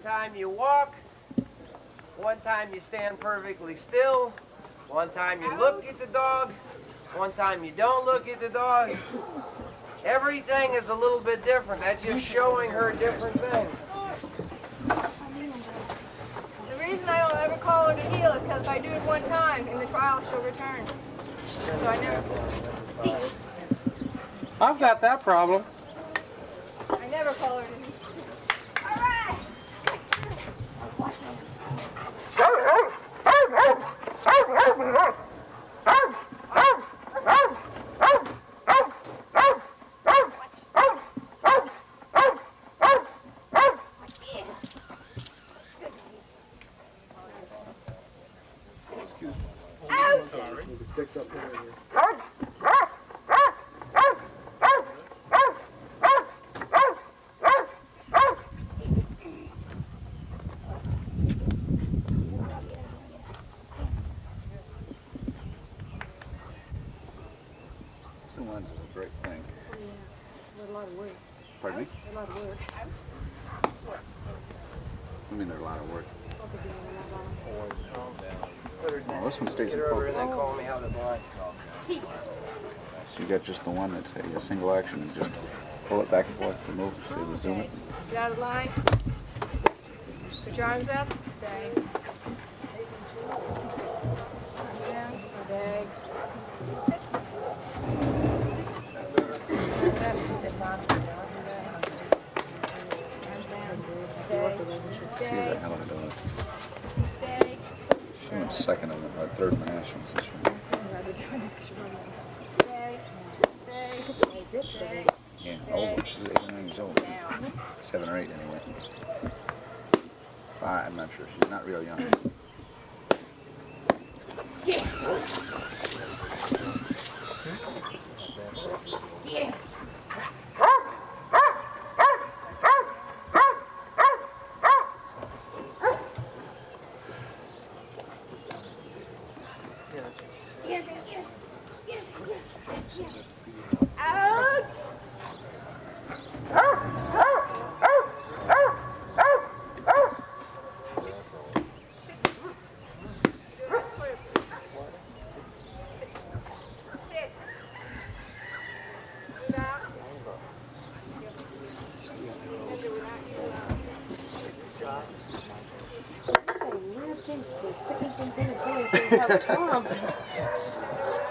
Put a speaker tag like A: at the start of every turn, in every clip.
A: time you walk, one time you stand perfectly still, one time you look at the dog, one time you don't look at the dog. Everything is a little bit different. That's just showing her different things.
B: The reason I don't ever call her to heel is because if I do it one time in the trial, she'll return. So I never.
C: I've got that problem.
B: I never call her to heel. All right.
D: Lens is a great thing.
B: There's a lot of work.
D: Pardon me?
B: There's a lot of work.
D: I mean, there's a lot of work.
B: Focusing on that.
D: Well, this one stays in
A: Get her over
D: focus.
A: and then call me how to blind.
D: So you got just the one that's a single action and just pull it back and forth to move to resume it.
B: Get out of line. Put your arms up. Stay. Arms down. Stay.
D: She's a hell of a dog.
B: Stay.
D: She went second in the third in the Nationals this year.
B: Stay. Stay.
D: Yeah, old. She's 8 or 9 years old. 7 or 8 anyway. 5, I'm not sure. She's not real young.
B: Yeah. Yeah.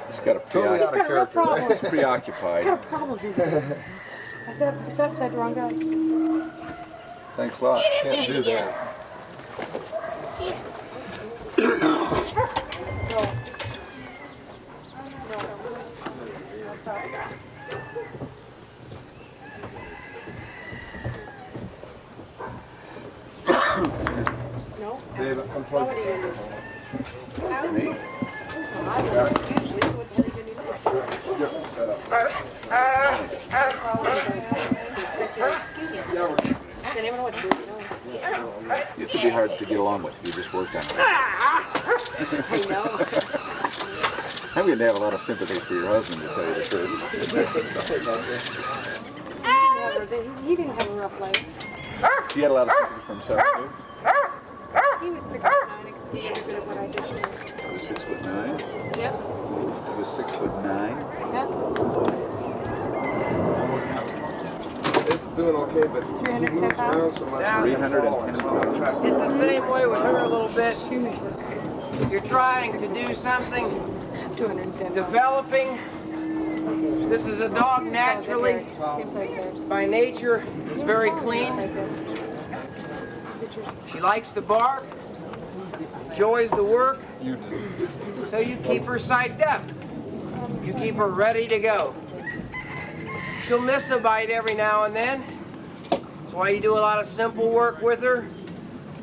D: She's got a problem. She's preoccupied.
B: He's got a problem. I said the wrong guy.
D: Thanks a lot. Can't do that.
B: No?
C: Dave, unplug.
D: Me?
B: Usually, so what the hell are you going to do?
C: Set up.
B: Does anyone know what to do?
D: You have to be hard to get along with. You just worked on it.
B: I know.
D: I'm going to have a lot of sympathy for your husband, to tell you the truth.
B: He didn't have a rough life.
D: He had a lot of sympathy for himself, too.
B: He was 6'9". I could be every bit of what I did.
D: He was 6'9".
B: Yep.
D: He was 6'9".
B: Yep.
C: It's doing okay, but
B: 310
C: he moves around
B: pounds?
C: so much.
D: 310 pounds.
A: It's the same way with her a little bit. You're trying to do something,
B: 210
A: developing. This is a dog naturally,
B: Seems like that.
A: by nature, is very clean. She likes to bark, enjoys the work, so you keep her psyched up. You keep her ready to go. She'll miss a bite every now and then. That's why you do a lot of simple work with her.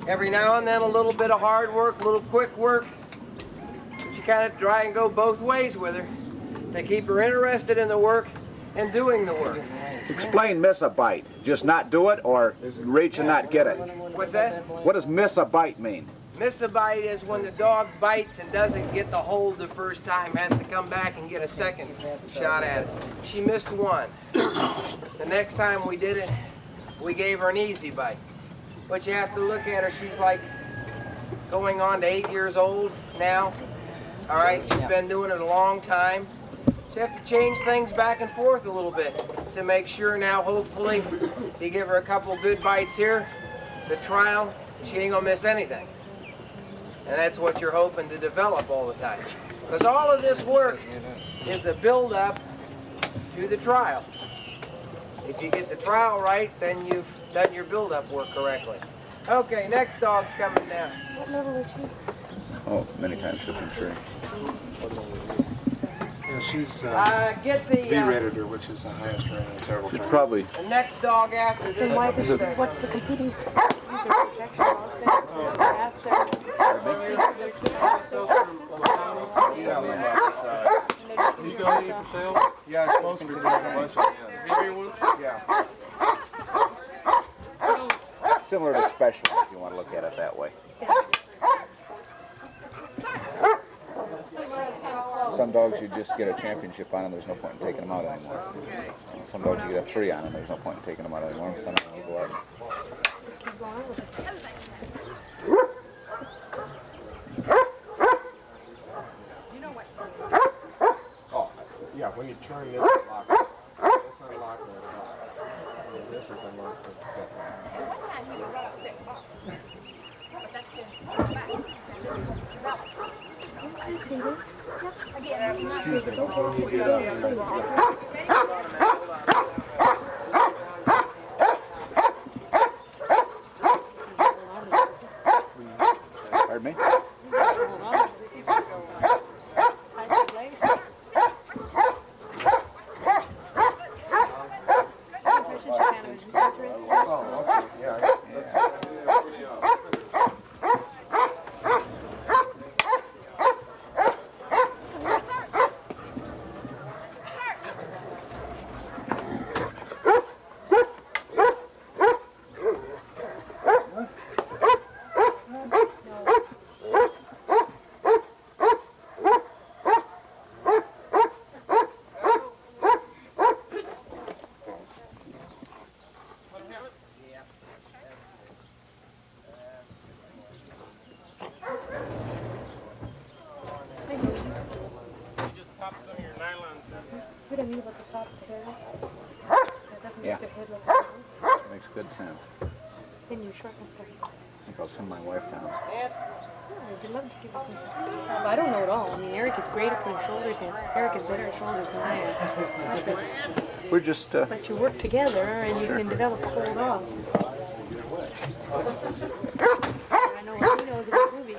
A: Every now and then a little bit of hard work, a little quick work. But you kind of try and go both ways with her to keep her interested in the work and doing the work.
D: Explain miss a bite. Just not do it or reach and not get it?
A: What's that?
D: What does miss a bite mean?
A: Miss a bite is when the dog bites and doesn't get the hold the first time, has to come back and get a second shot at it. She missed one. The next time we did it, we gave her an easy bite. but you have to look at her. She's like going on to 8 years old now. All right, she's been doing it a long time. So you have to change things back and forth a little bit to make sure now, hopefully, you give her a couple good bites here, the trial, she ain't gonna miss anything. And that's what you're hoping to develop all the time. Because all of this work is a build-up to the trial. If you get the trial right, then you've done your build-up work correctly. Okay, next dog's coming down.
B: What level is she?
D: Oh, many times shits and tree.
C: Yeah, she's
A: Get the
C: B-Redditor, which is the highest rating several
D: Should
C: times.
D: probably,
A: the next dog after this.
B: Then why
A: one.
B: does it, what's the competing? These are projection dogs that pass their.
C: Yeah,
E: He's going to eat for sale?
C: yeah, it's supposed to be a bunch of yeah.
D: similar to special, if you want to look at it that way. Some dogs you just get a championship on and there's no point in taking them out anymore. Some dogs you get a 3 on and there's no point in taking them out anymore. Some of them you go out.
B: Just keep going with it.
C: Oh, yeah, when you turn this lock, it's unlocked. This is unlocked. Excuse me, before you get up.
D: Pardon me?
C: Oh, okay, yeah.
B: What I mean about the top of the hair? That doesn't
D: Yeah.
B: make their head look small.
D: Makes good sense.
B: Then you shorten their hair.
D: I think I'll send my wife down.
B: I'd love to give her some. I don't know at all. I mean, Eric is great at putting shoulders in. Eric is better at shoulders than I am. Much better.
D: We're just,
B: But you work together and you can develop a whole dog. I know what he knows about movies.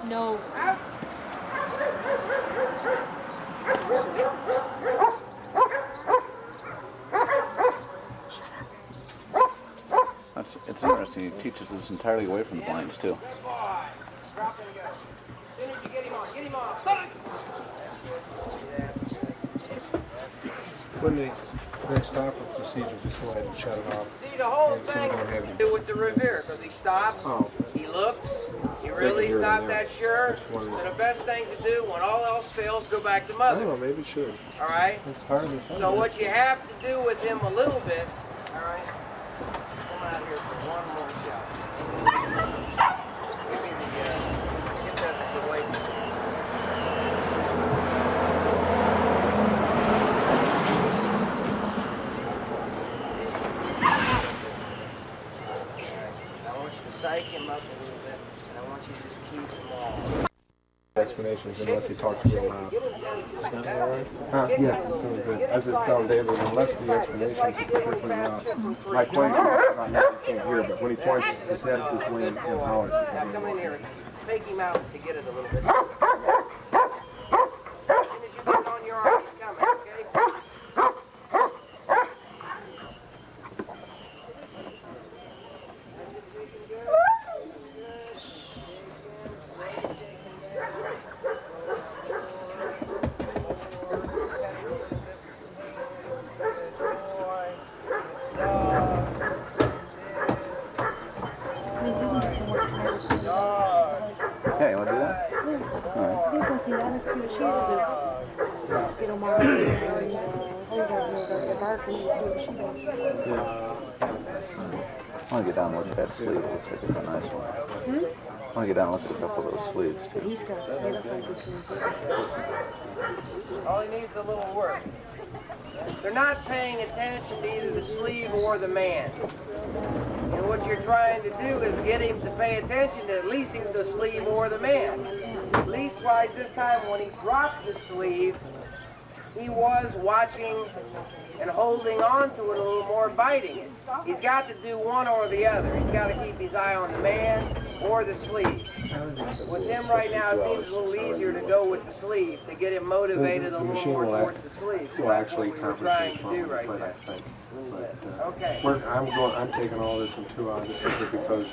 B: No.
D: it's interesting. He teaches this entirely away from the blinds, too.
C: When they stop the procedure, just go ahead and shut it off.
A: See, the whole
C: And so
A: thing
C: we don't have any-
A: do with the Revere, because he stops,
C: Oh.
A: he looks, he really
C: hear
A: is
C: it
A: not
C: in there.
A: that sure.
C: That's one of
A: So
C: the-
A: the best thing to do when all else fails, go back to
C: I
A: mother.
C: don't know, maybe it should.
A: All right?
C: It's hard as
A: So what you have to do with him a little bit, all right? Come out here for one more shot. Give me the, get that the weights. I want you to psych him up a little bit, and I want you to just keep him all.
C: Explanations unless you talk to real loud.
A: Get him down.
C: Yeah, so good. I was just telling David, unless the explanations typically my points, you can't hear, but when he points his head this way and hollers, you
A: Now
C: can
A: come
C: hear
A: in
C: him.
A: here. Take him out to get it a little bit. As soon as you get it on your arm, he's coming, okay?
D: Yeah, you want to do that? All right. I want to get down and look at that sleeve. It looks like it's a nice one. I want to get down and look at a couple of those sleeves, too.
A: All he needs is a little work. They're not paying attention to either the sleeve or the man. And what you're trying to do is get him to pay attention to at least the sleeve or the man. Leastwise, this time when he dropped the sleeve, he was watching and holding on to it a little more, biting it. He's got to do one or the other. He's got to keep his eye on the man or the sleeve. With him right now, it seems a little easier to go with the sleeve to get him motivated a little more towards the sleeve.
C: Will actually
A: That's what we were trying
C: accomplish
A: to do right
C: I
A: there.
C: think. But,
A: Okay.
C: I'm taking all this in 2 hours simply because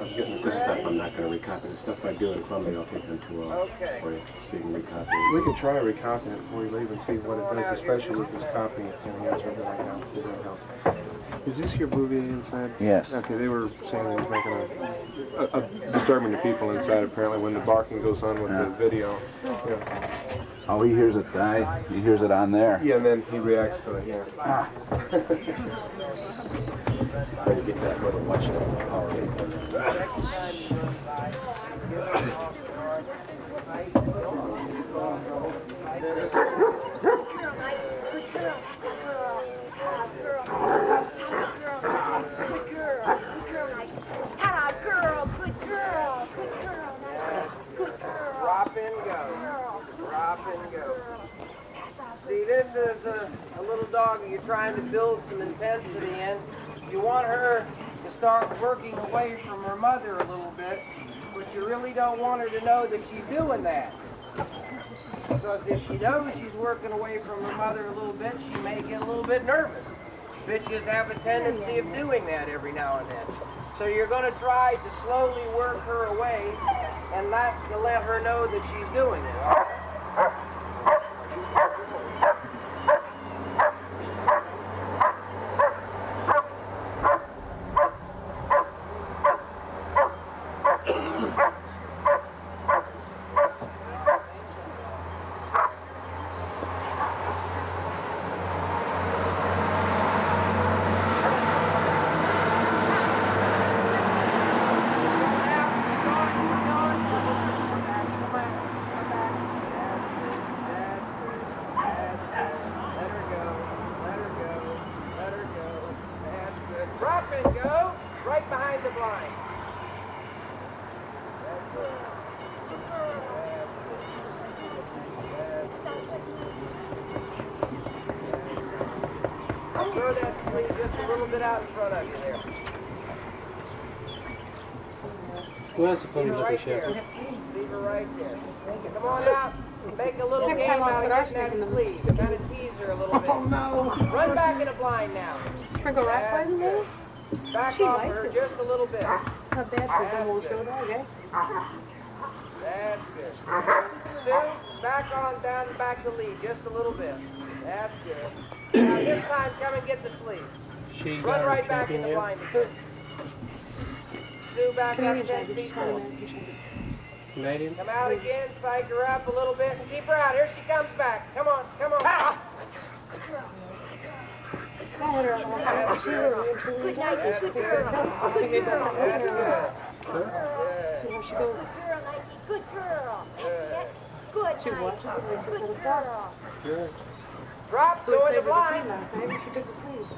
C: I'm getting this stuff. I'm not going to recopy the stuff I do in Columbia. I'll take it in 2 hours
A: Okay.
C: for you, so you can recopy it. We can try recopying it before we leave and see what it does, especially with this copying it. And the answer that I got, see what helps. Is this your movie inside?
D: Yes.
C: Okay, they were saying it was making a disturbing to people inside apparently when the barking goes on with the video. Yeah.
D: Oh, he hears it, he hears it on there.
C: Yeah, and then he reacts to it, yeah.
D: Try to get that little much power.
A: Drop and go. Drop and go. See, this is a little dog that you're trying to build some intensity in. You want her to start working away from her mother a little bit, but you really don't want her to know that she's doing that. Because if she knows she's working away from her mother a little bit, she may get a little bit nervous. Bitches have a tendency of doing that every now and then. So you're going to try to slowly work her away and let her know that she's doing it. Drop and go, right behind the blind. Throw that sleeve just a little bit out in front of you there.
E: Well, that's a funny
A: Leave her
E: looking
A: right
E: chef.
A: there. Leave her right there. Come on out. Make a little game out of getting that sleeve. Kind of tease her a little bit. Oh, no. Run back in a blind now.
B: Sprinkle rock poison in it?
A: Back
B: She
A: off
B: likes
A: her
B: it.
A: just a little bit.
B: Not bad for them old show dog, eh?
A: That's good. Sue, back on down the back of the lead just a little bit. That's good. Now this time, come and get the sleeve.
E: She got
A: Run
E: her
A: right back in
E: champion
A: the
E: yet?
A: blind again. Sue, back
B: Come
A: up
B: here,
A: 10
B: Jackie.
A: feet
B: Just tell
A: more.
B: me that.
E: Canadian?
A: Come out again, psych her up a little bit, and keep her out. Here she comes back. Come on, come on. Ah!
B: Good night,
A: That's
B: good
A: good.
B: girl. Good girl.
A: That's good.
B: Here she goes.
F: Good girl.
A: Good.
F: Good
B: She
F: night.
B: watches it when she's
F: Good
B: little
F: girl.
A: Drop,
B: So
A: go
B: it's
A: in the
B: saved her the
A: blind.
B: sleeve last night. Maybe she took the sleeve.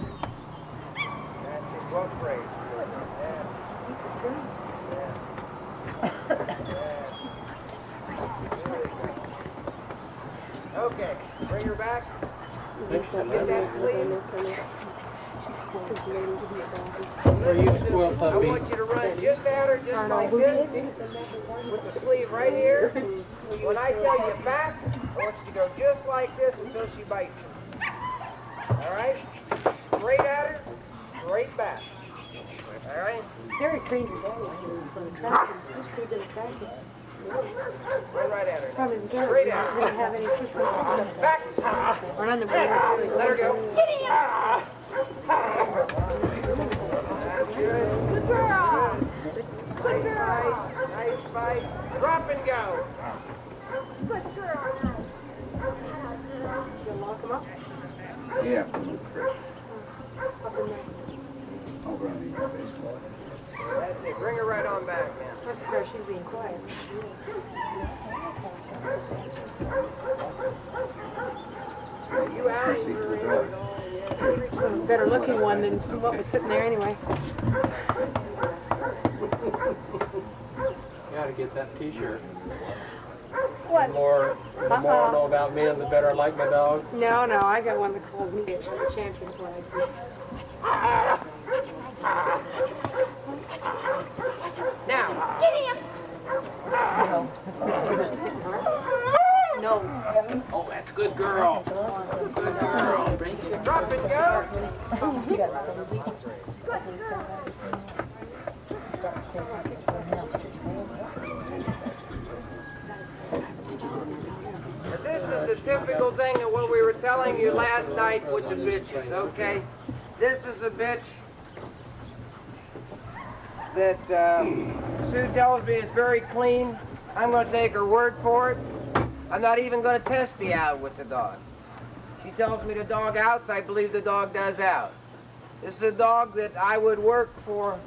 A: That's it. Well phrased. Okay, bring her back. Get that sleeve.
E: Are you a squirrel
A: I
E: puppy?
A: want you to run just at her, just like this, with the sleeve right here. When I tell you back, I want you to go just like this until she bites you. All right? Straight at her, straight back. All right?
B: Very crazy for attracting. He's pretty good attracting.
A: Run right at her.
B: Probably the girl
A: Straight at her.
B: didn't have any push
A: Back.
B: or none of them.
A: Let her go. That's good.
F: Good girl.
A: Nice fight. Nice fight. Drop and go.
F: Good girl.
B: You'll lock him up.
D: Yeah. Over on the baseball.
A: That's it. Bring her right on back now.
B: That's her. She's being quiet.
A: You out?
D: Seat to the door.
B: Better looking one than what was sitting there anyway.
E: Gotta get that t-shirt.
B: What?
E: The more I know about men, the better I like my dog.
B: No, I got one that calls me a champion flag.
A: Now.
B: No.
A: Oh, that's good girl. Good girl. Drop and go. This is the typical thing of what we were telling you last night with the bitches, okay? This is a bitch that Sue tells me is very clean. I'm going to take her word for it. I'm not even going to test the out with the dog. She tells me the dog outs, I believe the dog does out. This is a dog that I would work for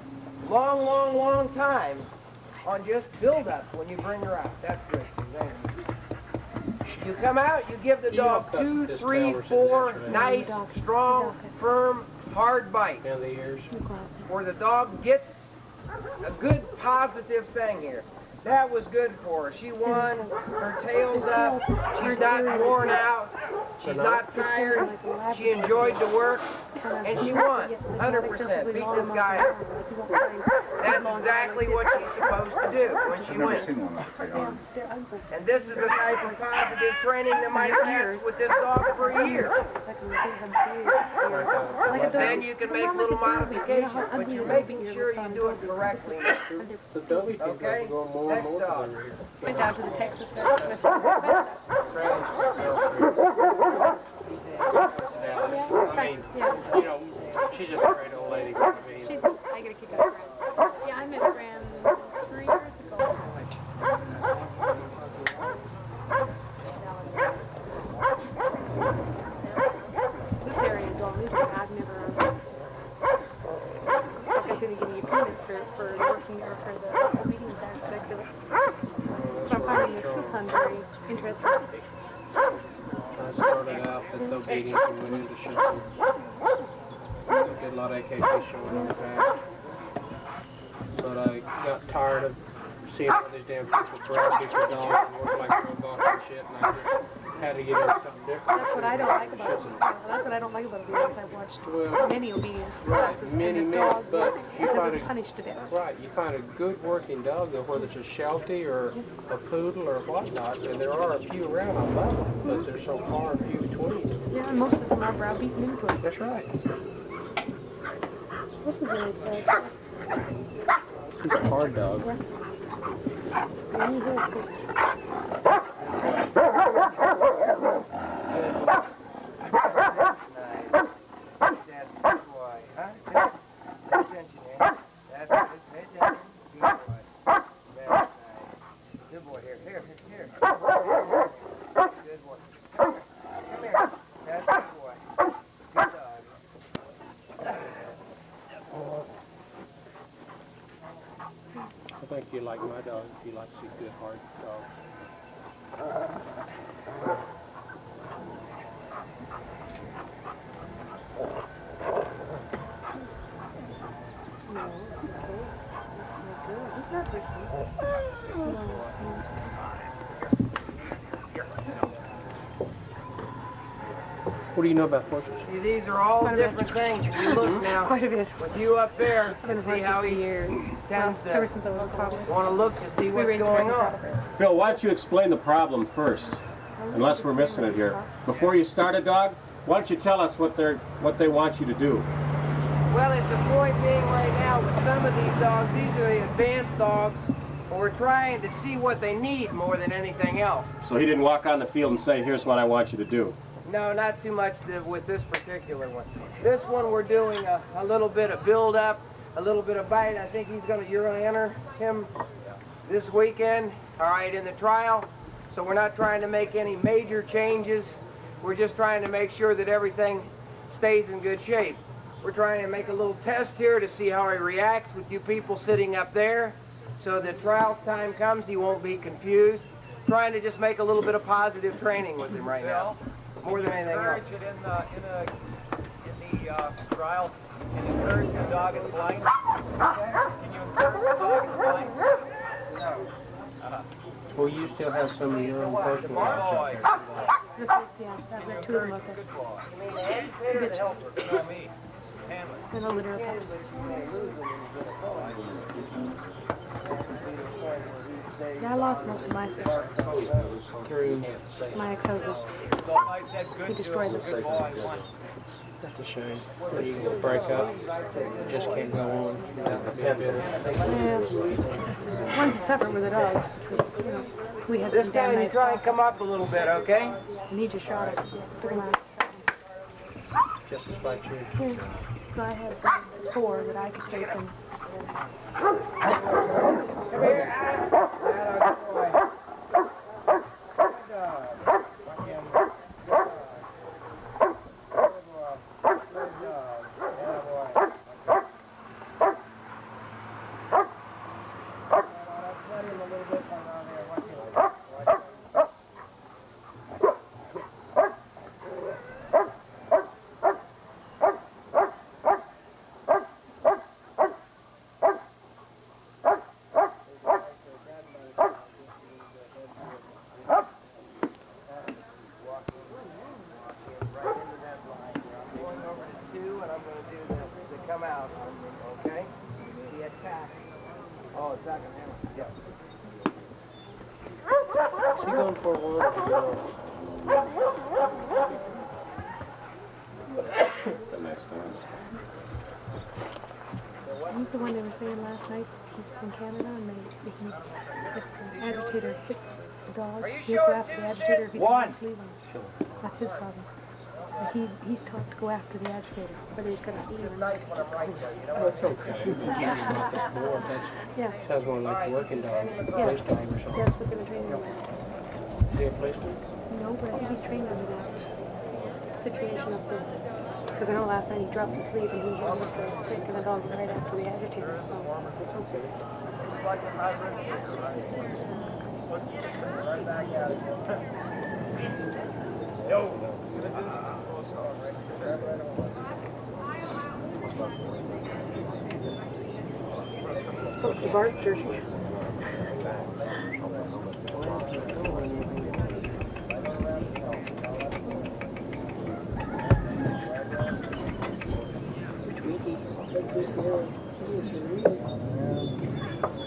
A: a long, long, long time on just build-up when you bring her out. That's good. You come out, you give the dog 2, 3, 4 nice, strong, firm, hard bites
E: And the ears.
A: where the dog gets a good positive thing here. That was good for her. She won. Her tail's up. She's not worn out. She's not tired. She enjoyed the work. And she won. 100%. Beat this guy up. That's exactly what she's supposed to do when she
D: I've never
A: wins.
D: seen one with a tail.
A: And this is the type of positive training that might last with this dog for a year. Then you can make little modifications, but you're making sure you do it correctly.
E: The doggy can
A: Okay?
E: go more and
A: Next
E: more
A: dog.
E: over here.
B: Went down to the Texas
E: I mean, you know, she's just a great old lady. I mean,
B: I gotta kick out Fran. Yeah, I met Fran 3 years ago. This area is all new to me. I've never. Like I couldn't give you permits for working or for the obedience aspect of it. So I'm finding the truth hunt very interesting.
E: I started out with obedience and went into shooting. Did a lot of AKP showing on the back. But I got tired of seeing all these damn people browbeat their dogs and work like robots and shit, and I just had to get into something different.
B: That's what I don't like about it. That's what I don't like about obedience. I've watched
E: Well,
B: many obedience
E: right,
B: classes,
E: many,
B: and the
E: many,
B: dog
E: but you
B: because
E: find
B: it's
E: a
B: punished to death.
E: right, you find a good working dog, though, whether it's a Sheltie or a poodle or whatnot, and there are a few around. I love them, but they're so far and few between.
B: Yeah, and most of them are browbeaten into it.
E: That's right.
B: This is really sad.
E: He's a hard dog.
B: Yeah, he is.
E: I think you like my dog if you like to see good hard dogs. What do you know about horses?
A: See, these are all different things. If you look now,
B: Quite a bit.
A: with you up there,
B: I've been
A: see
B: horses
A: how
B: for
A: he
B: years.
A: tends
B: Ever
A: to
B: since I was a toddler.
A: want to look to see
B: We
A: what's
B: raised
A: going
B: horses
A: on.
B: out of her.
G: Phil, why don't you explain the problem first? Unless we're missing it here. Before you start a dog, why don't you tell us what they want you to do?
A: Well, it's the point being right now with some of these dogs, these are the advanced dogs, and we're trying to see what they need more than anything else.
G: So he didn't walk on the field and say, here's what I want you to do.
A: No, not too much with this particular one. This one we're doing a little bit of build up, a little bit of bite. I think you're gonna enter him this weekend, all right, in the trial. So we're not trying to make any major changes. We're just trying to make sure that everything stays in good shape. We're trying to make a little test here to see how he reacts with you people sitting up there. So the trial time comes, he won't be confused. Trying to just make a little bit of positive training with him right now, more than anything else.
H: In the trial, can you encourage the dog in the blind? Can you encourage the dog in the blind?
E: Well, you still have some of your own personal dogs.
B: This is, yeah, I've got two of them up there. And a litter of pups. Yeah, I lost most of my stuff.
E: Through.
B: My ex-husband. He destroyed them.
E: That's a shame. Are you going to break up? You just can't go on without the bitter.
B: Yeah. One's separate with the dogs. Which, you know, we had
A: This
B: some damn
A: time you
B: nice
A: try and
B: dogs.
A: come up a little bit, okay?
B: And he just shot it. Took him out.
E: Just to spite you.
B: Yeah. So I had 4 that I could take them.
E: Is he going for one or two dogs?
B: He's the one they were saying last night. He's in Canada and if the agitator hits the dog, he'll go after the agitator if he can't leave him. That's his problem. He's taught to go after the agitator, whether he's going to see him or not.
E: That's okay.
B: Yeah.
E: Sounds more like a working dog, a
B: Yeah.
E: police dog or something.
B: That's what they were training him with.
E: Is he a police dog?
B: No, but I think he's trained under that situation up there. Because I know last night he dropped asleep and he was sick and the dog was right after the agitator. So it's okay. So it's the Bart jersey.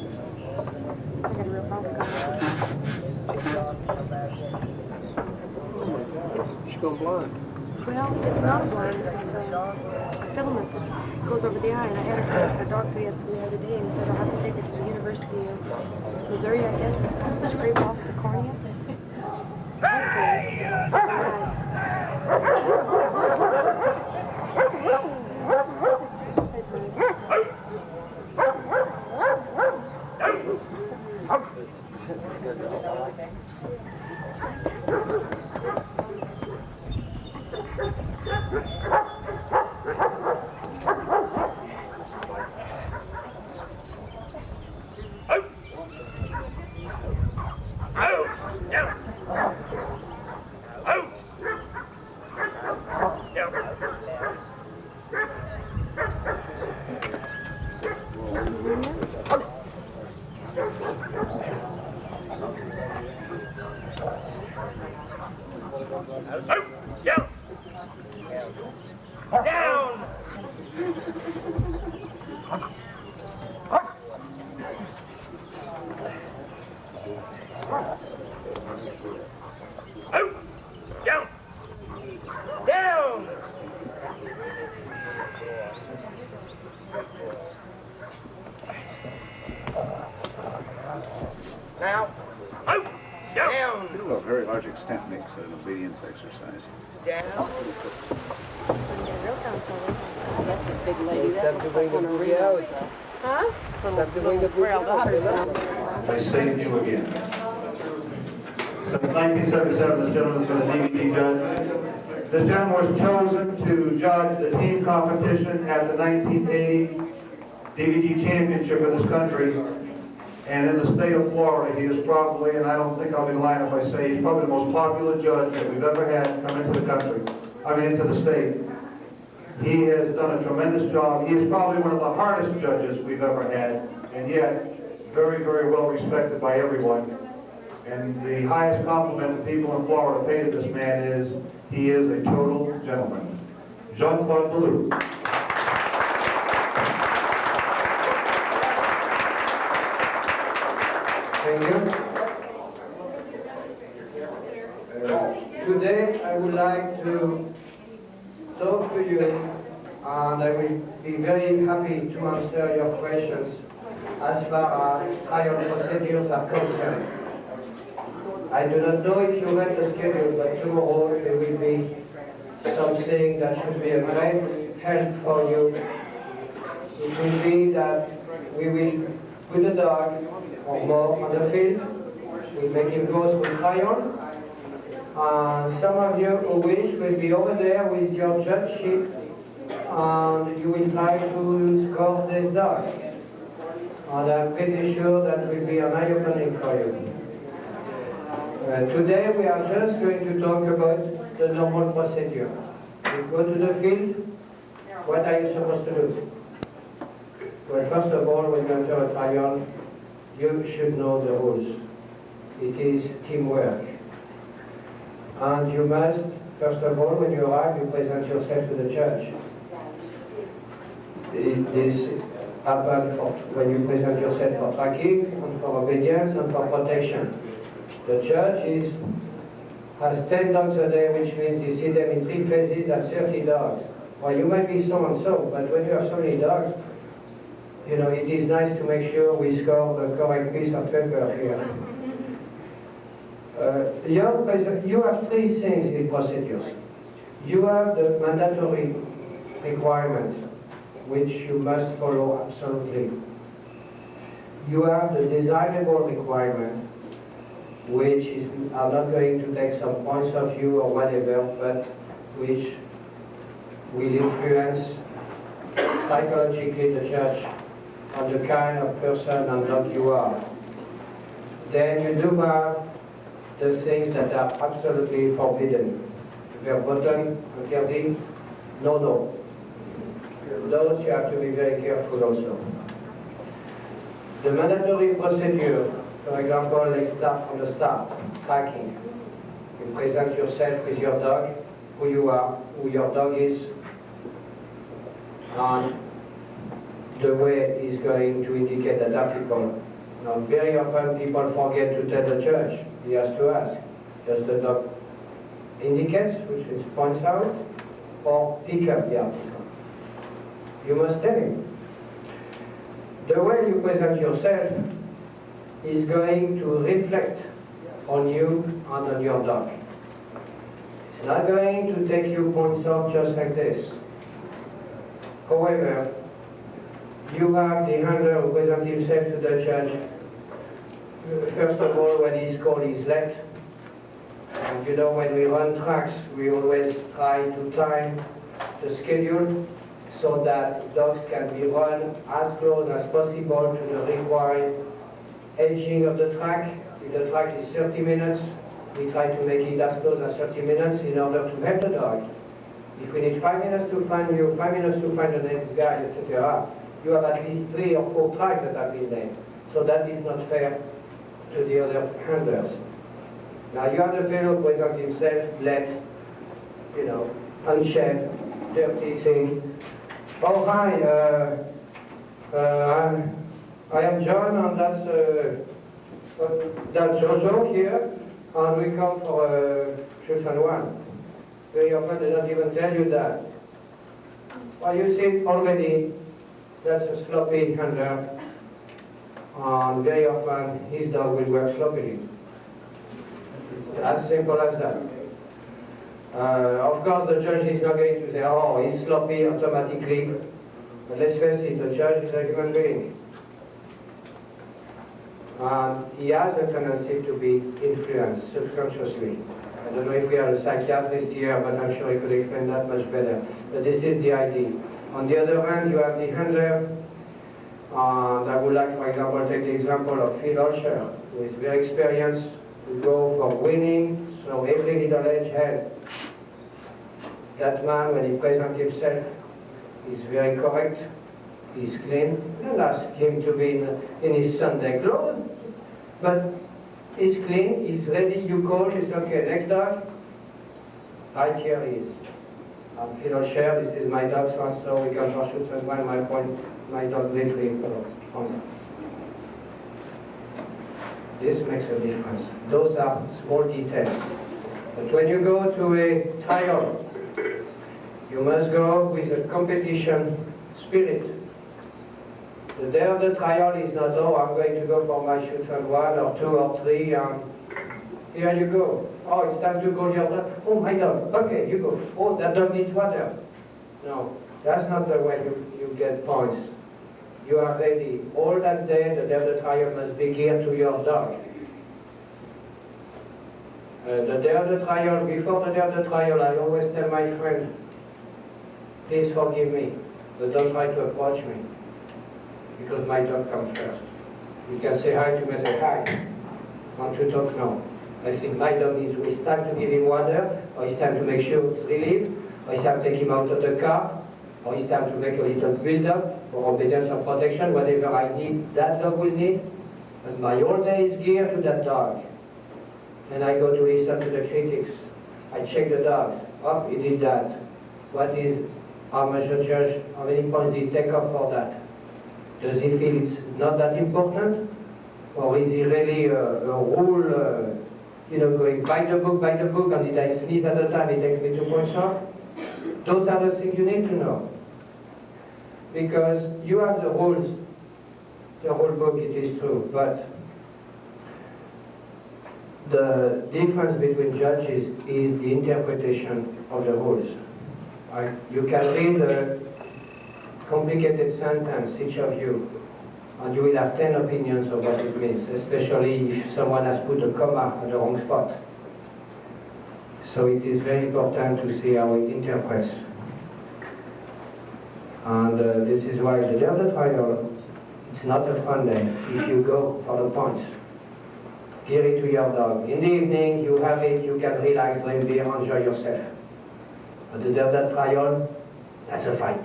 B: I got a real problem
E: She's going blind.
B: Well, it's not a blind, it's a filament that goes over the eye. And I had a doctor the other day and he said I'll have to take her to the University of Missouri, I guess, to scrape off the cornea.
A: Down! Down! Down! Now, out! Down!
D: To a very large extent makes an obedience exercise.
A: Down.
B: That's a big lady.
A: Step to wing of Rio.
B: Huh?
A: Step to wing of Rio.
I: I say to you again. Since 1977, this gentleman has been a DVD judge. This gentleman was chosen to judge the team competition at the 1980 DVD championship of this country. And in the state of Florida, he is probably, and I don't think I'll be lying if I say, he's probably the most popular judge that we've ever had come into the country. Into the state. He has done a tremendous job. He is probably one of the hardest judges we've ever had, and yet very, very well respected by everyone. And the highest compliment that people in Florida pay to this man is, he is a total gentleman. Jean-Claude Ballou.
J: Thank you. Today I would like to talk to you, and I will be very happy to answer your questions as far as trial procedures are concerned. I do not know if you read the schedule, but tomorrow there will be something that should be a great help for you. It will be that we will put the dog or more on the field. We make him go through trial. And some of you who wish will be over there with your judgeship, and you will try to score this dog. And I'm pretty sure that will be an eye-opening for you. Today we are just going to talk about the normal procedure. You go to the field, what are you supposed to do? Well, first of all, when you enter a trial, you should know the rules. It is teamwork. And you must, first of all, when you arrive, you present yourself to the judge. This happens when you present yourself for tracking, and for obedience, and for protection. The judge has 10 dogs a day, which means you see them in 3 phases at 30 dogs. Well, you might be so and so, but when you have so many dogs, you know, it is nice to make sure we score the correct piece of paper here. You have 3 things in procedures. You have the mandatory requirements, which you must follow absolutely. You have the desirable requirements, which are not going to take some points of view or whatever, but which will influence psychologically the judge on the kind of person and dog you are. Then you do have the things that are absolutely forbidden. Verboten, interdit, no. Those you have to be very careful also. The mandatory procedure, for example, let's start from the start, tracking. You present yourself with your dog, who you are, who your dog is, and the way is going to indicate that article. Now, very often people forget to tell the judge. He has to ask, does the dog indicates, which means points out, or pick up the article? You must tell him. The way you present yourself is going to reflect on you and on your dog. It's not going to take you points off just like this. However, you have the handler who presents himself to the judge. First of all, when he's called his leg. And you know, when we run tracks, we always try to time the schedule so that dogs can be run as close as possible to the required edging of the track. If the track is 30 minutes, we try to make it as close as 30 minutes in order to help the dog. If we need 5 minutes to find you, 5 minutes to find the next guy, etc., you have at least 3 or 4 tracks that have been named. So that is not fair to the other handlers. Now you have the fellow present himself, let, you know, unshaved, dirty thing. Oh, hi, I am John, and that's Jojo here, and we come for Children One. Very often they don't even tell you that. Well, you see already, that's a sloppy handler, and very often his dog will work sloppily. As simple as that. Of course, the judge is not going to say, oh, he's sloppy automatically. But let's face it, the judge is a human being. And he has a tendency to be influenced subconsciously. I don't know if we have a psychiatrist here, but I'm sure he could explain that much better. But this is the idea. On the other hand, you have the handler. And I would like, for example, take the example of Phil Olsher, who is very experienced, to go for winning, so every little edge helps. That man, when he presents himself, is very correct, he's clean. Don't ask him to be in his Sunday clothes, but he's clean, he's ready, you call, he says, okay, next dog, right here he is. I'm Phil Olsher, this is my dog, so we come for shoot as well, my point, my dog literally on. This makes a difference. Those are small details. But when you go to a trial, you must go with a competition spirit. The day of the trial is not, oh, I'm going to go for my shoot on 1 or 2 or 3, here you go. Oh, it's time to call your dog. Oh, my dog. Okay, you go. Oh, that dog needs water. No, that's not the way you get points. You are ready. All that day, the day of the trial must be geared to your dog. The day of the trial, before the day of the trial, I always tell my friends, please forgive me, but don't try to approach me, because my dog comes first. You can say hi to me and say hi. Want to talk? No. I think my dog needs, it's time to give him water, or it's time to make sure it's relieved, or it's time to take him out of the car, or it's time to make a little build-up for obedience or protection, whatever I need, that dog will need. But my whole day is geared to that dog. And I go to listen to the critics. I check the dogs. Oh, he did that. What is, how much the judge, how many points did he take off for that? Does he feel it's not that important? Or is he really a rule, going by the book, and if I sneeze at a time, he takes me 2 points off? Those are the things you need to know. Because you have the rules, the whole book, it is true, but the difference between judges is the interpretation of the rules. You can read a complicated sentence, each of you, and you will have 10 opinions of what it means, especially if someone has put a comma at the wrong spot. So it is very important to see how it interprets. And this is why the day of the trial, it's not a fun day if you go for the points. Give it to your dog. In the evening, you have it, you can relax, drink beer, enjoy yourself. But the day of that trial, that's a fight.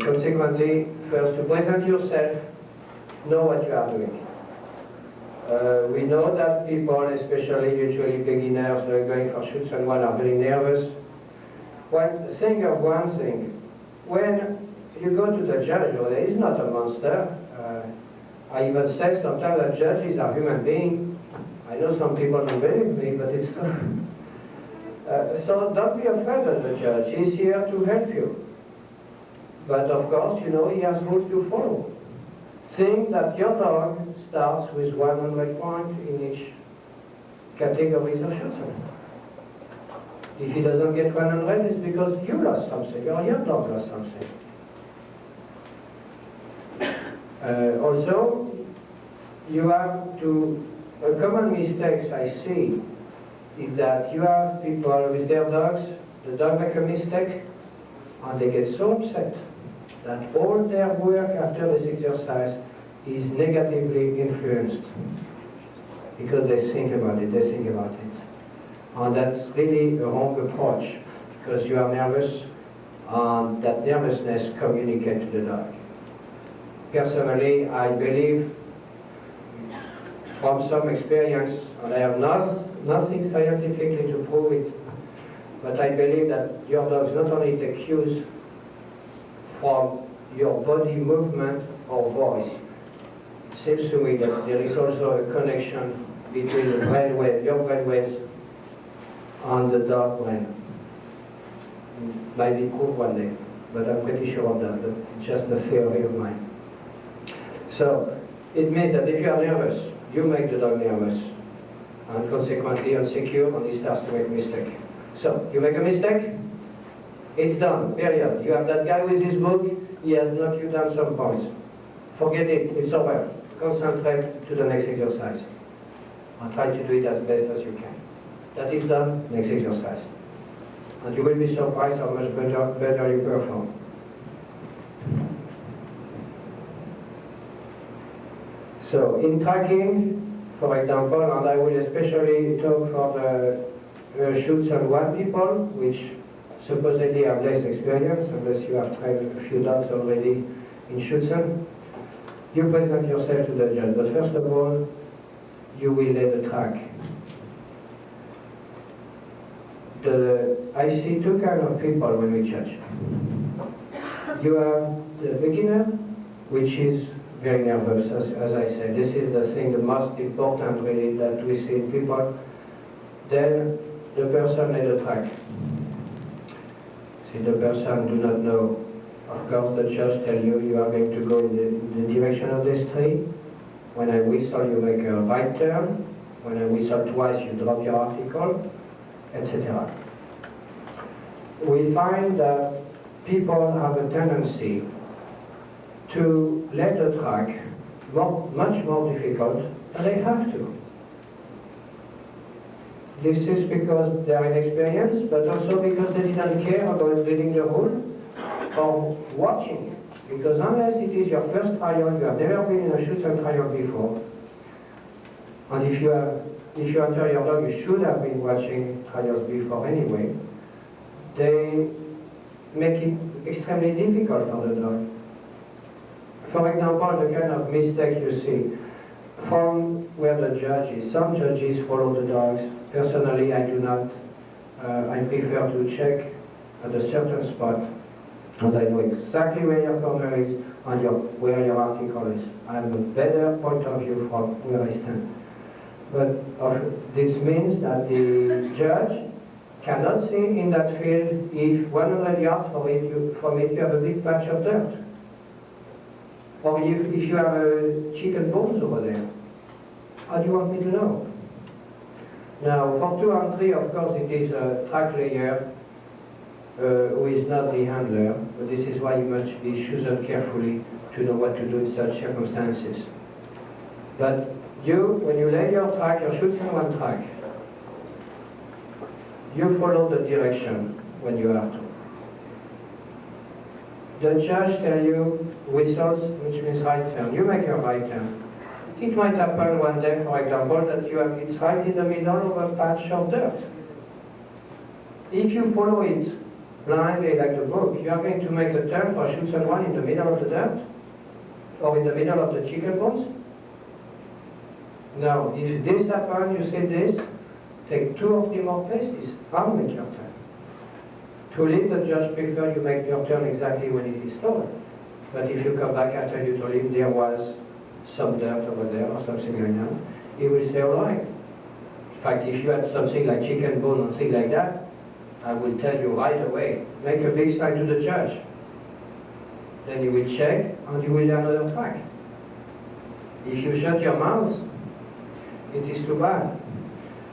J: Consequently, first to present yourself, know what you are doing. We know that people, especially usually beginners going for shoots and one, are very nervous. Well, think of one thing. When you go to the judge, well, he is not a monster. I even say sometimes that judges are human beings. I know some people don't believe me, but it's true. So don't be afraid of the judge. He's here to help you. But of course, he has rules to follow. Think that your dog starts with 100 points in each category of shooting. If he doesn't get 100, it's because you lost something, or your dog lost something. Also, you have to, a common mistake I see is that you have people with their dogs, the dog make a mistake, and they get so upset that all their work after this exercise is negatively influenced because they think about it. And that's really a wrong approach because you are nervous and that nervousness communicates to the dog. Personally, I believe from some experience, and I have nothing scientifically to prove it, I believe that your dogs not only take cues from your body movement or voice. It seems to me that there is also a connection between the brainwave, your brainwaves, and the dog brain. Might be proved one day, but I'm pretty sure of that. But it's just a theory of mine. So it means that if you are nervous, you make the dog nervous, and consequently insecure, and he starts to make a mistake. So you make a mistake, it's done, period. You have that guy with his book, he has knocked you down some points. Forget it, it's over. Concentrate to the next exercise. And try to do it as best as you can. That is done, next exercise. And you will be surprised how much better you perform. So in tracking, for example, and I will especially talk for the shoots and one people, which supposedly have less experience, unless you have tried a few dogs already in Schutzen. You present yourself to the judge, but first of all, you will lay the track. I see two kinds of people when we judge. You have the beginner, which is very nervous, as I said. This is the thing, the most important really that we see in people. Then the person lay the track. See, the person do not know. Of course, the judge tell you you are going to go in the direction of this tree. When I whistle, you make a right turn. When I whistle twice, you drop your article, etc. We find that people have a tendency to let the track much more difficult than they have to. This is because they are inexperienced, but also because they didn't care about reading the rule or watching it. Because unless it is your first trial, you have never been in a shoot and trial before, and if you enter your dog, you should have been watching trials before anyway, they make it extremely difficult for the dog. For example, the kind of mistake you see from where the judge is. Some judges follow the dogs. Personally, I do not. I prefer to check at a certain spot, and I know exactly where your corner is and where your article is. I have a better point of view from where I stand. But this means that the judge cannot see in that field if 100 yards from it you have a big patch of dirt. Or if you have chicken bones over there. How do you want me to know? Now, for 2 and 3, of course, it is a track layer who is not the handler, but this is why you must be chosen carefully to know what to do in such circumstances. But when you lay your track, you're shooting one track. You follow the direction when you have to. The judge tells you whistles, which means right turn. You make your right turn. It might happen one day, for example, that it's right in the middle of a patch of dirt. If you follow it blindly like the book, you are going to make a turn for shoots and one in the middle of the dirt, or in the middle of the chicken bones. Now, if this happens, you say this, take 2 or 3 more places, and make your turn. To leave, the judge prefers you make your turn exactly when it is told. But if you come back after you told him there was some dirt over there or something like that, he will say, all right. In fact, if you had something like chicken bone or things like that, I will tell you right away, make a big sign to the judge. Then he will check and you will learn another track. If you shut your mouth, it is too bad.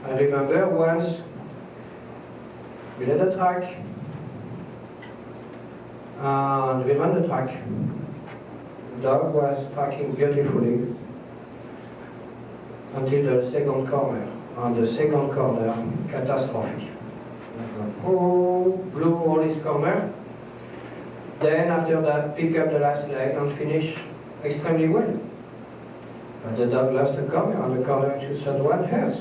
J: I remember once we had a track and we ran the track. The dog was tracking beautifully until the second corner. On the second corner, catastrophic. Oh, blew all his corner. Then after that, pick up the last leg and finish extremely well. But the dog lost the corner, and the corner shoots at 1 hertz.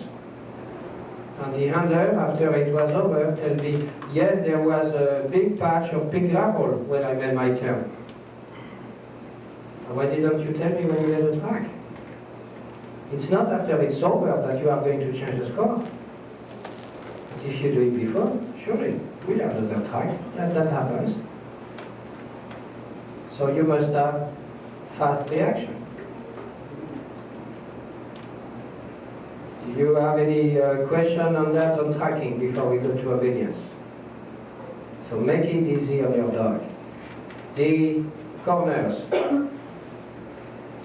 J: And the handler, after it was over, told me, yes, there was a big patch of pink apple when I made my turn. And why didn't you tell me when you made the track? It's not after it's over that you are going to change the score. if you do it before, surely we'll have another track. That happens. So you must have fast reaction. Do you have any question on that, on tracking, before we go to obedience? So make it easy on your dog. The corners.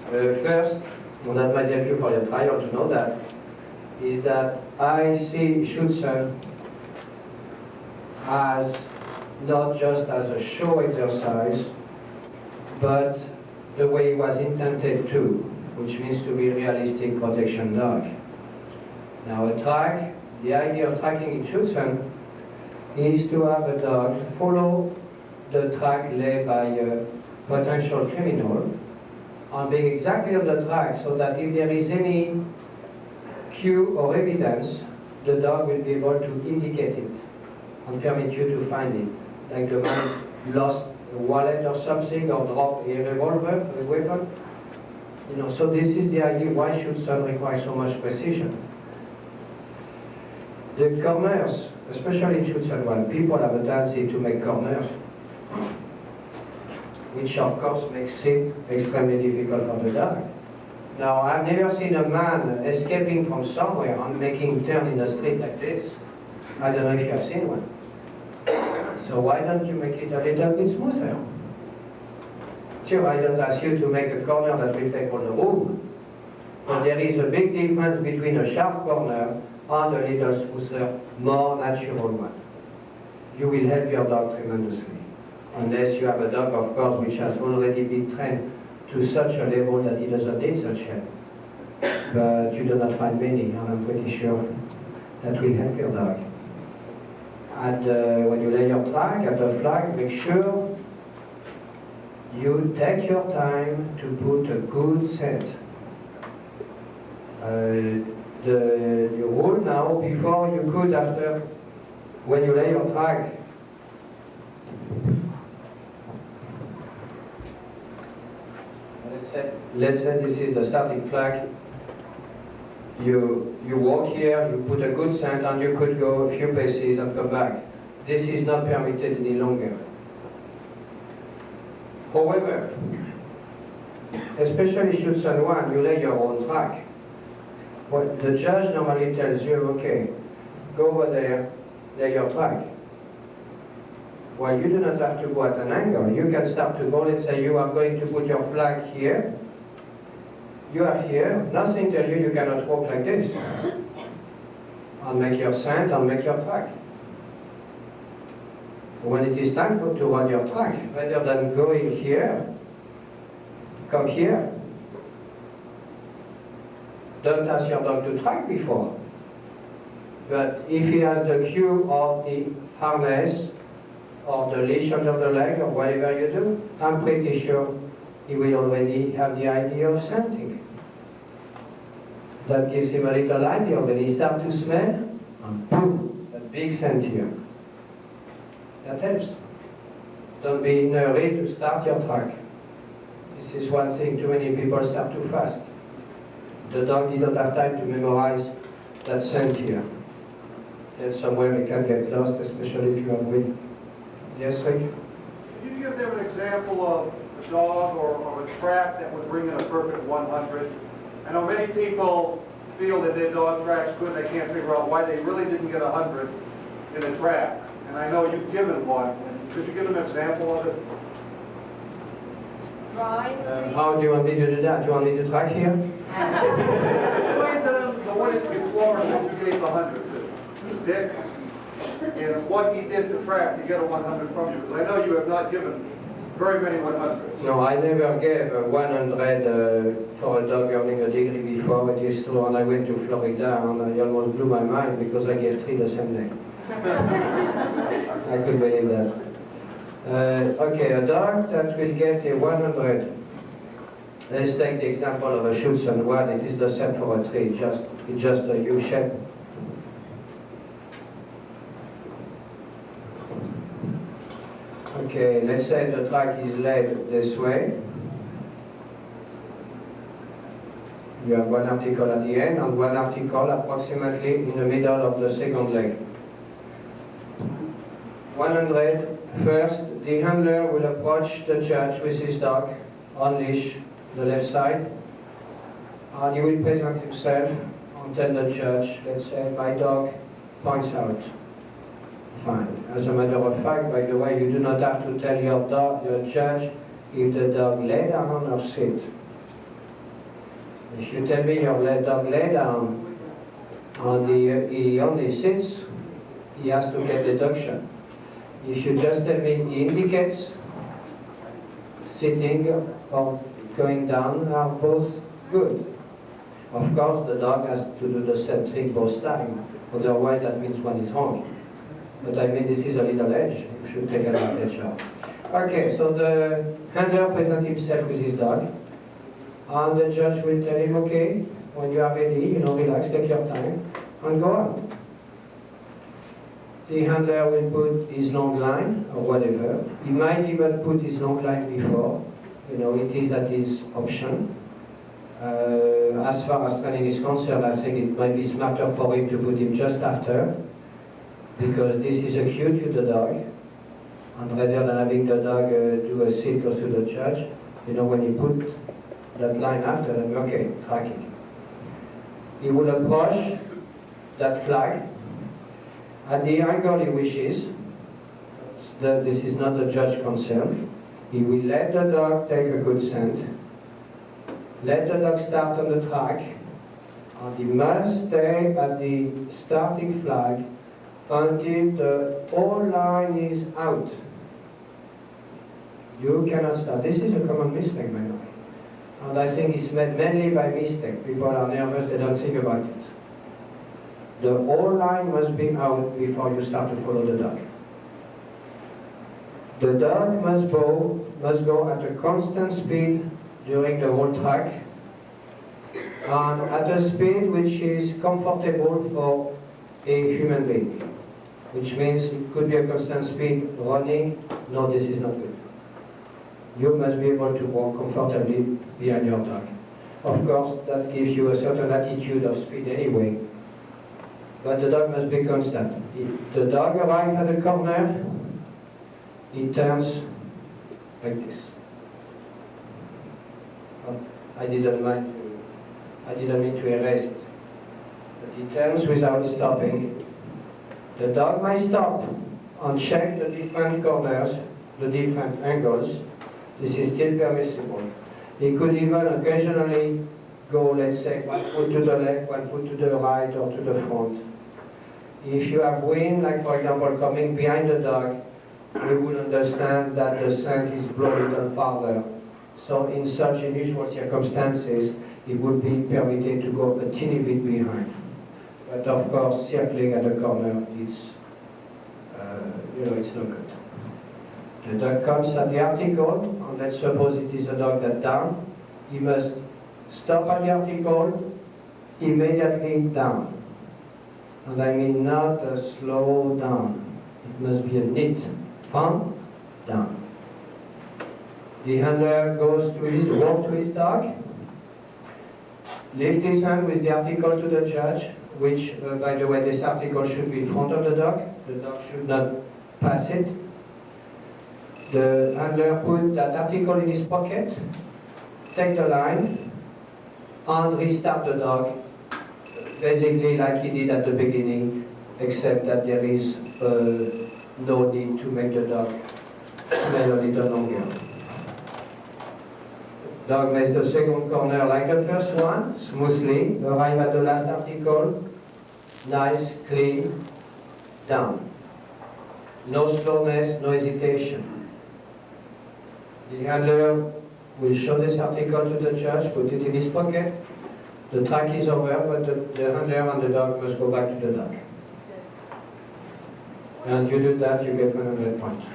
J: First, that might help you for your trial to know that, is that I see Schutzen as not just as a show exercise, but the way it was intended to, which means to be a realistic protection dog. Now a track, the idea of tracking in Schutzen is to have a dog follow the track laid by a potential criminal, and being exactly on the track so that if there is any cue or evidence, the dog will be able to indicate it and permit you to find it. Like the man lost a wallet or something, or dropped a revolver, a weapon. You know, so this is the idea why should some require so much precision. The corners, especially in Schutzen one, people have a tendency to make corners, which of course makes it extremely difficult for the dog. Now, I've never seen a man escaping from somewhere and making turn in the street like this. I don't know if you have seen one. So why don't you make it a little bit smoother? Sure, I don't ask you to make a corner that will take all the room, but there is a big difference between a sharp corner and a little smoother, more natural one. You will help your dog tremendously. Unless you have a dog, of course, which has already been trained to such a level that he doesn't need such help. But you do not find many, and I'm pretty sure that will help your dog. And when you lay your track at the flag, make sure you take your time to put a good scent. The rule now, before you could, after, when you lay your track, let's say this is the starting flag. You walk here, you put a good scent, and you could go a few paces and come back. This is not permitted any longer. However, especially Schutzen 1, you lay your own track. Well, the judge normally tells you, okay, go over there, lay your track. Well, you do not have to go at an angle. You can start to go, let's say you are going to put your flag here. You are here, nothing tells you cannot walk like this. And make your scent and make your track. When it is time to run your track, rather than going here, come here. Don't ask your dog to track before. But if he has the cue of the harness, or the leash under the leg, or whatever you do, I'm pretty sure he will already have the idea of scenting. That gives him a little idea. When he starts to smell, and boom, a big scent here. That helps. Don't be in a hurry to start your track. This is one thing, too many people start too fast. The dog didn't have time to memorize that scent here. Then somewhere they can get lost, especially if you have wind. Yes, Rick?
K: Could you give them an example of a dog or a trap that would bring in a perfect 100? I know many people feel that their dog tracks good, they can't figure out why they really didn't get 100 in a trap. And I know you've given one. Could you give an example of it?
J: How do you want me to do that? Do you want me to track here?
K: Explain to them the one before that you gave 100 to Dick, and what he did to trap to get a 100 from you. Because I know you have not given very many 100s.
J: No, I never gave a 100 for a dog earning a degree before. It is true, and I went to Florida, and I almost blew my mind because I gave 3 the same day. I couldn't believe that. Okay, a dog that will get a 100. Let's take the example of a Schutzen 1. It is the same for a tree, it's just a U shape. Okay, let's say the track is laid this way. You have one article at the end and one article approximately in the middle of the second leg. 100. First, the handler will approach the judge with his dog on leash, the left side, and he will present himself and tell the judge, let's say, my dog points out. Fine. As a matter of fact, by the way, you do not have to tell your judge, if the dog lay down or sit. If you tell me your dog lay down and he only sits, he has to get deduction. If you just tell me he indicates sitting or going down, are both good. Of course, the dog has to do the same thing both times, otherwise that means one is wrong. But I mean, this is a little edge, you should take advantage of. Okay, so the handler presents himself with his dog, and the judge will tell him, okay, when you are ready, relax, take your time, and go on. The handler will put his long line, or whatever. He might even put his long line before. It is at his option. As far as training is concerned, I think it might be smarter for him to put him just after, because this is a cue to the dog. And rather than having the dog do a sit close to the judge, when he put that line after them, okay, tracking. He will approach that flag at the angle he wishes. This is not the judge concern. He will let the dog take a good scent. Let the dog start on the track, and he must stay at the starting flag until the whole line is out. You cannot start. This is a common mistake, by the way. And I think it's made mainly by mistake. People are nervous, they don't think about it. The whole line must be out before you start to follow the dog. The dog must go at a constant speed during the whole track, and at a speed which is comfortable for a human being, which means it could be a constant speed running. No, this is not good. You must be able to walk comfortably behind your dog. Of course, that gives you a certain attitude of speed anyway, but the dog must be constant. If the dog arrives at the corner, he turns like this. I didn't mean to erase it. But he turns without stopping. The dog may stop and check the different corners, the different angles. This is still permissible. He could even occasionally go, let's say, 1 foot to the left, 1 foot to the right, or to the front. If you have wind, like for example coming behind the dog, you would understand that the scent is blown a little farther. So in such unusual circumstances, it would be permitted to go a teeny bit behind. But of course, circling at the corner, it's no good. The dog comes at the article, and let's suppose it is a dog that's down. He must stop at the article, immediately down. And I mean not a slow down. It must be a neat from, down. The handler goes to walk to his dog, lift his hand with the article to the judge, which, by the way, this article should be in front of the dog. The dog should not pass it. The handler put that article in his pocket, take the line, and restart the dog, basically like he did at the beginning, except that there is no need to make the dog smell a little longer. Dog makes the second corner like the first one, smoothly, arrive at the last article, nice, clean, down. No slowness, no hesitation. The handler will show this article to the judge, put it in his pocket. The track is over, but the handler and the dog must go back to the dog. And you do that, you get 100 points.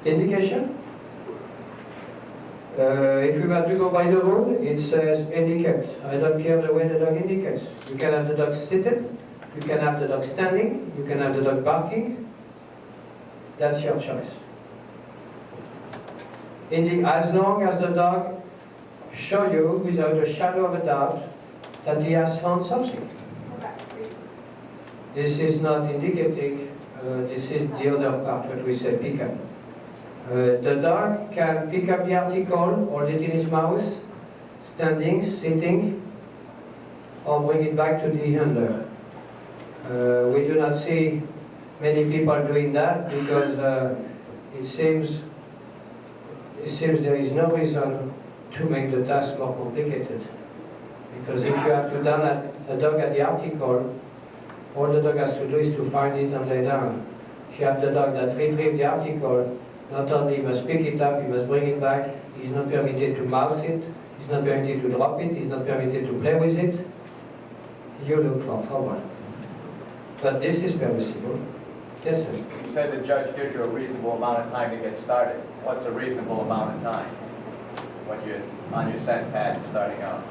J: Indication? If you were to go by the rule, it says indicate. I don't care the way the dog indicates. You can have the dog seated, you can have the dog standing, you can have the dog barking. That's your choice. As long as the dog shows you, without a shadow of a doubt, that he has found something. This is not indicating, this is the other part what we say pick up. The dog can pick up the article, hold it in his mouth, standing, sitting, or bring it back to the handler. We do not see many people doing that because it seems there is no reason to make the task more complicated. Because if you have to down a dog at the article, all the dog has to do is to find it and lay down. If you have the dog that retrieves the article, not only he must pick it up, he must bring it back, he's not permitted to mouse it, he's not permitted to drop it, he's not permitted to play with it. You look for trouble. But this is permissible. Yes, sir.
H: You said the judge gives you a reasonable amount of time to get started. What's a reasonable amount of time when you're on your scent pad starting out?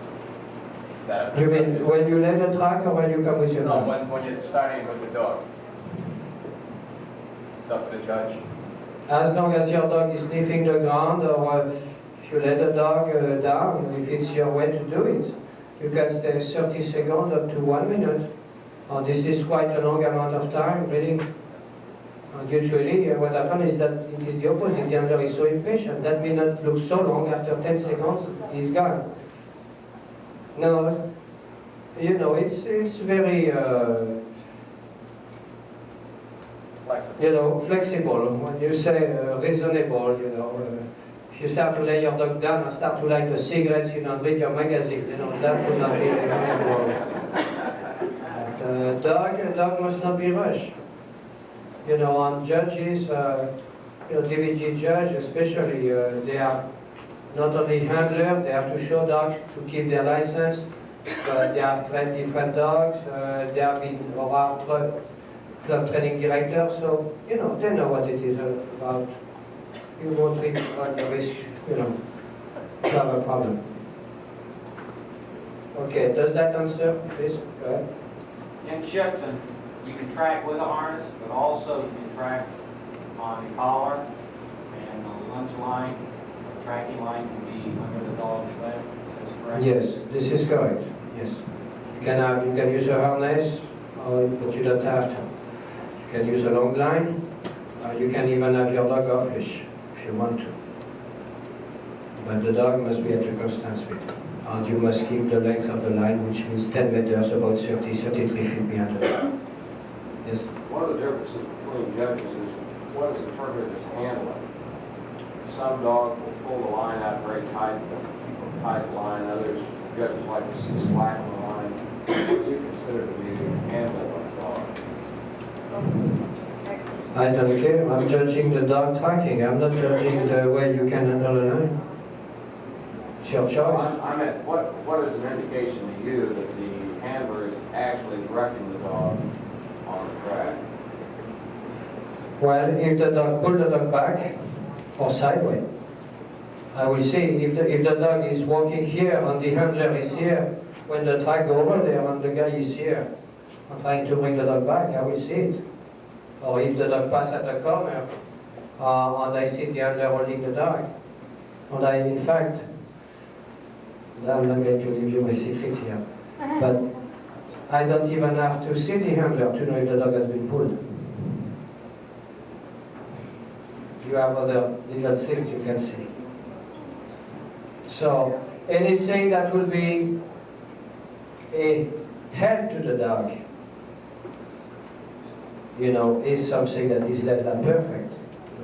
J: You mean when you let the track or when you come with your dog?
H: No, when you're starting with the dog. It's up to the judge.
J: As long as your dog is sniffing the ground, or if you let the dog down, if it's your way to do it, you can stay 30 seconds up to 1 minute. And this is quite a long amount of time, really. And usually what happens is that it is the opposite. The handler is so impatient. That may not look so long. After 10 seconds, he's gone. No, you know, it's very, flexible. When you say reasonable, if you start to lay your dog down and start to light a cigarette, and read your magazine, that would not be reasonable. But dog must not be rushed. On judges, DVG judge especially, they are not only handlers, they have to show dogs to keep their license. They have trained different dogs. They have been club training directors, so they know what it is about. You won't think about the risk, to have a problem. Okay, does that answer, please? Go ahead.
L: In Shipton, you can track with a harness, but also you can track on the collar and on the lunge line. The tracking line can be under the dog's leg. That's correct?
J: Yes, this is correct. Yes. You can use a harness, but you don't have to. You can use a long line. You can even have your dog off-leash if you want to. But the dog must be at a constant speed. And you must keep the length of the line, which means 10 meters, about 33 feet behind the dog. Yes?
G: One of the differences between judges is what is interpreted as handling. Some dogs will pull the line out very tight, keep a tight line. Others, judges like to see slack on the line. What do you consider to be handling of a dog?
J: I don't care. I'm judging the dog tracking. I'm not judging the way you can handle a line. It's your choice.
G: I meant, what is an indication to you that the handler is actually directing the dog on the track?
J: Well, if the dog pull the dog back or sideways, I will see if the dog is walking here and the handler is here, when the track go over there and the guy is here, I'm trying to bring the dog back, I will see it. Or if the dog pass at the corner and I see the handler holding the dog, and in fact, I'm not going to give you my secret here, but I don't even have to see the handler to know if the dog has been pulled. You have other little things you can see. So anything that will be a help to the dog, is something that is less than perfect.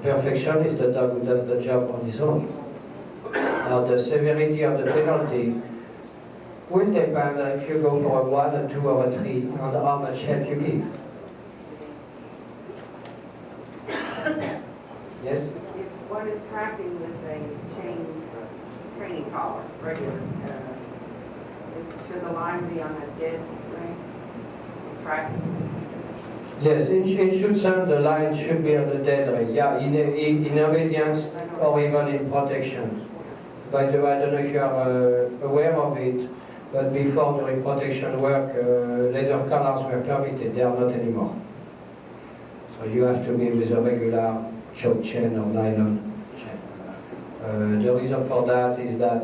J: Perfection is the dog who does the job on his own. Now the severity of the penalty will depend if you go for a 1, a 2, or a 3, and how much help you give. Yes?
M: If one is tracking with a chain training collar, regular, should the line be on a dead ring? Tracking?
J: Yes, in Schutzen, the line should be on the dead ring. Yeah, in obedience or even in protection. By the way, I don't know if you are aware of it, but before during protection work, leather collars were permitted. They are not anymore. So you have to be with a regular choke chain or nylon chain. The reason for that is that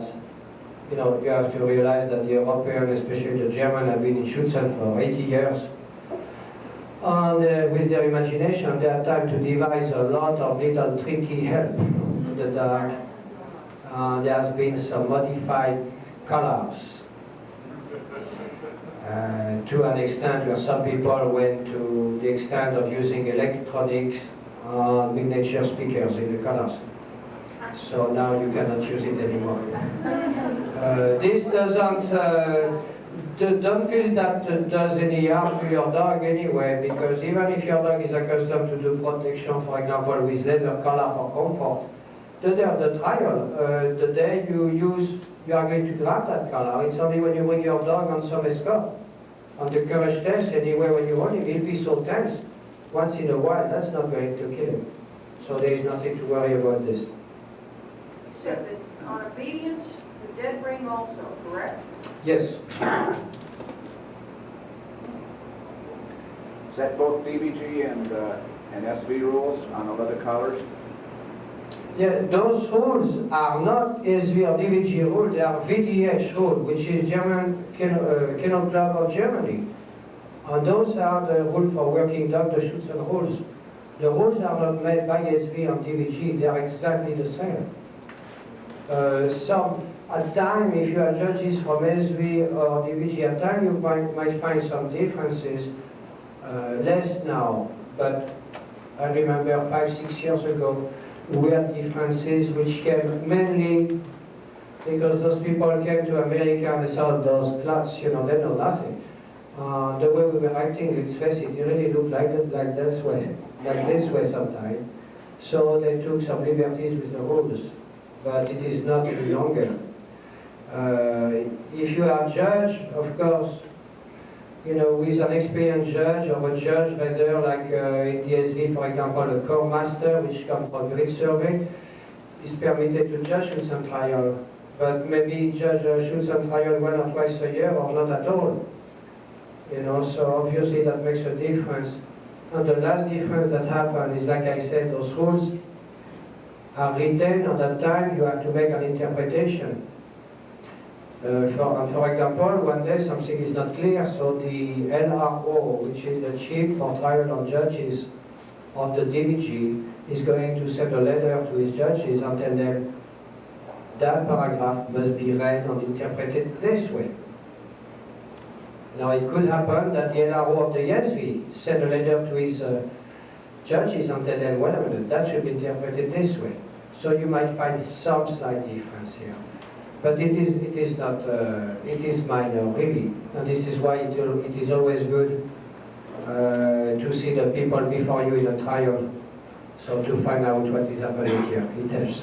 J: You know, you have to realize that the Europeans, especially the Germans, have been in Schutzen for 80 years. And with their imagination, they had time to devise a lot of little tricky help to the dog. There has been some modified colors to an extent where some people went to the extent of using electronics miniature speakers in the colors. So now you cannot use it anymore. This doesn't, don't feel that does any harm to your dog anyway, because even if your dog is accustomed to do protection, for example, with leather collar for comfort, the day of the trial, the day you are going to grab that collar, it's only when you bring your dog on some escort. On the courage test, anyway, when you want him, he'll be so tense. Once in a while, that's not going to kill him. So there is nothing to worry about this.
F: Except that on obedience, the dead ring also, correct?
J: Yes.
D: Is that both DVG and SV rules on the leather collars?
J: Yeah, those rules are not SV or DVG rules, they are VDH rules, which is German Kennel Club of Germany. And those are the rules for working dog, the Schutzen rules. The rules are not made by SV and DVG, they are exactly the same. At time, if you are judges from SV or DVG, at time you might find some differences, less now, but I remember 5-6 years ago, we had differences which came mainly because those people came to America and they saw those clots, you know, they know nothing. The way we were acting, let's face it, it really looked like this way sometimes. So they took some liberties with the rules, but it is not any longer. If you are a judge, of course, you know, with an experienced judge or a judge rather like in the SV, for example, a corps master, which comes from grid survey, is permitted to judge Schutzen trial, but maybe judge Schutzen trial 1 or twice a year or not at all. You know, so obviously that makes a difference. And the last difference that happened is, like I said, those rules are written, and at that time you have to make an interpretation. For example, one day something is not clear, so the LRO, which is the chief for trial on judges of the DVG, is going to send a letter to his judges and tell them that paragraph must be read and interpreted this way. Now it could happen that the LRO of the SV send a letter to his judges and tell them, wait a minute, that should be interpreted this way. So you might find some slight difference here. But it is not, it is minor, really. And this is why it is always good to see the people before you in a trial, so to find out what is happening here. It helps.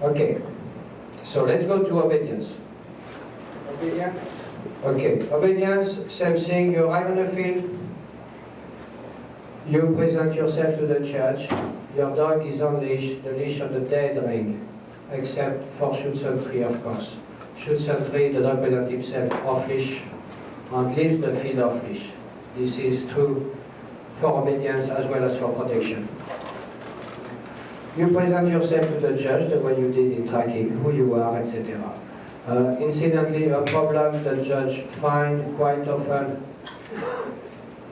J: Okay, so let's go to obedience. Obedience? Okay, obedience, same thing, you arrive on the field, you present yourself to the judge. Your dog is on leash, the leash on the dead ring, except for Schutzen 3, of course. Schutzen 3, the dog presents himself off leash and leaves the field off leash. This is true for obedience as well as for protection. You present yourself to the judge the way you did in tracking, who you are, etc. Incidentally, a problem the judge finds quite often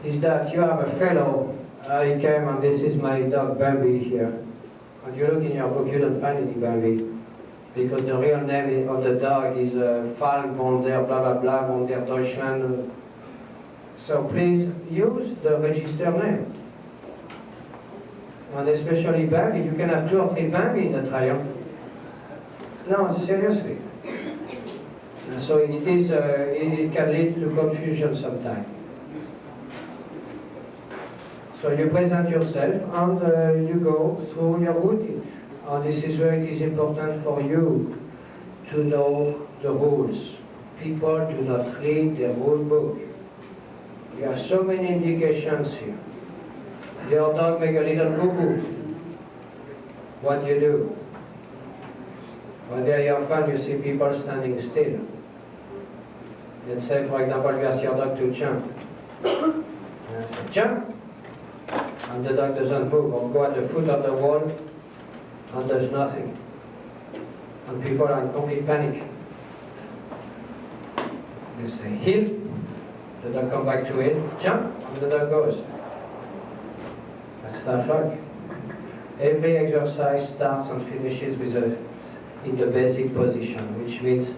J: is that you have a fellow. I came and this is my dog Bambi here. And you look in your book, you don't find any Bambi. Because the real name of the dog is Falk von der blah blah blah von der Deutschland. So please use the register name. And especially Bambi, you can have 2 or 3 Bambi in the trial. No, seriously. So it can lead to confusion sometimes. So you present yourself and you go through your routine. And this is where it is important for you to know the rules. People do not read the rule book. There are so many indications here. Your dog make a little boo-boo. What do you do? When they are fun, you see people standing still. Let's say, for example, you ask your dog to jump. And I say, jump! And the dog doesn't move, or go at the foot of the wall and there's nothing. And people are in complete panic. You say, heel, the dog come back to it, jump, and the dog goes. That's tough luck. Every exercise starts and finishes with in the basic position, which means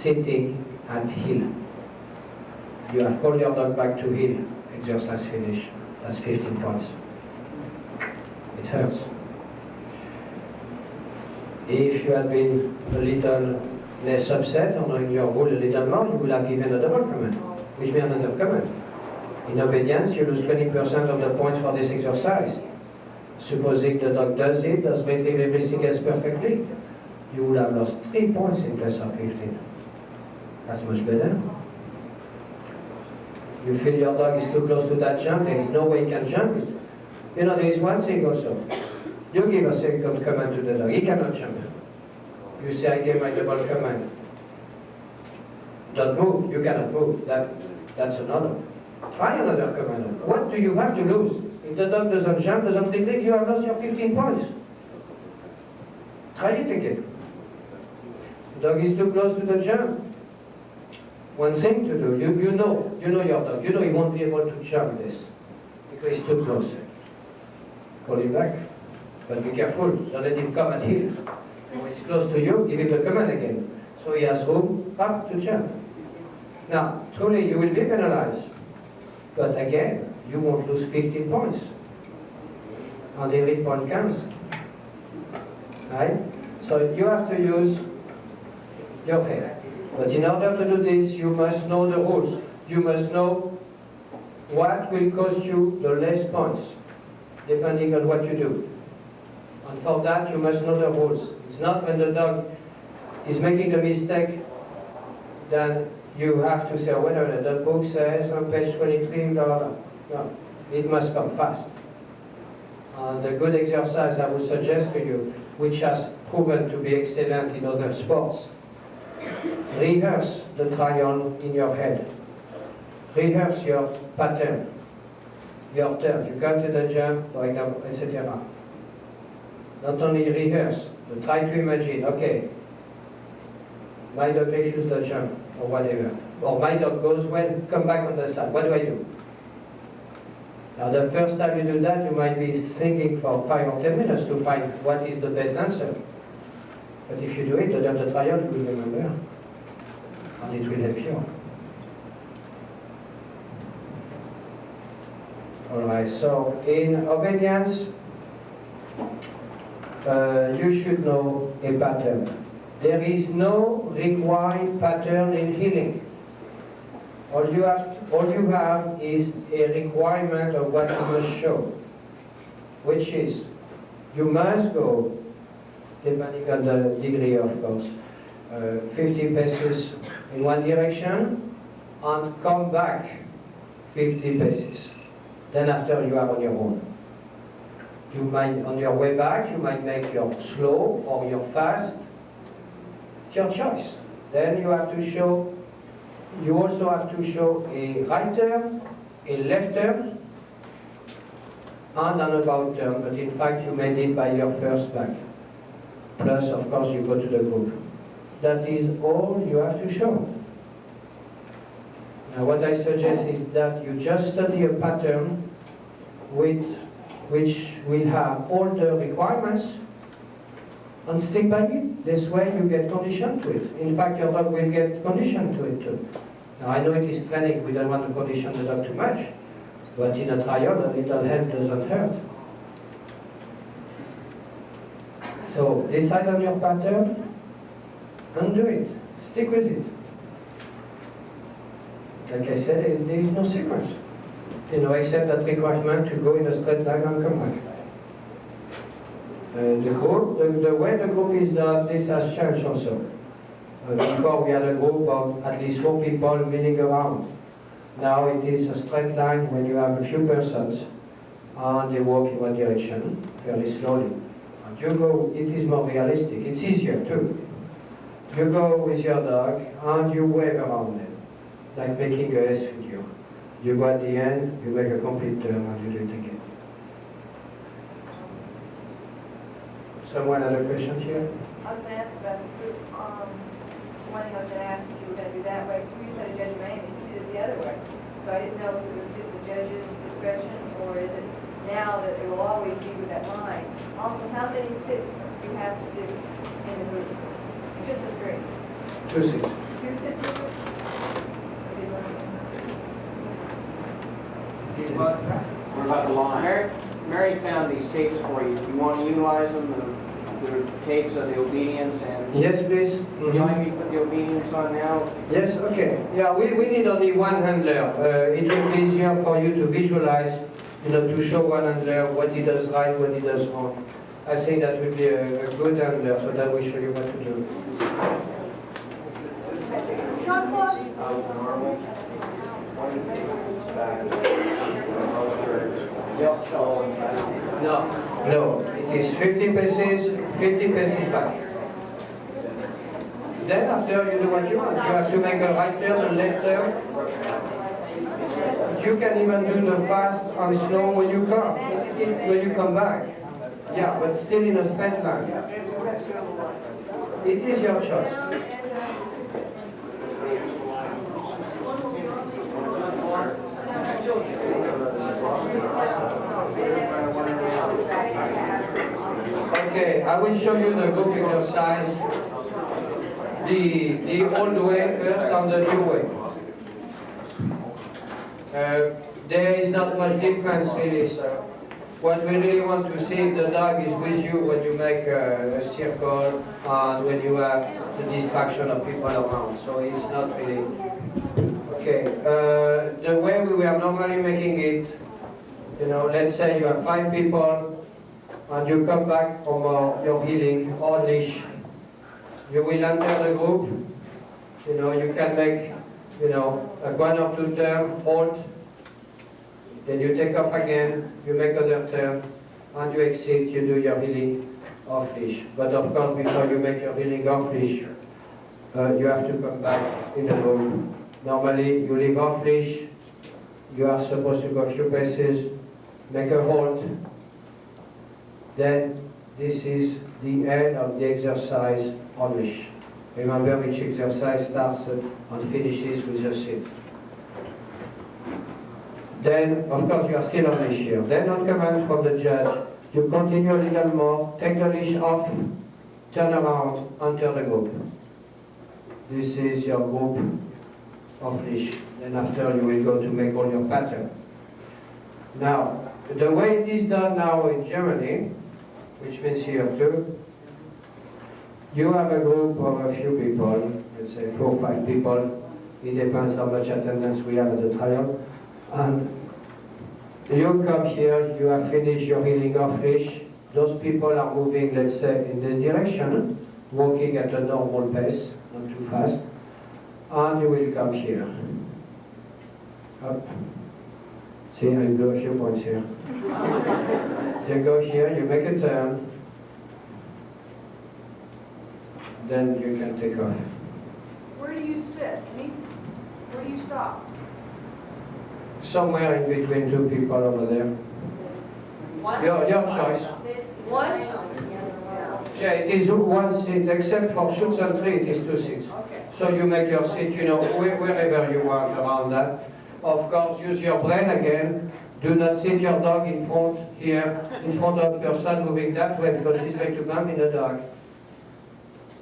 J: sitting and heel. You have called your dog back to heel, exercise finish, that's 15 points. It hurts. If you had been a little less upset or knowing your rule a little more, you would have given a double command, which means another command. In obedience, you lose 20% of the points for this exercise. Supposing the dog does retrieve everything else perfectly, you would have lost 3 points in place of 15. That's much better. You feel your dog is too close to that jump, there is no way he can jump it. You know, there is one thing also. You give a second command to the dog, he cannot jump. You say, I gave my double command. Don't move, you cannot move. That's another. Try another command. What do you have to lose? If the dog doesn't jump, doesn't retrieve, you have lost your 15 points. Try it again. The dog is too close to the jump. One thing to do, you know your dog, you know he won't be able to jump this because he's too close. Call him back, but be careful, don't let him come and heel. When he's close to you, give him the command again, so he has room up to jump. Now, truly you will be penalized, but again, you won't lose 15 points, and every point counts. Right? So you have to use your head. But in order to do this, you must know the rules. You must know what will cost you the less points, depending on what you do. And for that, you must know the rules. It's not when the dog is making a mistake, then you have to say, wait a minute, the book says on page 23, blah, blah, blah. No, it must come fast. And the good exercise I would suggest to you, which has proven to be excellent in other sports, rehearse the trial in your head. Rehearse your pattern, your turn. You come to the jump, for example, etc. Not only rehearse, but try to imagine, okay, my dog refused the jump, or whatever. Or my dog goes well, come back on the side. What do I do? Now the first time you do that, you might be thinking for 5 or 10 minutes to find what is the best answer. But if you do it, under the trial, you will remember. And it will help you. Alright, so in obedience, you should know a pattern. There is no required pattern in healing. All you have is a requirement of what you must show, which is you must go, depending on the degree of course, 50 paces in one direction and come back 50 paces. Then after you are on your own. You might, on your way back, you might make your slow or your fast. It's your choice. Then you have to show, you also have to show a right turn, a left turn, and an about turn, but in fact you made it by your first back. Plus, of course, you go to the group. That is all you have to show. Now, what I suggest is that you just study a pattern which will have all the requirements and stick by it. This way you get conditioned to it. In fact, your dog will get conditioned to it too. Now, I know it is training, we don't want to condition the dog too much, but in a trial, a little help doesn't hurt. So, decide on your pattern and do it. Stick with it. Like I said, there is no secret. You know, except that requirement to go in a straight line and come back. The way the group is done, this has changed also. Before we had a group of at least 4 people milling around. Now it is a straight line when you have a few persons and they walk in one direction fairly slowly. And you go, it is more realistic, it's easier too. You go with your dog and you wave around them, like making a S with you. You go at the end, you make a complete turn and you do it again. Someone had a question here?
F: I was going to ask about the group, one thing I was going to ask if you were going to do that way, you said Judge Manning, he did it the other way. So I didn't know if it was just the judge's discretion, or is it now that it will always be with that line? Also, how many sits do you have to do in the group? Just a three.
J: 2 sits.
F: 2 sits in the group?
L: What about the line? Mary found these tapes for you. You want to utilize them, the tapes of the obedience and...
J: Yes, please.
L: Would you like me to put the obedience on now?
J: Yes, okay. Yeah, we need only one handler. It will be easier for you to visualize, to show one handler what he does right, what he does wrong. I think that would be a good handler, so that will show you what to do. No. It is 50 paces back. Then after you do what you want. You have to make a right turn, a left turn. You can even do the fast and slow when you come back. Yeah, but still in a straight line. It is your choice. Okay, I will show you the group exercise, the old way first and the new way. There is not much difference really, sir. What we really want to see if the dog is with you when you make a circle and when you have the distraction of people around. So it's not really... Okay, the way we were normally making it, let's say you have 5 people and you come back from your healing on leash. You will enter the group, you can make, a 1 or 2 turn, hold, then you take off again, you make other turn, and you exit, you do your healing off leash. But of course, before you make your healing off leash, you have to come back in the group. Normally, you leave off leash, you are supposed to go a few paces, make a hold, then this is the end of the exercise on leash. Remember which exercise starts and finishes with a sit. Then, of course, you are still on leash here. Then, on command from the judge, you continue a little more, take the leash off, turn around, enter the group. This is your group of leash. Then after you will go to make all your pattern. Now, the way it is done now in Germany, which means here too, you have a group of a few people, let's say 4 or 5 people, it depends how much attendance we have at the trial, and you come here, you have finished your healing off leash, those people are moving, let's say, in this direction, walking at a normal pace, not too fast, and you will come here. Up. See, I do a few points here. You go here, you make a turn, then you can take off.
F: Where do you sit? Where do you stop?
J: Somewhere in between 2 people over there. Your choice.
F: Once?
J: Yeah, it is 1 seat, except for shoots and three, it is 2 seats.
F: Okay.
J: So you make your seat, wherever you want around that. Of course, use your brain again. Do not sit your dog in front here, in front of the person moving that way, because he's going to bump in the dog.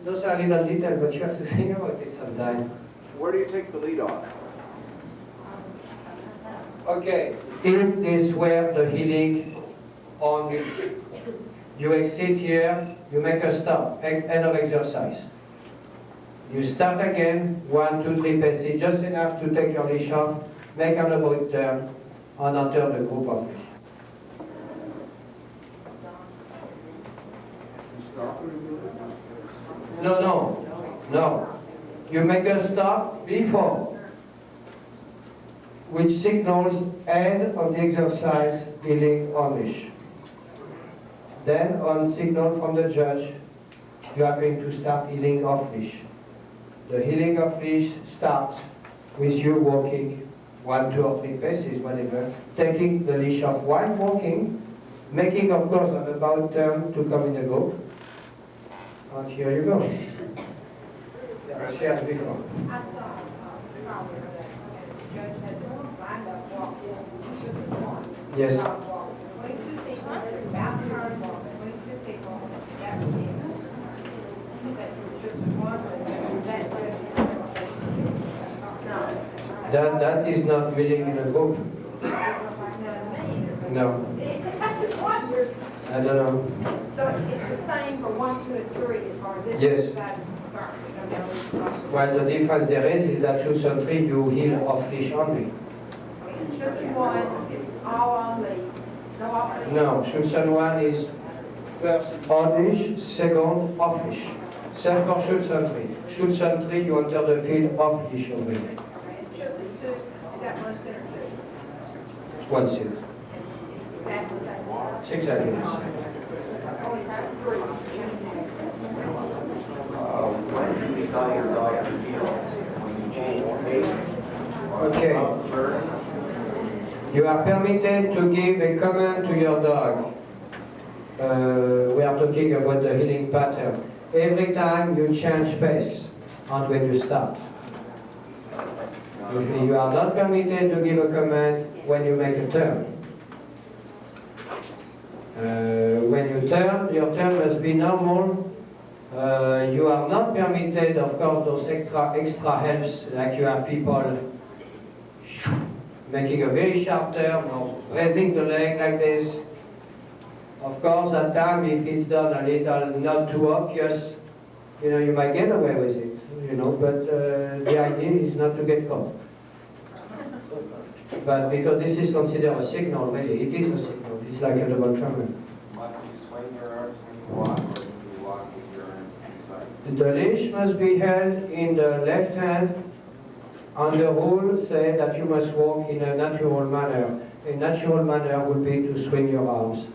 J: Those are little details, but you have to think about it sometime.
D: Where do you take the lead off?
J: Okay, if this were the healing on it, you exit here, you make a stop, end of exercise. You start again, 1, 2, 3 paces, just enough to take your leash off, make an about turn, and enter the group of leash. No. You make a stop before, which signals end of the exercise healing on leash. Then, on signal from the judge, you are going to start healing off leash. The healing off leash starts with you walking 1, 2, or 3 paces, whatever, taking the leash off while walking, making, of course, an about turn to come in the group, And here you go. Shares before. Yes. That is not reading in a book. No. I don't know.
F: So it's the same for 1, 2, and 3 as far as this
J: Yes.
F: side is concerned.
J: Well, the difference there is that shoots and three you heal off leash only.
F: Shoots and 1 is all on lead, no off lead.
J: No, shoots and one is first on leash, second off leash. Same for shoots and three. Shoots and three you enter the field off leash only.
F: Shoots and 2, is that 1 center 2?
J: One six.
F: Exactly the same.
J: Exactly.
F: Only that's 3.
L: When you saw your dog in the field, when you change pace,
J: Okay. You are permitted to give a command to your dog. We are talking about the healing pattern. Every time you change pace and when you start. Usually you are not permitted to give a command when you make a turn. When you turn, your turn must be normal. You are not permitted, of course, those extra helps, like you have people making a very sharp turn or raising the leg like this. Of course, at times, if it's done a little not too obvious, you might get away with it, but the idea is not to get caught. But because this is considered a signal, really, it is a signal. It's like a double tremor.
L: must you swing your arms when you walk, or do you walk with your arms inside?
J: The leash must be held in the left hand, and the rule says that you must walk in a natural manner. A natural manner would be to swing your arms.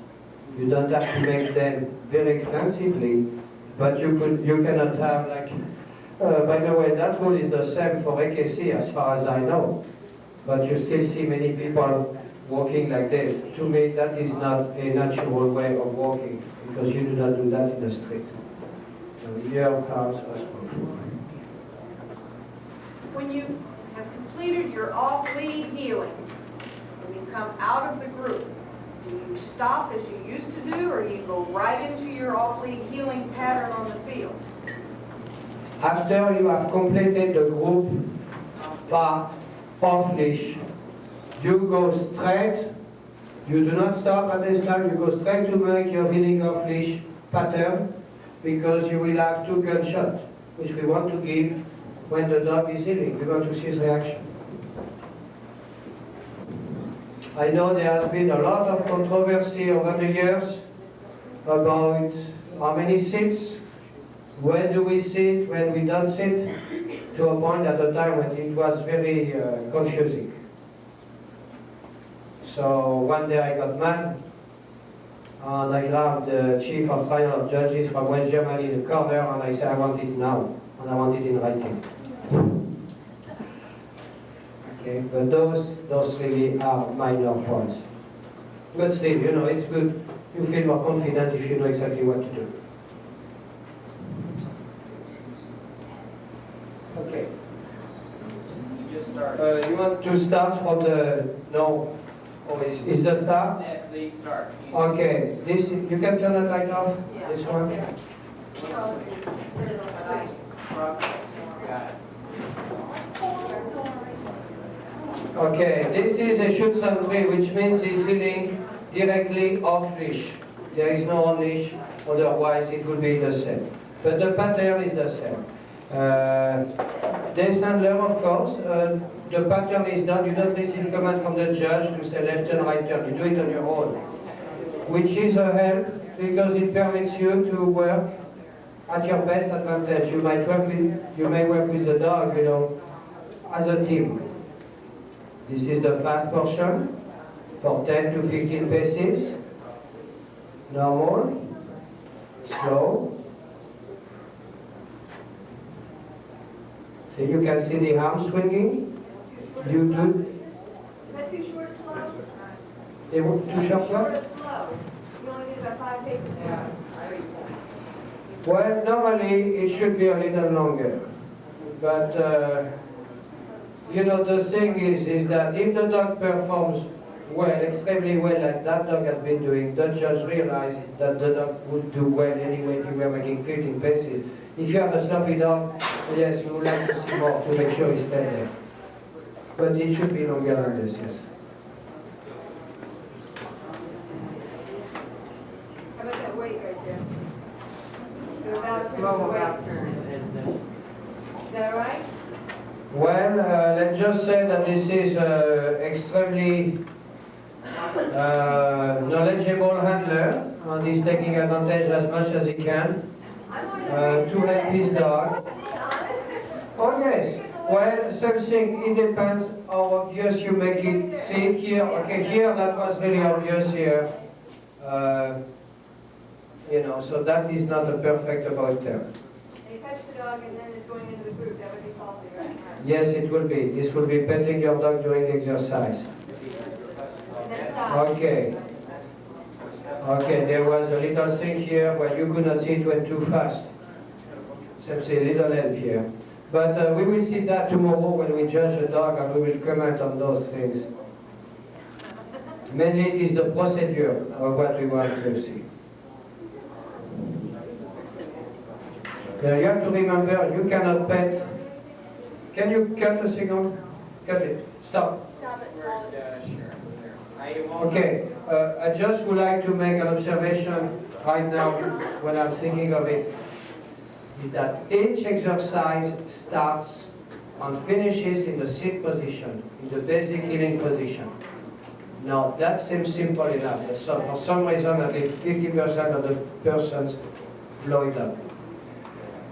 J: You don't have to make them very extensively, but you cannot have like, by the way, that rule is the same for AKC as far as I know. But you still see many people walking like this. To me, that is not a natural way of walking, because you do not do that in the street. So your arms are strong.
M: When you have completed your off-lead healing, when you come out of the group, do you stop as you used to do, or you go right into your off-lead healing pattern on the field?
J: After you have completed the group part off leash, you go straight. You do not stop at this time. You go straight to make your healing off leash pattern, because you will have 2 gunshots, which we want to give when the dog is healing. We want to see his reaction. I know there has been a lot of controversy over the years about how many sits, when do we sit, when we don't sit, to a point at the time when it was very confusing. So one day I got mad, and I grabbed the chief of trial of judges from West Germany in the corner, and I said, I want it now, and I want it in writing. Okay, but those really are minor points. But still, it's good. You feel more confident if you know exactly what to do. Okay.
L: You just start.
J: You want to start from the, no, is the start?
L: At the start.
J: Okay, this, you can turn the light off, this one?
L: Got it.
J: Okay, this is a shoot and three, which means he's healing directly off leash. There is no on leash, otherwise it would be the same. But the pattern is the same. This handler, of course, the pattern is done. You don't receive command from the judge to say left turn, right turn. You do it on your own, which is a help because it permits you to work at your best advantage. You may work with the dog, as a team. This is the fast portion for 10 to 15 paces. Normal, slow. So you can see the arm swinging. You do.
F: Is that too short, slow?
J: They were too sharp.
F: Short or slow? You only did about 5 paces. Yeah.
J: Well, normally it should be a little longer. But, you know, the thing is that if the dog performs well, extremely well, like that dog has been doing, the judge realizes that the dog would do well anyway if you were making 15 paces. If you have a sloppy dog, yes, you would like to see more to make sure he stays there. But it should be longer than this, yes.
F: How about that weight right there? The about
A: Slow
F: weight.
A: about turning.
F: Is that all right?
J: Well, let's just say that this is extremely knowledgeable handler, and he's taking advantage as much as he can to help his dog. Oh yes, well, same thing, it depends how obvious you make it. See here, okay, here that was really obvious here. You know, so that is not a perfect about term.
F: And you touch the dog and then it's going into the group, that would be faulty, right?
J: Yes, it will be. This will be petting your dog during the exercise.
F: And then stop.
J: Okay. Okay, there was a little thing here where you could not see it went too fast. Simply a little help here. But we will see that tomorrow when we judge the dog and we will comment on those things. Mainly it is the procedure of what we want to see. Now you have to remember you cannot pet. Can you cut a second? Cut it. Stop. Okay, I just would like to make an observation right now when I'm thinking of it, is that each exercise starts and finishes in the sit position, in the basic healing position. Now that seems simple enough, so for some reason at least 50% of the persons blow it up.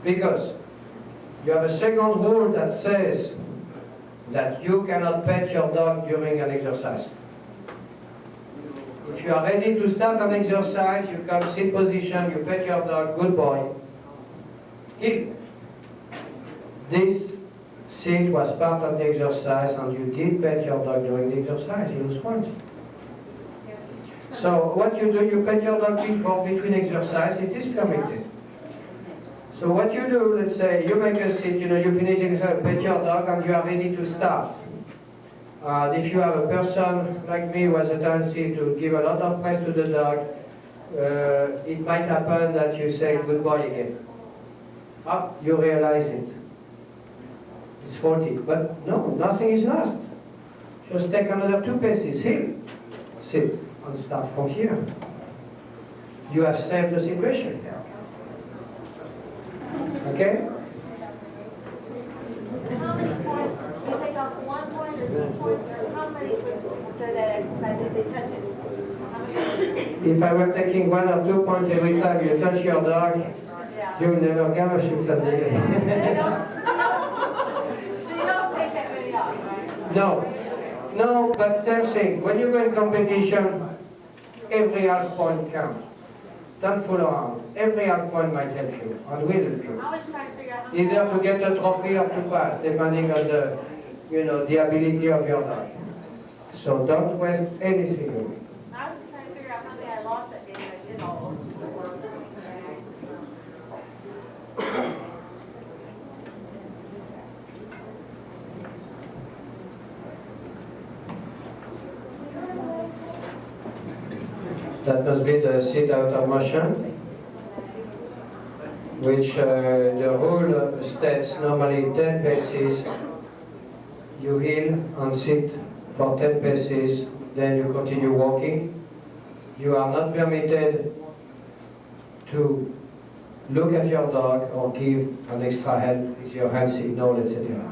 J: Because you have a second rule that says that you cannot pet your dog during an exercise. If you are ready to start an exercise, you come sit position, you pet your dog, good boy. If this sit was part of the exercise and you did pet your dog during the exercise, you lose points. So what you do, you pet your dog before, between exercise, it is permitted. So what you do, let's say, you make a sit, you know, you finish exercise, pet your dog and you are ready to start. If you have a person like me who has a tendency to give a lot of press to the dog, it might happen that you say good boy again. You realize it. It's faulty. But no, nothing is lost. Just take another 2 paces. Here. Sit and start from here. You have saved the situation. Okay?
N: How many points? You take off 1 point or 2 points, or how many for that exercise if they touch it?
J: If I were taking 1 or 2 points every time you touch your dog, you will never come a shoot at
N: So you don't take that many off, right?
J: No. No, but same thing. When you go in competition, every half point counts. Don't fool around. Every half point might help you, and will help you.
N: I was trying to figure out how
J: Either to get a trophy or to pass, depending on the, you know, the ability of your dog. So don't waste anything of it.
N: I was trying to figure out how many I lost that game. I did all the work.
J: That must be the sit out of motion, which the rule states normally 10 paces, you heel and sit for 10 paces, then you continue walking. You are not permitted to look at your dog or give an extra help with your hand signal, etc.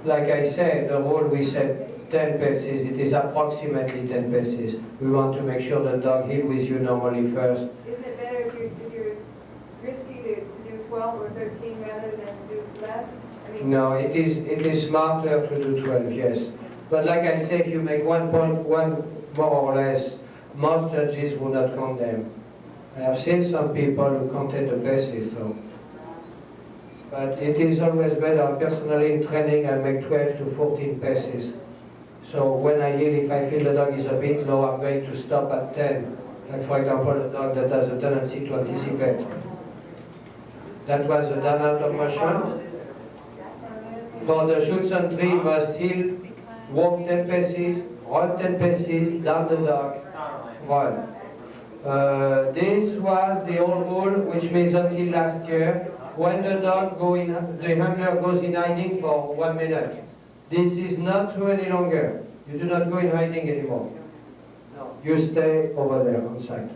J: Like I said, the rule we set 10 paces, it is approximately 10 paces. We want to make sure the dog heel with you normally first.
F: Isn't it better if you're risky to do 12 or 13 rather than do less? I mean,
J: No, it is smarter to do 12, yes. But like I said, if you make 1.1 more or less, most judges will not condemn. I have seen some people who counted the paces, so. But it is always better. Personally, in training, I make 12 to 14 paces. So when I heal, if I feel the dog is a bit low, I'm going to stop at 10. Like for example, a dog that has a tendency to anticipate. That was a down out of motion. For the Schützentrieb must heal, walk 10 paces, run 10 paces, down the dog, run. This was the old rule, which means until last year, when the dog the handler goes in hiding for 1 minute. This is not true any longer. You do not go in hiding anymore. You stay over there on site.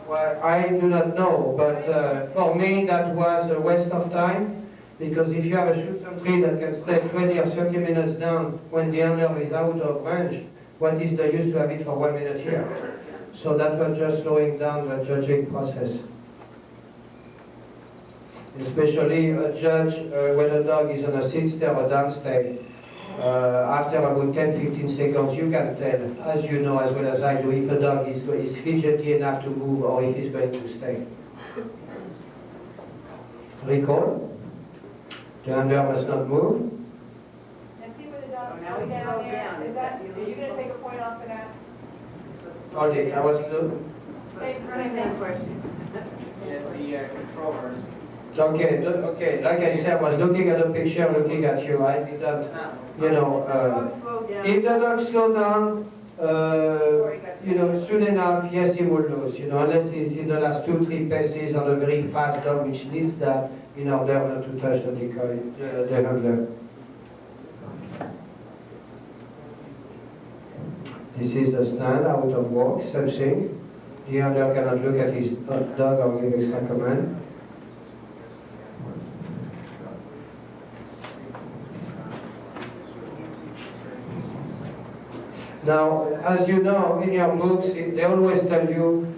J: Well, I do not know, but for me that was a waste of time, because if you have a Schützentrieb that can stay 20 or 30 minutes down when the handler is out of range, what is the use to have it for 1 minute here? So that was just slowing down the judging process. Especially a judge, when a dog is on a sit-stay or downstay, after about 10-15 seconds, you can tell, as you know as well as I do, if a dog is fidgety enough to move or if he's going to stay. Recall. The handler must not move.
F: And see where the dog is down there. Is that, are you going to take a point off of that?
J: Hold it, I was looking.
F: Same question.
L: The controllers.
J: Okay, like I said, I was looking at the picture, looking at you. I did not, you know, if the dog slows down, you know, soon enough, yes, he will lose, you know, unless he's in the last 2-3 paces on a very fast dog, which needs that in order not to touch the decoy, the handler. This is the stand out of walk, same thing. The handler cannot look at his dog or give extra command. Now, as you know, in your books, they always tell you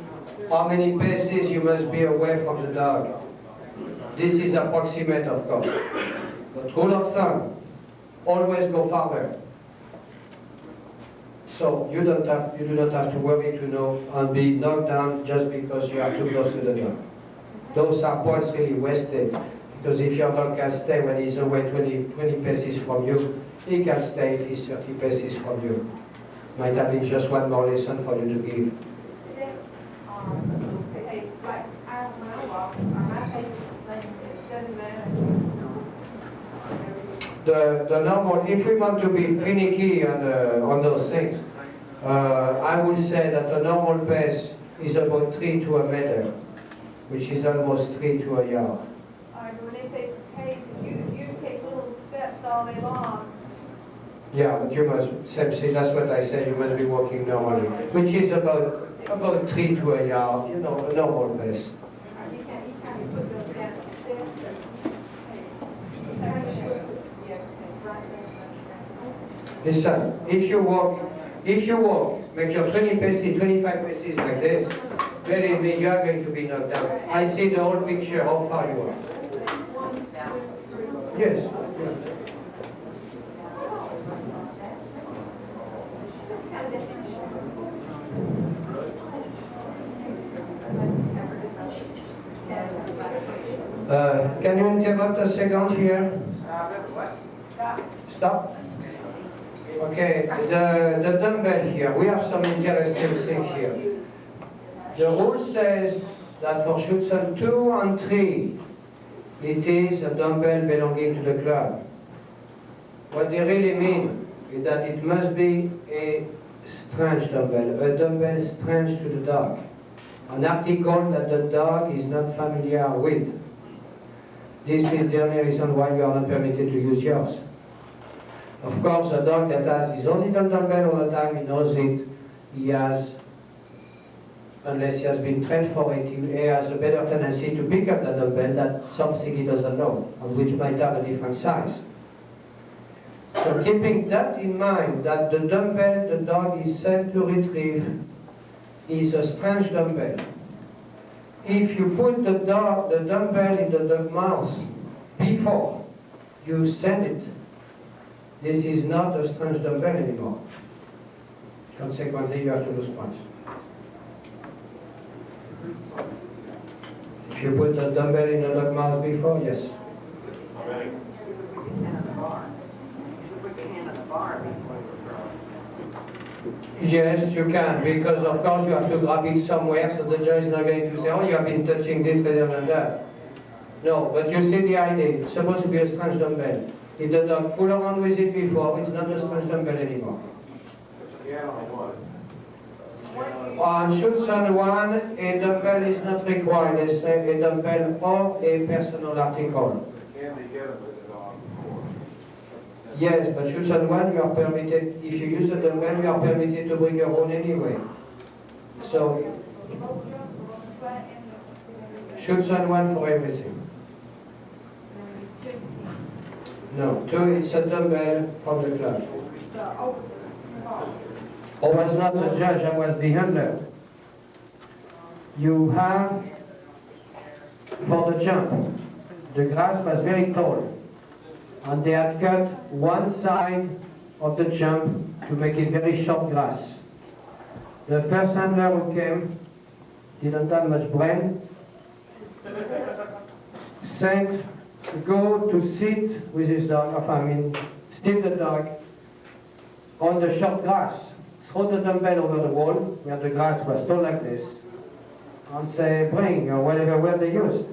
J: how many paces you must be away from the dog. This is approximate, of course. But rule of thumb, always go farther. So you do not have to worry to know and be knocked down just because you are too close to the dog. Those are points really wasted, because if your dog can stay when he's away 20 paces from you, he can stay if he's 30 paces from you. Might have been just one more lesson for you to give. The normal, if we want to be finicky on those things, I would say that the normal pace is about 3 to a meter, which is almost 3 to a yard.
F: When they say pace, you take little steps all day long.
J: Yeah, but you must, that's what I say, you must be walking normally, which is about 3 to a yard, you know, a normal pace.
F: You can't put those down.
J: Listen, if you walk, make your 20 paces, 25 paces like this, believe me, you are going to be knocked down. I see the whole picture, how far you are. Yes. Can you interrupt a second here? Stop. Okay, the dumbbell here, we have some interesting things here. The rule says that for Schützen 2 and 3, it is a dumbbell belonging to the club. What they really mean is that it must be a strange dumbbell, a dumbbell strange to the dog. An article that the dog is not familiar with. This is the only reason why you are not permitted to use yours. Of course, a dog that has his own little dumbbell all the time, he knows it. He has, unless he has been trained for it, he has a better tendency to pick up the dumbbell than something he doesn't know, and which might have a different size. So keeping that in mind, that the dumbbell the dog is sent to retrieve is a strange dumbbell. If you put the dumbbell in the dog mouth before you send it, this is not a strange dumbbell anymore. Consequently, you have to lose points. If you put the dumbbell in the dog mouth before, yes. Yes, you can, because of course you have to grab it somewhere, so the judge is not going to say, oh, you have been touching this, rather than that. No, but you see the idea. It's supposed to be a strange dumbbell. If the dog fooled around with it before, it's not a strange dumbbell anymore. On Schulzen 1, a dumbbell is not required. It's a dumbbell or a personal article. Yes, but Schulzen 1, you are permitted, if you use a dumbbell, you are permitted to bring your own anyway. So, Schulzen 1 for everything. No, 2, it's a dumbbell from the club. I was not the judge, I was the handler. You have, for the jump, the grass was very tall, and they had cut one side of the jump to make it very short grass. The first handler who came didn't have much brain, sent go to sit with his dog, still the dog, on the short grass. Throw the dumbbell over the wall, where the grass was tall like this, and say, bring, or whatever word they used.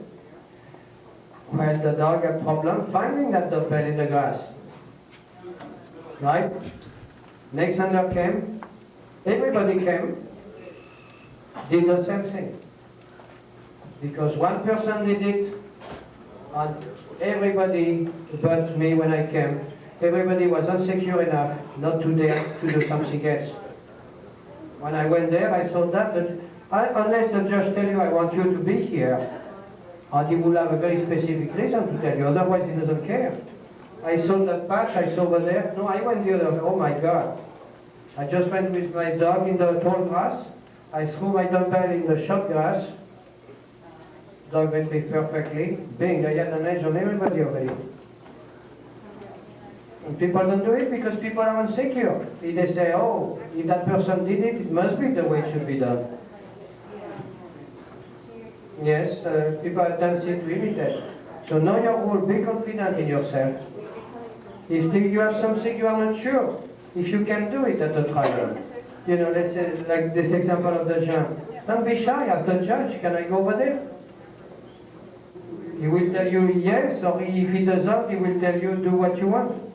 J: Well, the dog had problem finding that dumbbell in the grass. Right? Next handler came, everybody came, did the same thing. Because one person did it, and everybody, but me when I came, everybody was insecure enough not to dare to do something else. When I went there, I thought that unless the judge tells you, I want you to be here, and he will have a very specific reason to tell you, otherwise he doesn't care. I saw that patch, I saw over there, no, I went the other way, oh my God. I just went with my dog in the tall grass, I threw my dumbbell in the short grass, dog went me perfectly, bing, I had an edge on everybody already. And people don't do it because people are insecure. If they say, oh, if that person did it, it must be the way it should be done. Yes, people have a tendency to imitate. So know your rule, be confident in yourself. If you have something you are not sure, if you can do it at the trial. You know, let's say, like this example of the jump. Don't be shy, ask the judge, can I go over there? He will tell you yes, or if he doesn't, he will tell you do what you want.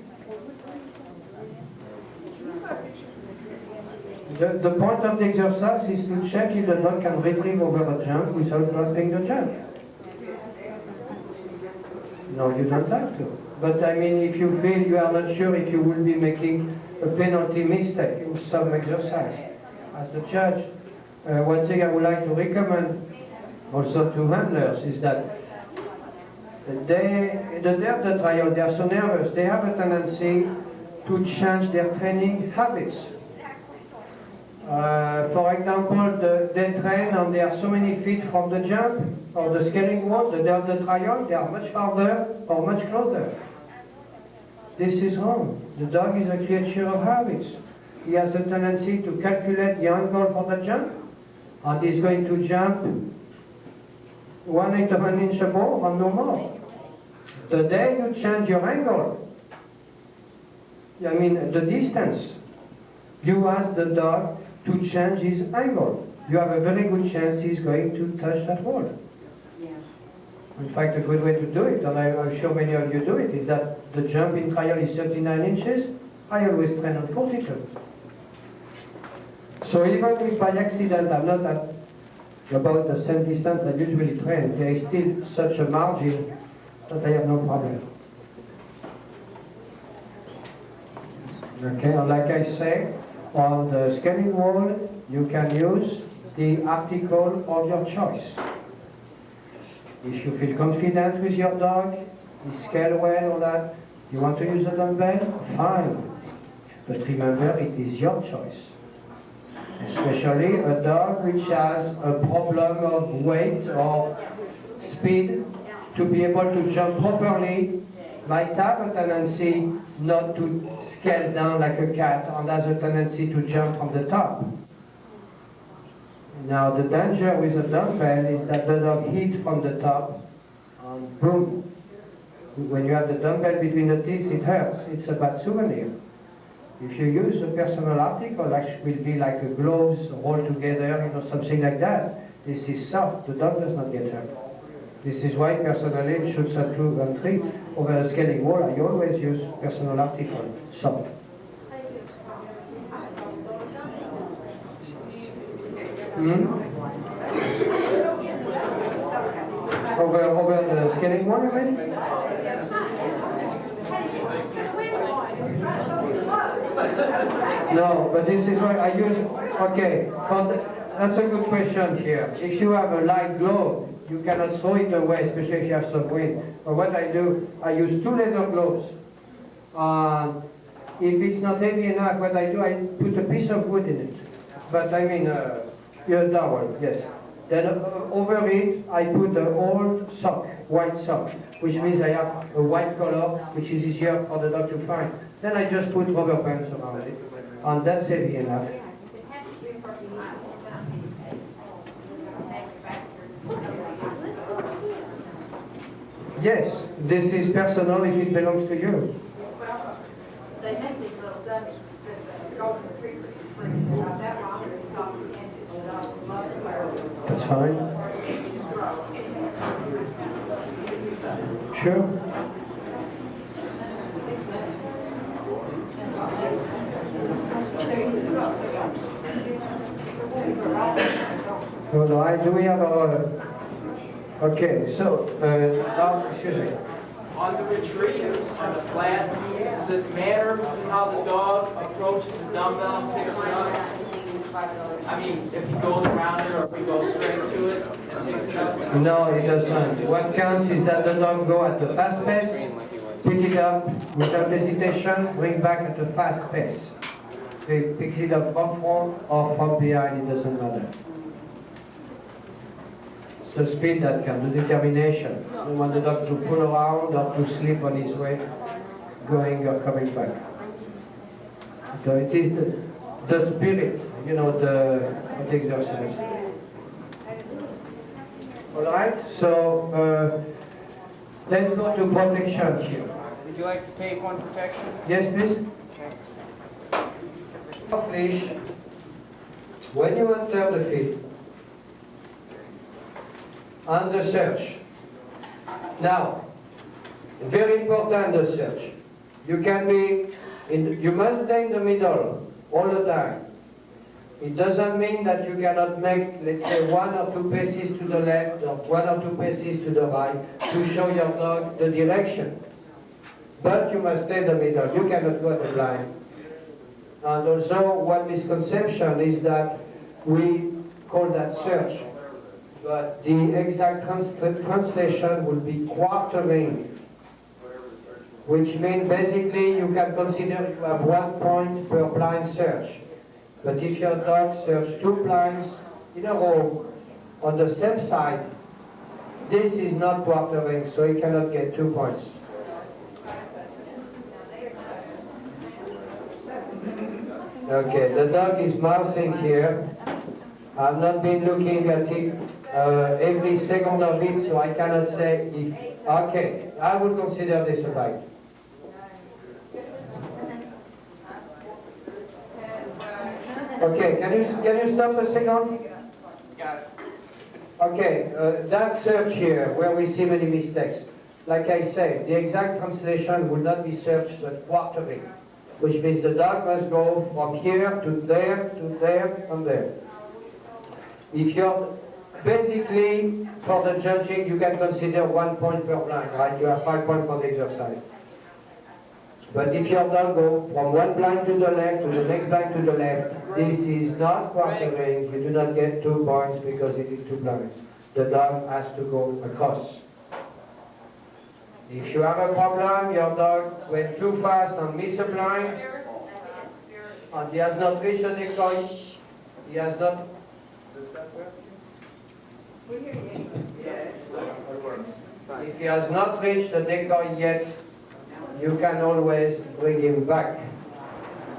J: The point of the exercise is to check if the dog can retrieve over a jump without dropping the jump. No, you don't have to. But I mean, if you feel you are not sure if you will be making a penalty mistake in some exercise, as the judge, one thing I would like to recommend also to handlers is that the day of the trial, they are so nervous, they have a tendency to change their training habits. For example, they train and they are so many feet from the jump or the scaling wall. The day of the trial, they are much farther or much closer. This is wrong. The dog is a creature of habits. He has a tendency to calculate the angle for the jump, and he's going to jump 1/8 of an inch above and no more. The day you change your angle, I mean the distance, you ask the dog to change his angle. You have a very good chance he's going to touch that wall. Yeah. In fact, a good way to do it, and I'm sure many of you do it, is that the jump in trial is 39 inches. I always train on 42. So even if by accident I'm not at about the same distance I usually train, there is still such a margin that I have no problem. Okay, and like I say, on the scaling wall, you can use the article of your choice. If you feel confident with your dog, he scale well or that, you want to use a dumbbell, fine. But remember, it is your choice. Especially a dog which has a problem of weight or speed, to be able to jump properly, might have a tendency not to scale down like a cat and has a tendency to jump from the top. Now the danger with a dumbbell is that the dog hits from the top and boom. When you have the dumbbell between the teeth, it hurts. It's a bad souvenir. If you use a personal article, that will be like a gloves rolled together, something like that. This is soft. The dog does not get hurt. This is why personally in shoots at 2 and 3 over the scaling wall, I always use personal article, soft. Over the scaling wall already? No, but this is why I use, okay, that's a good question here. If you have a light glove, you cannot throw it away, especially if you have some wind. But what I do, I use 2 leather gloves. If it's not heavy enough, what I do, I put a piece of wood in it. But I mean, a towel, yes. Then over it, I put an old sock, white sock, which means I have a white color, which is easier for the dog to find. Then I just put rubber bands around it, and that's heavy enough. Yes, this is personal if it belongs to you.
F: They make these little dummies that go in the tree about that long, and it's off the edges, and I would love to wear them.
J: That's fine. Sure. Do we have a... Okay, so, excuse me.
O: On the retrieve, on the flat, does it matter how the dog approaches the dumbbell and picks it up? I mean, if he goes around it or if he goes straight to it and picks it up?
J: No, it doesn't. What counts is that the dog go at the fast pace, pick it up without hesitation, bring back at a fast pace. He picks it up from front or from behind, it doesn't matter. The speed that counts, the determination. You want the dog to pull around or to sleep on his way, going or coming back. So it is the spirit, of the exercise. All right, so let's go to protection here.
O: Would you like to take one protection?
J: Yes, please. Off leash. When you enter the field, on the search. Now, very important the search. You can be, you must stay in the middle all the time. It doesn't mean that you cannot make, let's say, 1 or 2 paces to the left or 1 or 2 paces to the right to show your dog the direction. But you must stay in the middle. You cannot go at the blind. And also, one misconception is that we call that search. But the exact translation will be quartering, which means basically you can consider you have 1 point per blind search. But if your dog searches 2 blinds in a row on the same side, this is not quartering, so he cannot get 2 points. Okay, the dog is mouthing here. I've not been looking at it every second of it, so I cannot say if... Okay, I would consider this a bite. Okay, can you stop a second?
O: Got it.
J: Okay, that search here, where we see many mistakes, like I said, the exact translation will not be searched at quartering, which means the dog must go from here to there, and there. If you're basically, for the judging, you can consider 1 point per blind, right? You have 5 points for the exercise. But if your dog goes from 1 blind to the left to the next blind to the left, this is not quartering. You do not get 2 points because it is 2 blinds. The dog has to go across. If you have a problem, your dog went too fast and missed a blind, and he has not reached the decoy, he has not... If he has not reached the decoy yet, you can always bring him back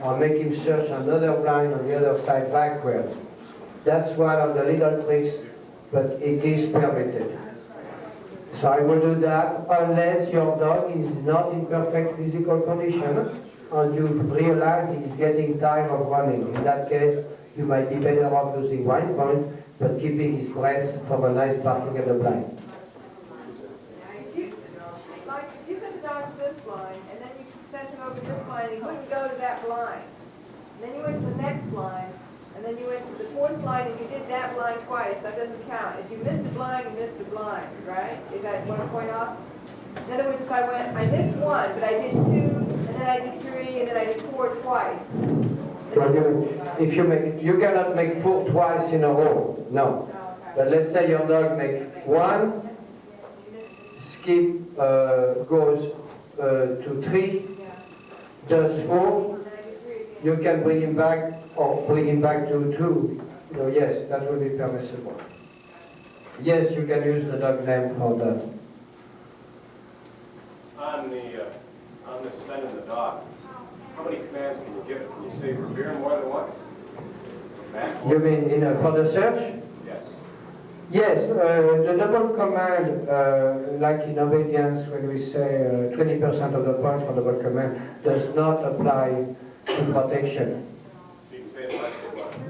J: or make him search another blind on the other side backwards. That's one of the little tricks, but it is permitted. So I will do that unless your dog is not in perfect physical condition. and you realize he's getting tired of running. In that case, you might be better off losing 1 point, but keeping his breath for a nice parking at the blind.
F: Like, if you put the dog to this blind, and then you sent him over this blind, he wouldn't go to that blind. And then you went to the next blind, and then you went to the 4th blind, and you did that blind twice. That doesn't count. If you missed a blind, you missed a blind, right? Is that 1 point off? In other words, if I missed 1, but I did 2, and then I did 3, and then I did 4 twice.
J: If you make, you cannot make 4 twice in a row, no. But let's say your dog makes 1, skip, goes to 3, does 4, you can bring him back, or bring him back to 2. So yes, that will be permissible. Yes, you can use the dog name for that.
G: On the sending the dog, how many commands can you give it? Can you say revere more than once?
J: You mean for the search?
G: Yes.
J: Yes, the double command, like in obedience, when we say 20% of the points for double command, does not apply to protection.
G: So you can say it like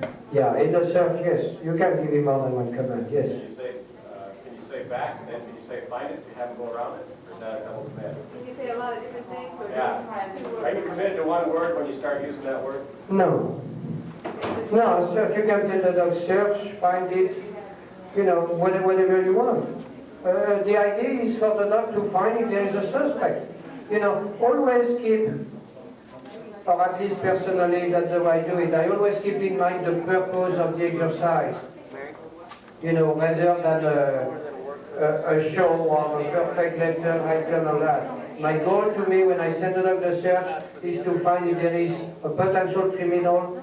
G: it.
J: Yeah, in the search, yes, you can give him more than 1 command, yes.
G: Can you say back, and then can you say find it, you have him go around it? Or is that a double command?
F: Can you say a lot of different things? Or
G: Yeah. Are you committed to 1 word when you start using that word?
J: No. No, search, you can tell the dog search, find it, whatever you want. The idea is for the dog to find if there is a suspect. Always keep, or at least personally, that's the way I do it, I always keep in mind the purpose of the exercise. Rather than a show or a perfect letter, right turn or left. My goal to me when I send the dog the search is to find if there is a potential criminal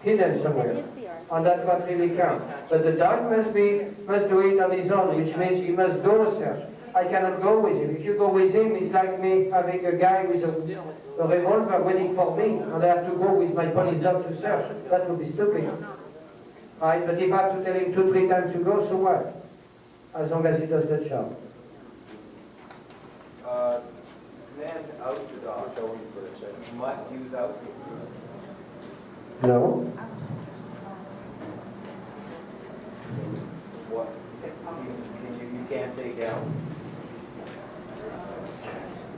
J: hidden somewhere. And that's what really counts. But the dog must do it on his own, which means he must go search. I cannot go with him. If you go with him, it's like me having a guy with a revolver waiting for me, and I have to go with my police dog to search. That would be stupid. Right? But if I have to tell him 2, 3 times to go, so what? As long as he does the job.
H: Command out the dog. You must use out.
J: No.
H: What? You can't say down.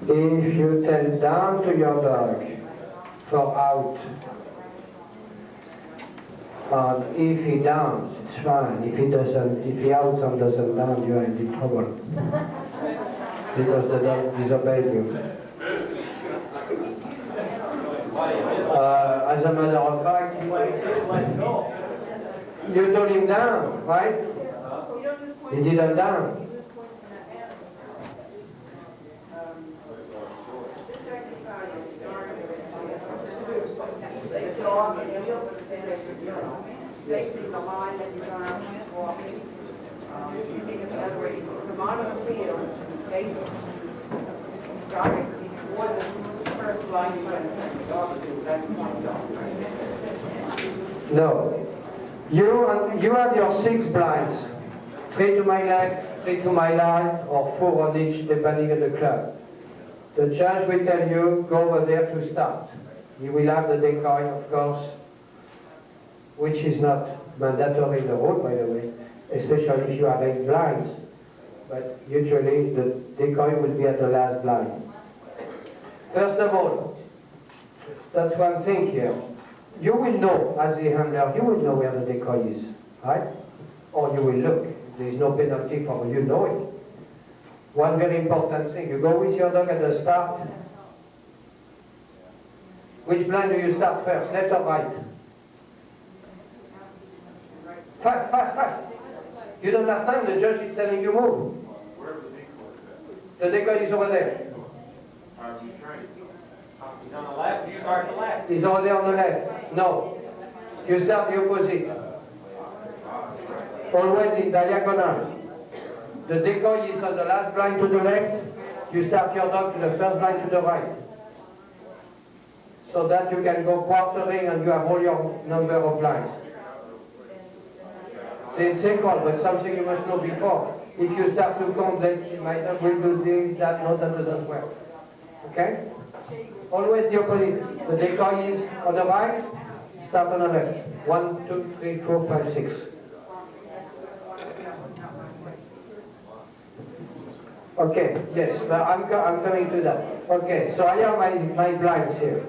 J: If you tell down to your dog for out, and if he downs, it's fine. If he outs and doesn't down, you are in deep trouble. Because the dog disobeyed you. As a matter of fact, you told him down, right? He didn't down.
F: Basically, the line that you're going to walking. You think of another way, come on the field, basically, driving more than the first line you're going to send the dog to, that's point dog.
J: No. You have your 6 blinds. 3 to my left, 3 to my right, or 4 on each, depending on the club. The judge will tell you, go over there to start. You will have the decoy, of course, which is not mandatory in the rule, by the way, especially if you have 8 blinds. But usually the decoy will be at the last blind. First of all, that's one thing here. You will know, as the handler, you will know where the decoy is, right? Or you will look. There is no penalty for you know it. One very important thing, you go with your dog at the start. Which blind do you start first, left or right? Fast, fast, fast. You don't have time, the judge is telling you move. The decoy is over there.
L: He's on the left, you start the left.
J: He's over there on the left. No. You start the opposite. Always in diagonal. The decoy is on the last blind to the left. You start your dog to the first blind to the right. So that you can go quartering and you have all your number of blinds. It's equal, but something you must know before. If you start to count, then my dog will do this, that, no, that doesn't work. Okay? Always the opposite. The decoy is on the right, start on the left. 1, 2, 3, 4, 5, 6. Okay, yes, but I'm coming to that. Okay, so I have my blinds here.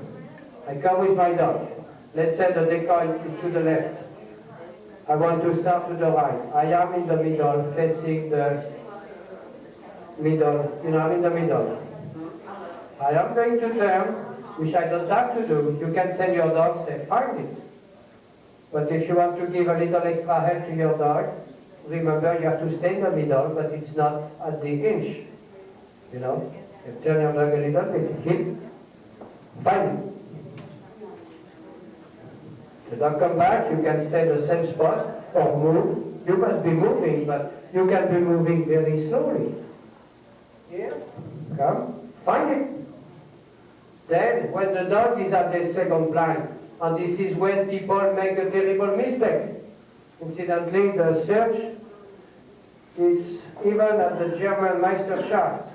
J: I come with my dog. Let's say the decoy is to the left. I want to start to the right. I am in the middle, facing the middle. You know, I'm in the middle. I am going to turn, which I don't have to do. You can send your dog, say, find it. But if you want to give a little extra help to your dog, remember you have to stay in the middle, but it's not at the inch. You know, you turn your dog a little bit, hit, find it. The dog come back, you can stay in the same spot or move. You must be moving, but you can be moving very slowly. Here, come, find it. Then, when the dog is at the second blind, and this is when people make a terrible mistake. Incidentally, the search is even at the German Meisterschaft.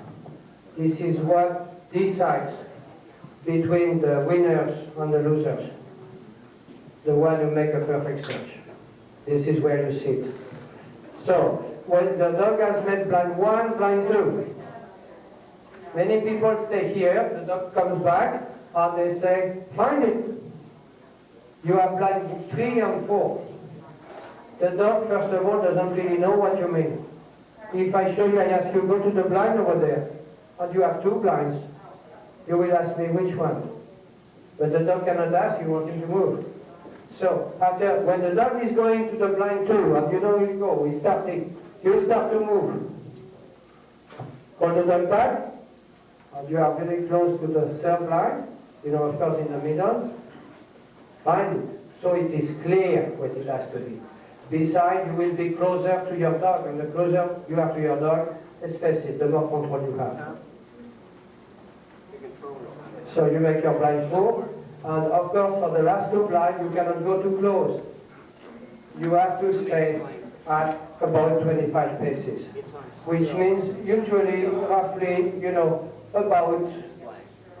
J: This is what decides between the winners and the losers. The one who make a perfect search. This is where you sit. So, when the dog has made blind 1, blind 2, many people stay here, the dog comes back, and they say, find it. You have blind 3 and 4. The dog, first of all, doesn't really know what you mean. If I show you, I ask you, go to the blind over there, and you have 2 blinds, you will ask me which one. But the dog cannot ask, you want him to move. So, after, when the dog is going to the blind 2, and you know you go, he's starting, you start to move. Call the dog back, and you are very close to the 3rd blind, you know, of course in the middle. Find it, so it is clear what it has to be. Besides, you will be closer to your dog, and the closer you are to your dog, let's face it, the more control you have. So you make your blind 4, and of course for the last 2 blinds, you cannot go too close. You have to stay at about 25 paces, which means usually, roughly, you know, about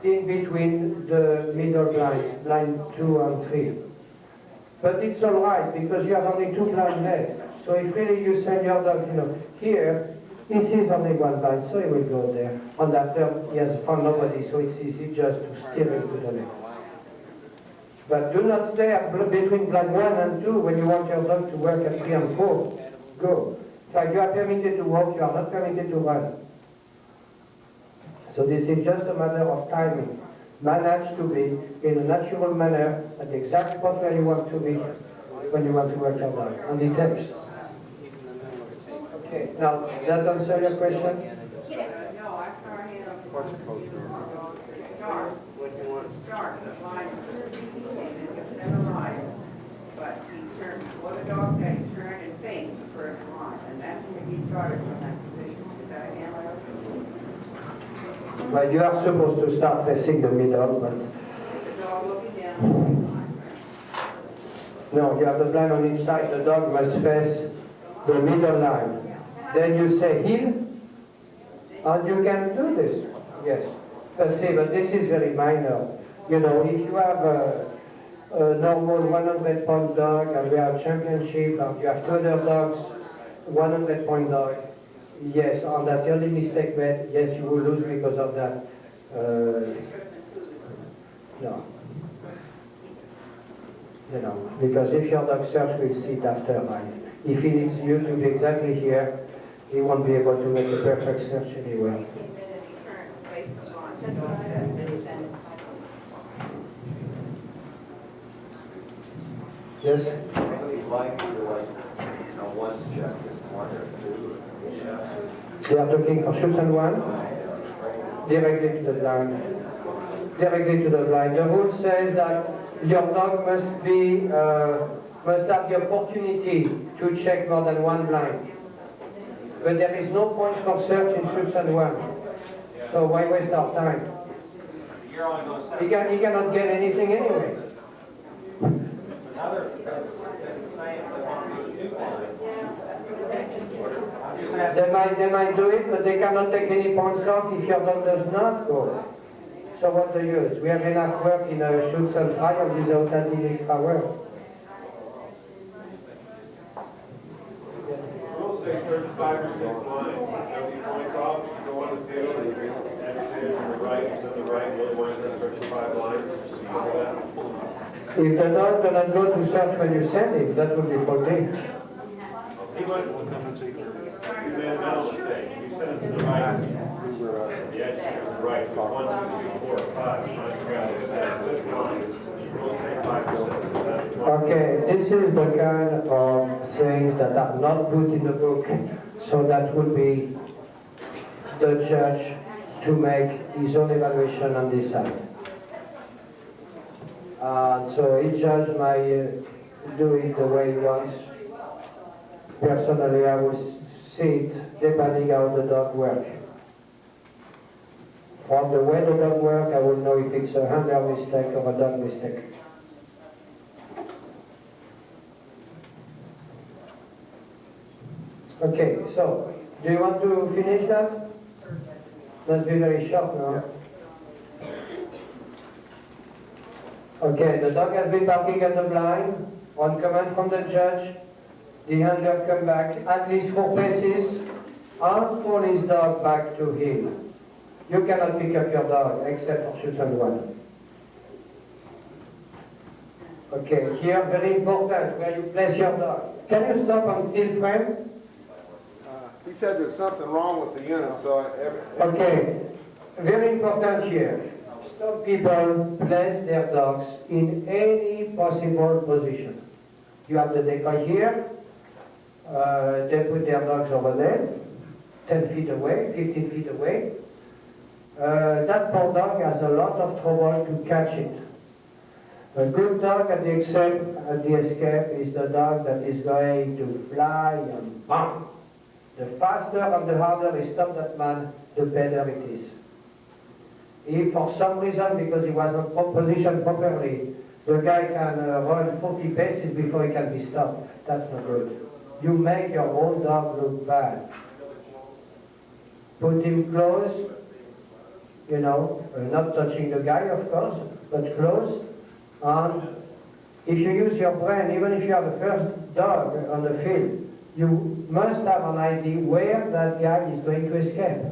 J: in between the middle blind, blind 2 and 3. But it's all right, because you have only 2 blinds left. So if really you send your dog, you know, here, he sees only 1 blind, so he will go there. And after he has found nobody, so it's easy just to steer him to the left. But do not stay between blind 1 and 2 when you want your dog to work at 3 and 4. Go. In fact, you are permitted to walk, you are not permitted to run. So this is just a matter of timing. Manage to be in a natural manner at the exact spot where you want to be when you want to work your dog. And it helps. Okay, now, does that answer your question?
M: No, I started him. Start the line. It's never right. But he turned, what the dog said, he turned and faced the first line. And that's when he started from that position. Is that again what I was doing?
J: Well, you are supposed to start facing the middle, but...
M: The dog looking down.
J: No, you have the blind on each side. The dog must face the middle line. Then you say heel, and you can do this. Yes. See, but this is very minor. You know, if you have a normal 100-point dog, and we have championship, and you have 2 other dogs, 100-point dog, yes, and that's the only mistake made, yes, you will lose because of that. No. You know, because if your dog search will sit after mine, if he needs you to be exactly here, he won't be able to make a perfect search anywhere. Yes? They are looking for shoots and one, directly to the blind. Directly to the blind. The rule says that your dog must be, must have the opportunity to check more than 1 blind. But there is no point for search in shoots and one. So why waste our time? He cannot get anything anyway. They might do it, but they cannot take any points off if your dog does not go. So what do you use? We have enough work in a shoots and fire without adding extra work.
C: We'll say 35 or 6 lines. Whenever you point off, you go on the field, and you adversaries on the right, to the right, the other one is 35 lines.
J: If the dog doesn't go to search when you send him, that would be faulty.
C: He went, you made a mental mistake. You sent it to the right. The edge is to the right. So 1, 2, 3, 4, 5. Trying to figure out this line. We'll take 5%.
J: Okay, this is the kind of things that are not put in the book. So that would be the judge to make his own evaluation on this side. So each judge might do it the way he wants. Personally, I would see it depending how the dog works. From the way the dog works, I will know if it's a handler mistake or a dog mistake. Okay, so, do you want to finish that? Let's be very short now. Okay, the dog has been barking at the blind. On command from the judge, the handler come back at least 4 paces and pull his dog back to him. You cannot pick up your dog except for shoot and run. Okay, here very important where you place your dog. Can you stop on steel frame?
K: He said there's something wrong with the unit, so
J: Okay, very important here. Stop people place their dogs in any possible position. You have the decoy here. They put their dogs over there, 10 feet away, 15 feet away. That poor dog has a lot of trouble to catch it. A good dog at the escape is the dog that is going to fly and bang. The faster and the harder we stop that man, the better it is. If for some reason, because he was not positioned properly, the guy can run 40 paces before he can be stopped, that's not good. You make your own dog look bad. Put him close, you know, not touching the guy, of course, but close. And if you use your brain, even if you are the first dog on the field, you must have an idea where that guy is going to escape.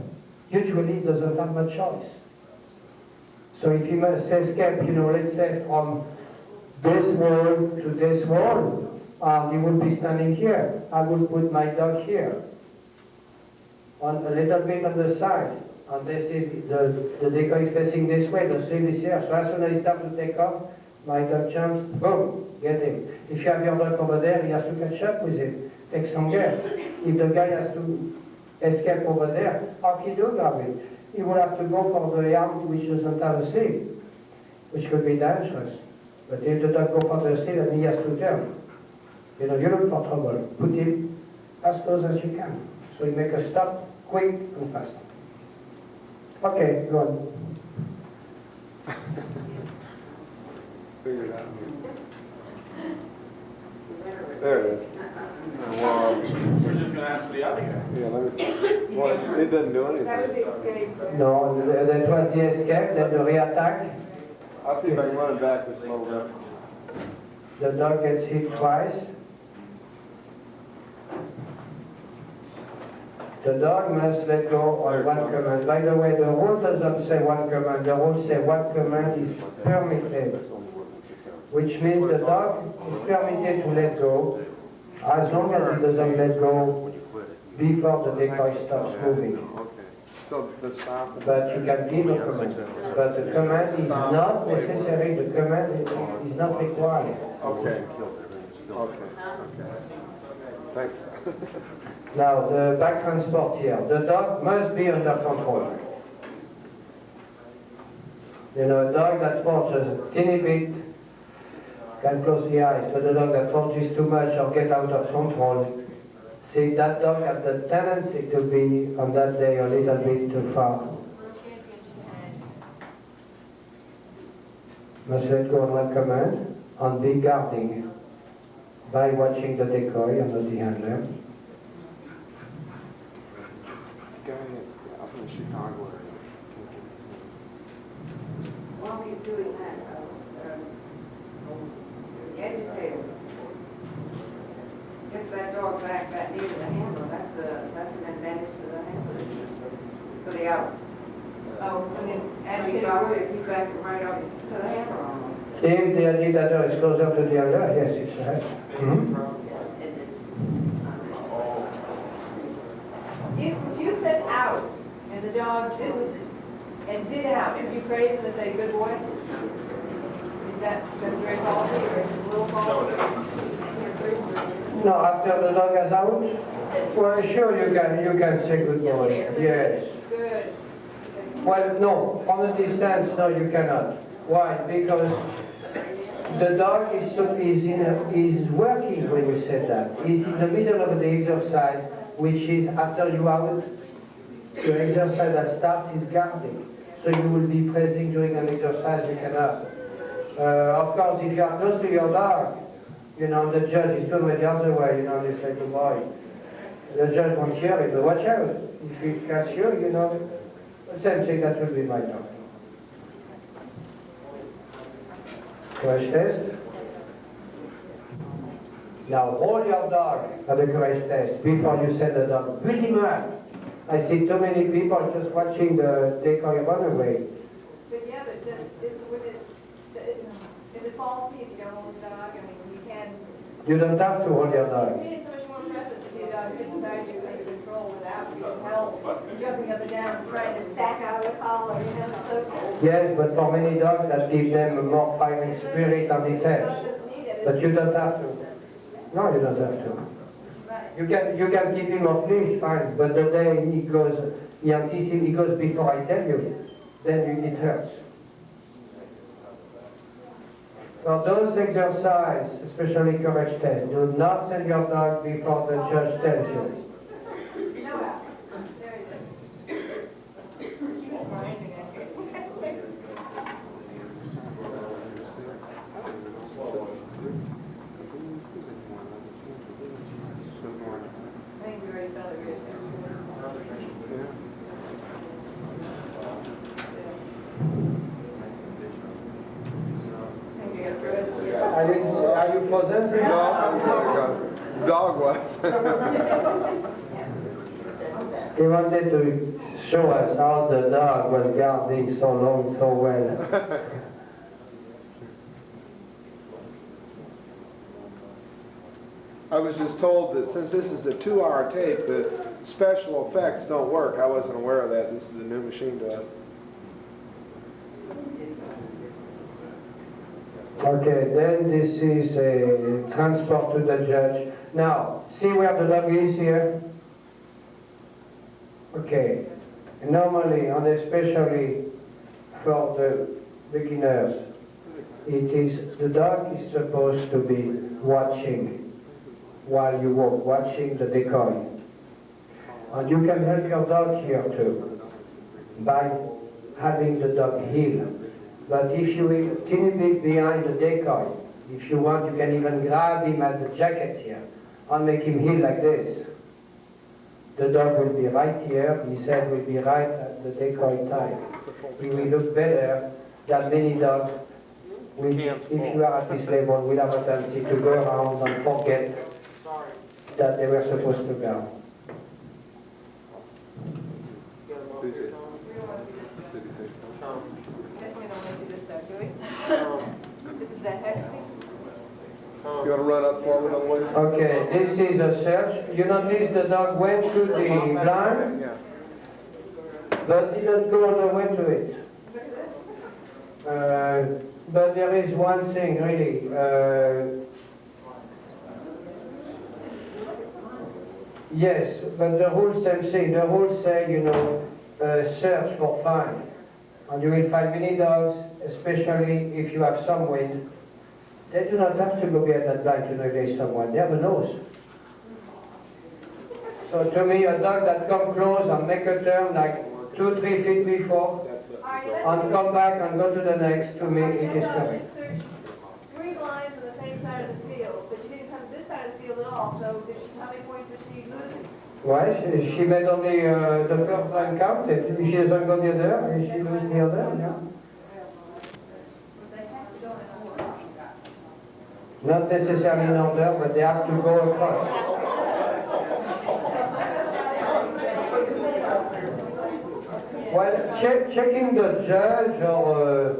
J: Usually he doesn't have much choice. So if he must escape, you know, let's say from this wall to this wall, and he will be standing here. I will put my dog here, on a little bit on the side. And this is the decoy facing this way, the sleeve is here. So as soon as he starts to take off, my dog jumps, boom, get him. If you have your dog over there, he has to catch up with him. Take some care. If the guy has to escape over there, how can he do that? He will have to go for the arm which doesn't have a sleeve, which could be dangerous. But if the dog go for the sleeve, then he has to turn. You know, you look for trouble. Put him as close as you can. So you make a stop, quick and fast. Okay, go on.
C: Figure it out. There it is. Well,
O: We're just going to ask for the other guy.
C: yeah, let me see. Well, it doesn't do anything.
J: No, that was the escape, then the reattack.
C: I'll see if I can run it back just a little bit.
J: The dog gets hit twice. The dog must let go on one command. By the way, the rule doesn't say one command. The rule says one command is permitted, which means the dog is permitted to let go as long as he doesn't let go before the decoy stops moving.
C: So the stop.
J: But you can give a command. But the command is not necessary. The command is not required.
C: Okay. Okay. Thanks.
J: Now, the back transport here. The dog must be under control. You know, a dog that forces a teeny bit can close the eyes, but a dog that forces too much or get out of control, see, that dog has the tendency to be, on that day, a little bit too far. Must let go on one command and be guarding by watching the decoy and not the handler.
C: Guy up in Chicago.
F: the hours. Oh, and then agitator would keep back it right up to the hammer on.
J: If the agitator is closer to the other, yes, it's right.
F: If you said hours and the dog didn't, and did out, should you praise him and say, good boy? Is that very policy or is it a little policy?
J: No, after the dog is out? Well, sure, you can say good boy. Yes.
F: Good.
J: Well, no, from a distance, no, you cannot. Why? Because the dog is working when you say that. He's in the middle of the exercise, which is after you out, the exercise that starts is guarding. So you will be praising during an exercise, you cannot. Of course, if you are close to your dog, you know, the judge is totally the other way, you know, they say, good boy. The judge won't hear it, but watch out. If he catch you, you know, the same thing, that will be my dog. Courage test. Now hold your dog at the courage test before you send the dog. Build him up. I see too many people just watching the decoy run away.
F: But yeah, but is it policy if you don't hold the dog? I mean, you can.
J: You don't have to hold your dog.
F: It's so much more impressive to see a dog sitting beside you under control without being held, jumping up and down, trying to stack out of the collar, you know, so.
J: Yes, but for many dogs that gives them a more fighting spirit and defense. But you don't have to. No, you don't have to. You can keep him off leash, fine, but the day he goes, he anticipates, he goes before I tell you, then it hurts. For those exercises, especially courage test, do not send your dog before the judge tells you. Are you frozen?
P: No, dog was.
J: He wanted to show us how the dog was guarding so long, so well.
P: I was just told that since this is a 2-hour tape, the special effects don't work. I wasn't aware of that. This is a new machine to us.
J: Okay, then this is a transport to the judge. Now, see where the dog is here? Okay. Normally, and especially for the beginners, the dog is supposed to be watching while you walk, watching the decoy. And you can help your dog here too, by having the dog heel. But if you are a teeny bit behind the decoy, if you want, you can even grab him at the jacket here and make him heel like this. The dog will be right here, his head will be right at the decoy time. He will look better than many dogs, which, if you are at this level, will have a tendency to go around and forget that they were supposed to go.
P: You want to run up forward a little ways?
J: Okay, this is a search. You notice the dog went through the blind, but didn't go all the way to it. But there is one thing, really. Yes, but the rules same thing. The rules say, you know, search for find. And you will find many dogs, especially if you have some wind. They do not have to go behind that blind to know if there is someone. They have a nose. So to me, a dog that comes close and make a turn like 2-3 feet before, and come back and go to the next, to me, it is correct.
F: Three blinds on the same side of the field, but she didn't come to this side of the field at all, so how many points did she lose?
J: Why? She made only the first blind counted. If she doesn't go the other, and she loses the other, yeah. Not necessarily in order, but they have to go across. Well, checking the judge or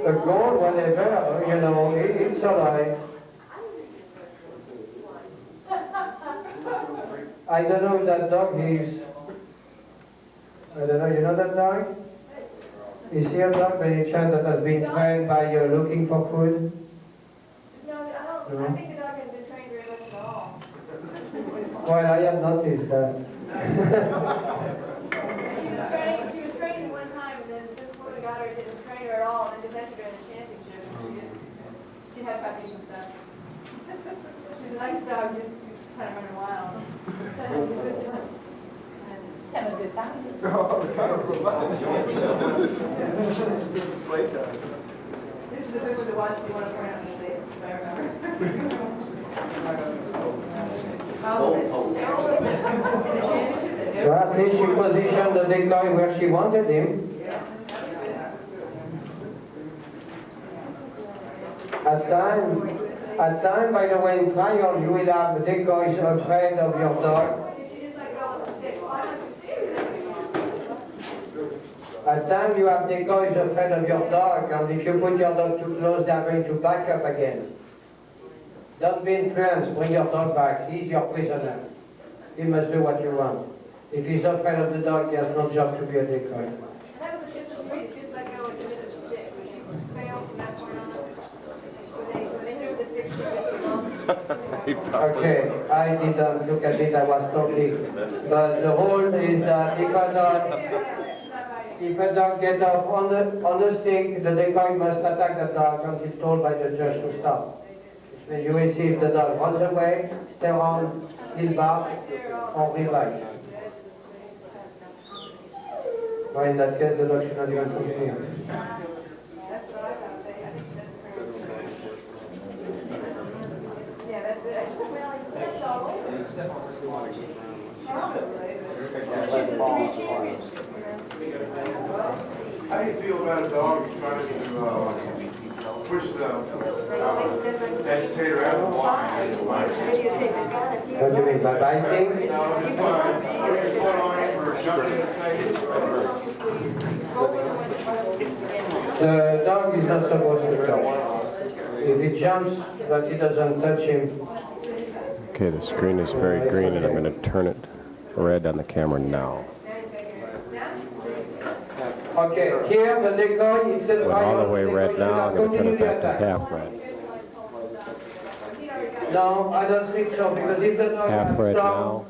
J: a goal, whatever, you know, it's all right. I don't know if that dog is, I don't know, you know that dog? Is he a dog by any chance that has been trained by looking for food?
F: No, I don't, I think the dog hasn't been trained very much at all.
J: Well, I have noticed that.
F: She was trained one time, and then this woman got her, didn't train her at all, and then just entered her in a championship. She had puppies and stuff. She's a nice dog, just kind of running wild. Having a good time. This is the good one to watch if you want to point out the state, if I remember.
J: So at least she positioned the decoy where she wanted him. At time, by the way, in trial, you will have decoys afraid of your dog. At time, you have decoys afraid of your dog, and if you put your dog too close, they are going to back up again. Don't be influenced, bring your dog back. He's your prisoner. He must do what you want. If he's afraid of the dog, he has no job to be a decoy.
F: That was a different breed, just like I was with a stick, when she failed from that point on. When they knew the stick, she was long.
J: Okay, I didn't look at it, I was talking. But the whole is that if a dog gets off on the stick, the decoy must attack the dog until told by the judge to stop. When you will see if the dog runs away, stay on, he'll bark, or revive. Well, in that case, the dog should not even come here.
F: Yeah, that's it.
K: How do you feel about a dog trying to push the agitator out of the line?
J: What do you mean, by biting? The dog is not supposed to touch. If it jumps, but it doesn't touch him.
Q: Okay, the screen is very green, and I'm going to turn it red on the camera now.
J: Okay, here the decoy, it's
Q: Went all the way red now. I'm going to turn it back to half red.
J: No, I don't think so, because if the dog
Q: Half
J: has
Q: red
J: strong,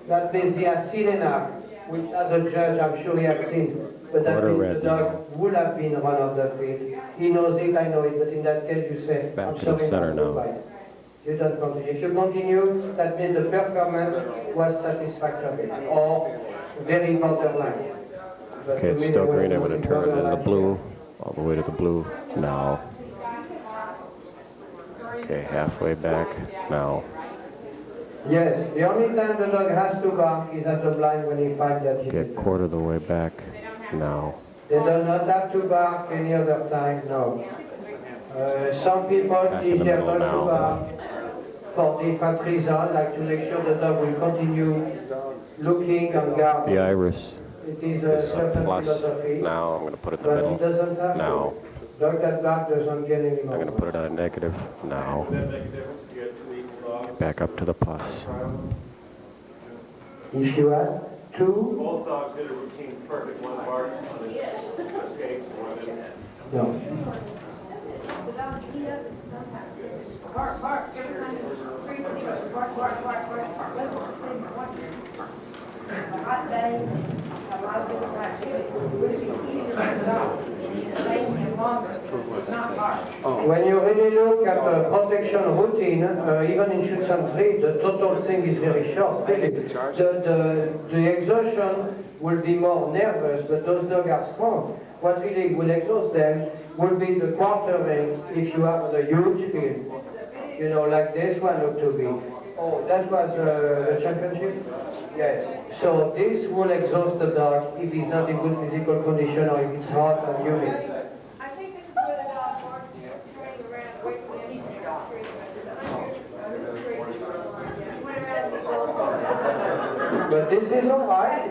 J: that means he has seen enough, which as a judge I'm sure he has seen. But that
Q: Quarter
J: means
Q: red
J: the dog would have been run off the field. He knows it, I know it, but in that case you say,
Q: Back
J: I'm
Q: to the
J: sorry
Q: center
J: not to
Q: now.
J: bite. You don't continue. If you continue, that means the performance was satisfactory, or very borderline. But
Q: Okay,
J: to me,
Q: it's still
J: there was
Q: green. I'm going to turn it into
J: borderline.
Q: blue, all the way to the blue now. Okay, halfway back now.
J: Yes, the only time the dog has to bark is at the blind when he finds that he
Q: Get quarter of the way back now.
J: They do not have to bark any other time, no. Some people teach their dog to bark for different reasons, like to make sure the dog will continue looking and guarding.
Q: The iris
J: It is
Q: is
J: a
Q: a
J: certain
Q: plus.
J: philosophy.
Q: Now I'm going to put it in the
J: But it
Q: middle.
J: doesn't have
Q: Now.
J: to. Dog that bark doesn't get any
Q: I'm
J: more.
Q: going to put it on a negative now. Back up to the plus.
J: If you have two,
C: Both dogs did a routine perfect, one bark on his escapes, one didn't.
J: no.
F: Bark, bark, every time you freeze, he goes bark, bark, bark, bark, bark. Let's watch a hot day, a lot of people like it. Would it be easier for the dog? Make him longer, not bark.
J: When you really look at the protection routine, even in shoots and treat, the total thing is very short. Really. The exhaustion will be more nervous, but those dogs are strong. What really will exhaust them will be the quartering if you have a huge field. You know, like this one looked to be. Oh, that was the championship? Yes. So this will exhaust the dog if he's not in good physical condition or if it's hot and humid.
F: I think this is where the dog barks, turning around away from the east dog.
J: But this is all right.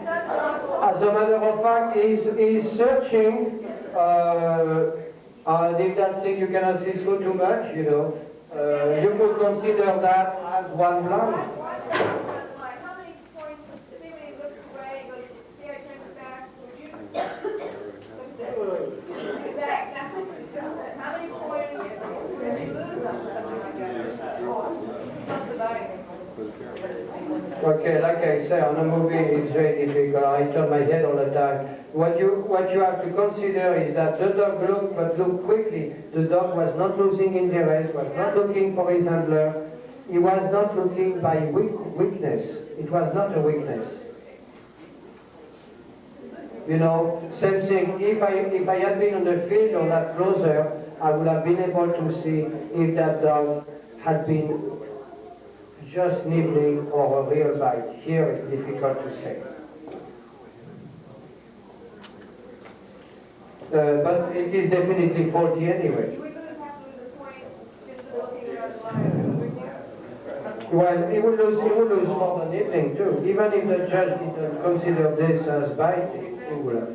J: As a matter of fact, he's searching, and if that's thing you cannot see through too much, you know, you could consider that as one blind.
N: How many points, if anybody looks away and goes, see, I turned it back, would you? Back, now, how many points would you lose on something like that?
J: Okay, like I say, on a movie it's very difficult. I turn my head all the time. What you have to consider is that the dog looked, but looked quickly. The dog was not losing interest, was not looking for his handler. He was not looking by weakness. It was not a weakness. You know, same thing. If I had been on the field or that closer, I would have been able to see if that dog had been just nibbling or a real bite. Here it's difficult to say. But it is definitely faulty anyway. Well, he would lose more than nibbling too. Even if the judge didn't consider this as biting, he would have.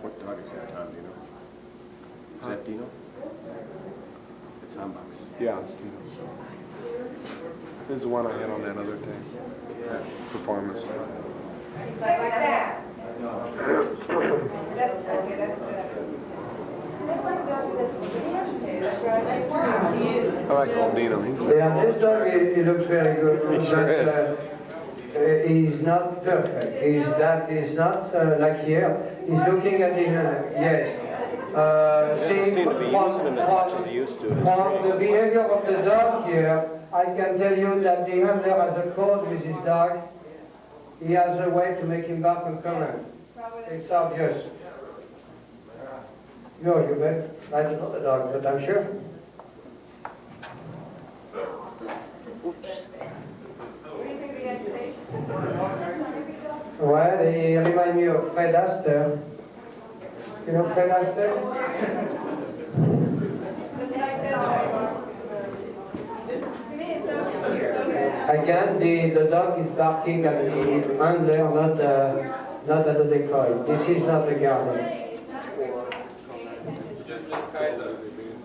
R: What dog is that, Tom? Do you know? Is that Dino? It's Tom Box.
P: Yeah, it's Dino. This is the one I had on that other thing. That performance.
F: Like that. That's okay, that's
P: I like old Dino.
J: Yeah, this dog, he looks very good.
P: He sure is.
J: He's not perfect. He's not like here. He's looking at the yes.
R: Seem to be using him as much as he used to.
J: From the behavior of the dog here, I can tell you that the handler has a code with his dog. He has a way to make him bark and comment. It's obvious. You bet. I don't know the dog, but I'm sure. Well, he reminds me of Fred Astaire. You know Fred Astaire? Again, the dog is barking at the handler, not at the decoy. This is not a garden.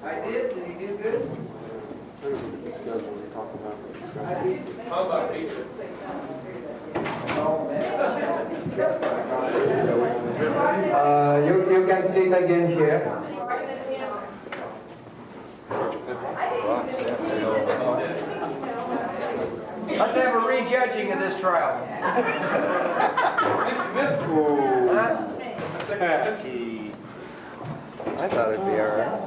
A: I did he do good?
C: How about pizza?
J: You can see it again here.
A: Let's have a rejudging of this trial.
R: I thought it'd be all right.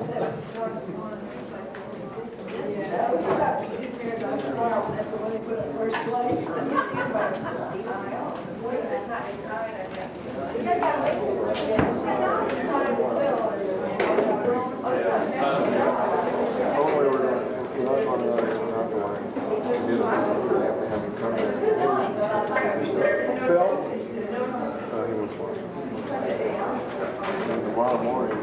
P: Tomorrow morning,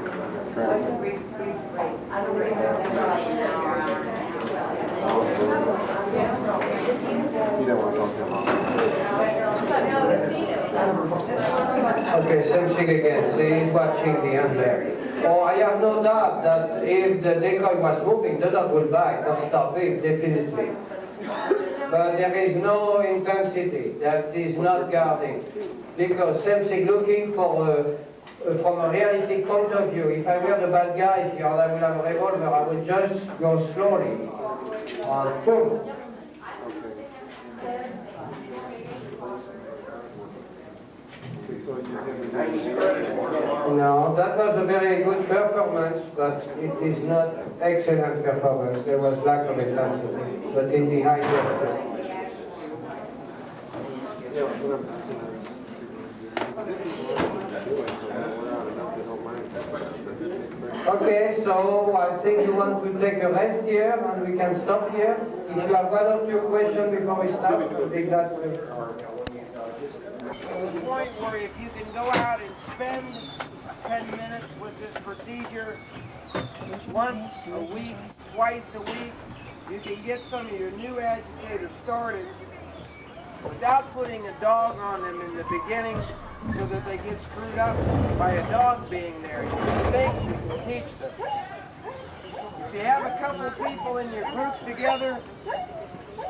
J: Okay, same thing again. See, he's watching the handler. Oh, I have no doubt that if the decoy was moving, the dog would bite or stop it, definitely. But there is no intensity. That is not guarding. Because same thing, looking for from a realistic point of view, if I were the bad guy here and I would have a revolver, I would just go slowly. Boom. No, that was a very good performance, but it is not excellent performance. There was lack of intensity, but in the high level. Okay, so I think you want to take a rest here and we can stop here. If you have one or two questions before we start, we'll take that.
A: To the point where if you can go out and spend 10 minutes with this procedure once a week, twice a week, you can get some of your new agitators started without putting a dog on them in the beginning so that they get screwed up by a dog being there. You think you can teach them. If you have a couple of people in your group together,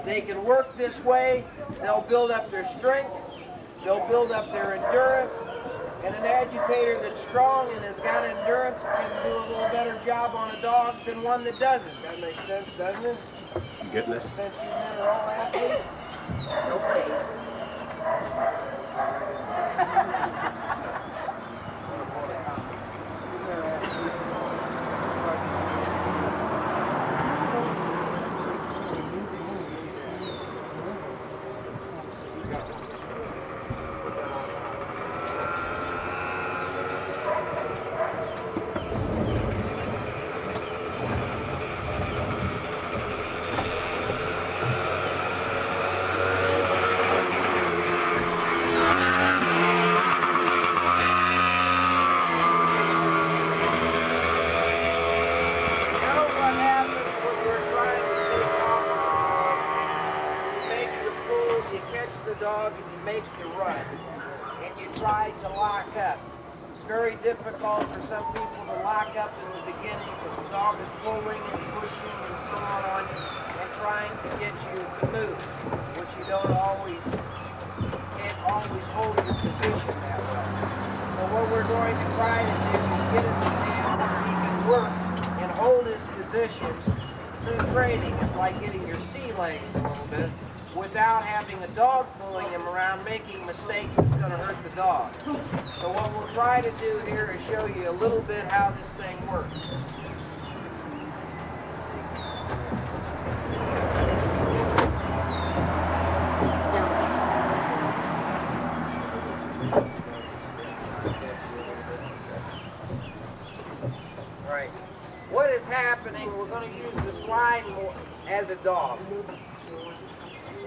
A: they can work this way, they'll build up their strength, they'll build up their endurance, and an agitator that's strong and has got endurance can do a little better job on a dog than one that doesn't. That makes sense, doesn't it?
R: You getting this?
A: Since you men are all athletes? Okay. Difficult for some people to lock up in the beginning because the dog is pulling and pushing and so on you and trying to get you to move, which you can't always hold your position that way. So what we're going to try to do is get him to where he can work and hold his position through training. It's like getting your sea legs a little bit without having a dog pulling him around, making mistakes that's going to hurt the dog. So what we'll try to do here is show you a little bit how this thing works. All right. What is happening, we're going to use this line more as a dog.